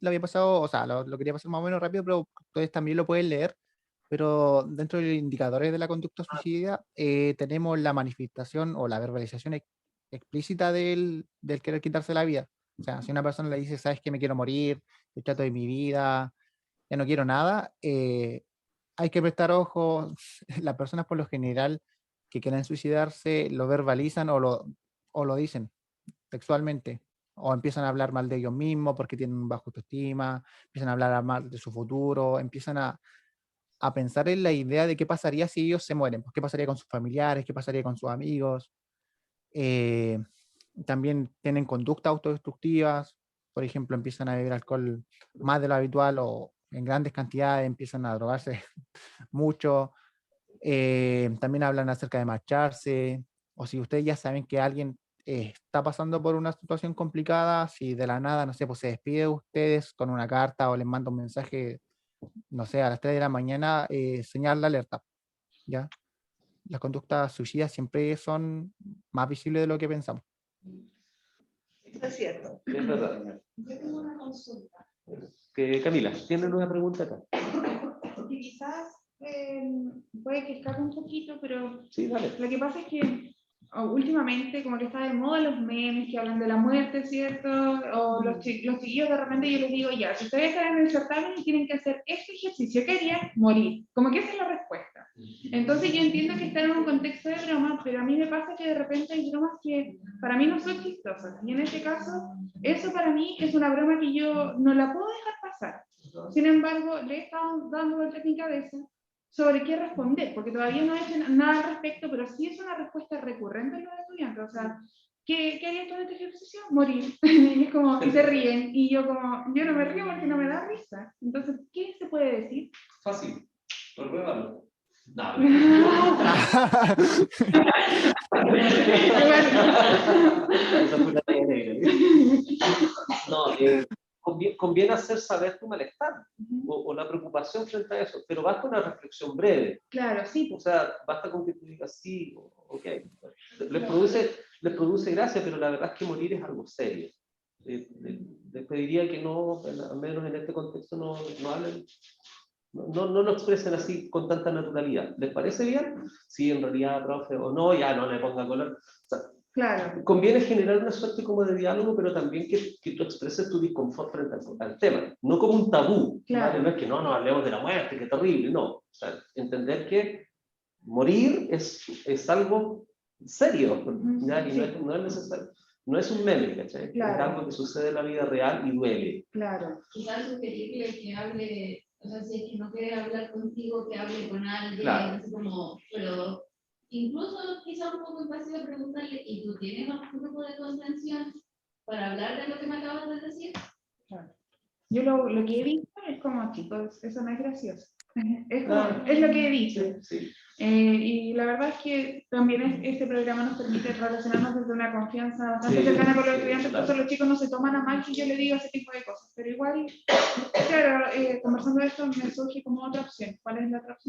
había pasado, o sea, lo quería pasar más o menos rápido, pero ustedes también lo pueden leer. Pero dentro de los indicadores de la conducta suicida tenemos la manifestación o la verbalización explícita del querer quitarse la vida. O sea, si una persona le dice, sabes que me quiero morir, el trato de mi vida, ya no quiero nada, hay que prestar ojo. Las personas por lo general que quieren suicidarse lo verbalizan o lo dicen textualmente, o empiezan a hablar mal de ellos mismos porque tienen baja autoestima, empiezan a hablar mal de su futuro, empiezan a pensar en la idea de qué pasaría si ellos se mueren, pues, qué pasaría con sus familiares, qué pasaría con sus amigos. También tienen conductas autodestructivas, por ejemplo, empiezan a beber alcohol más de lo habitual o en grandes cantidades, empiezan a drogarse mucho. También hablan acerca de marcharse, o si ustedes ya saben que alguien está pasando por una situación complicada, si de la nada, no sé, pues se despide de ustedes con una carta o les manda un mensaje, no sé, a las 3 de la mañana, señal de alerta, ¿ya? Las conductas suicidas siempre son más visibles de lo que pensamos. Eso es cierto. Es verdad. Yo tengo una consulta. Camila, ¿tienen una pregunta acá? Que quizás puede que escape un poquito, pero Sí, dale. lo que pasa es que últimamente como que está de moda los memes que hablan de la muerte, ¿cierto? O los chiquillos de repente yo les digo, ya, si ustedes están en el certamen y tienen que hacer este ejercicio, ¿qué harían? Morir. Como que esa es la respuesta. Entonces yo entiendo que está en un contexto de broma, pero a mí me pasa que de repente hay bromas que para mí no son chistosas. Y en este caso, eso para mí es una broma que yo no la puedo dejar pasar. Sin embargo, le he estado dando vueltas en mi cabeza sobre qué responder, porque todavía no he hecho nada al respecto, pero sí es una respuesta recurrente en los estudiantes. O sea, ¿qué harías tú en este ejercicio? Morir. Y es como, y se ríen, y yo como, yo no me río porque no me da risa. Entonces, ¿qué se puede decir? Fácil. Pruébalo. No. Esa fue una talla negra. No, conviene hacer saber tu malestar o la preocupación frente a eso, pero basta una reflexión breve. Claro, sí. O sea, basta con que tú digas sí, ok. Les produce gracia, pero la verdad es que morir es algo serio. Les pediría que no, al menos en este contexto, no hablen. No lo expresen así con tanta naturalidad. ¿Les parece bien? Sí, en realidad, profe, o no, ya no le ponga color. O sea, Claro. conviene generar una suerte como de diálogo, pero también que tú expreses tu disconfort frente al tema. No como un tabú. Claro. ¿Vale? No es que no hablemos de la muerte, qué terrible. No. O sea, entender que morir es algo serio. ¿Ya? Y Sí. no es necesario. No es un meme, ¿cachai? Claro. Es algo que sucede en la vida real y duele. Claro. Quizás sugerirle que hable, o sea, si es que no quiere hablar contigo, que hable con alguien, Claro. así como, pero incluso quizás un poco invasivo preguntarle, ¿y tú tienes un grupo de contención para hablar de lo que me acabas de decir? Claro. Yo lo que he visto es como, chicos, eso no es gracioso. Es lo que he dicho. Sí. Y la verdad es que también este programa nos permite relacionarnos desde una confianza bastante Sí, cercana con los sí, estudiantes, claro. entonces los chicos no se toman a mal que yo le diga ese tipo de cosas. Pero igual, claro, conversando de esto me surge como otra opción. ¿Cuál es la otra opción?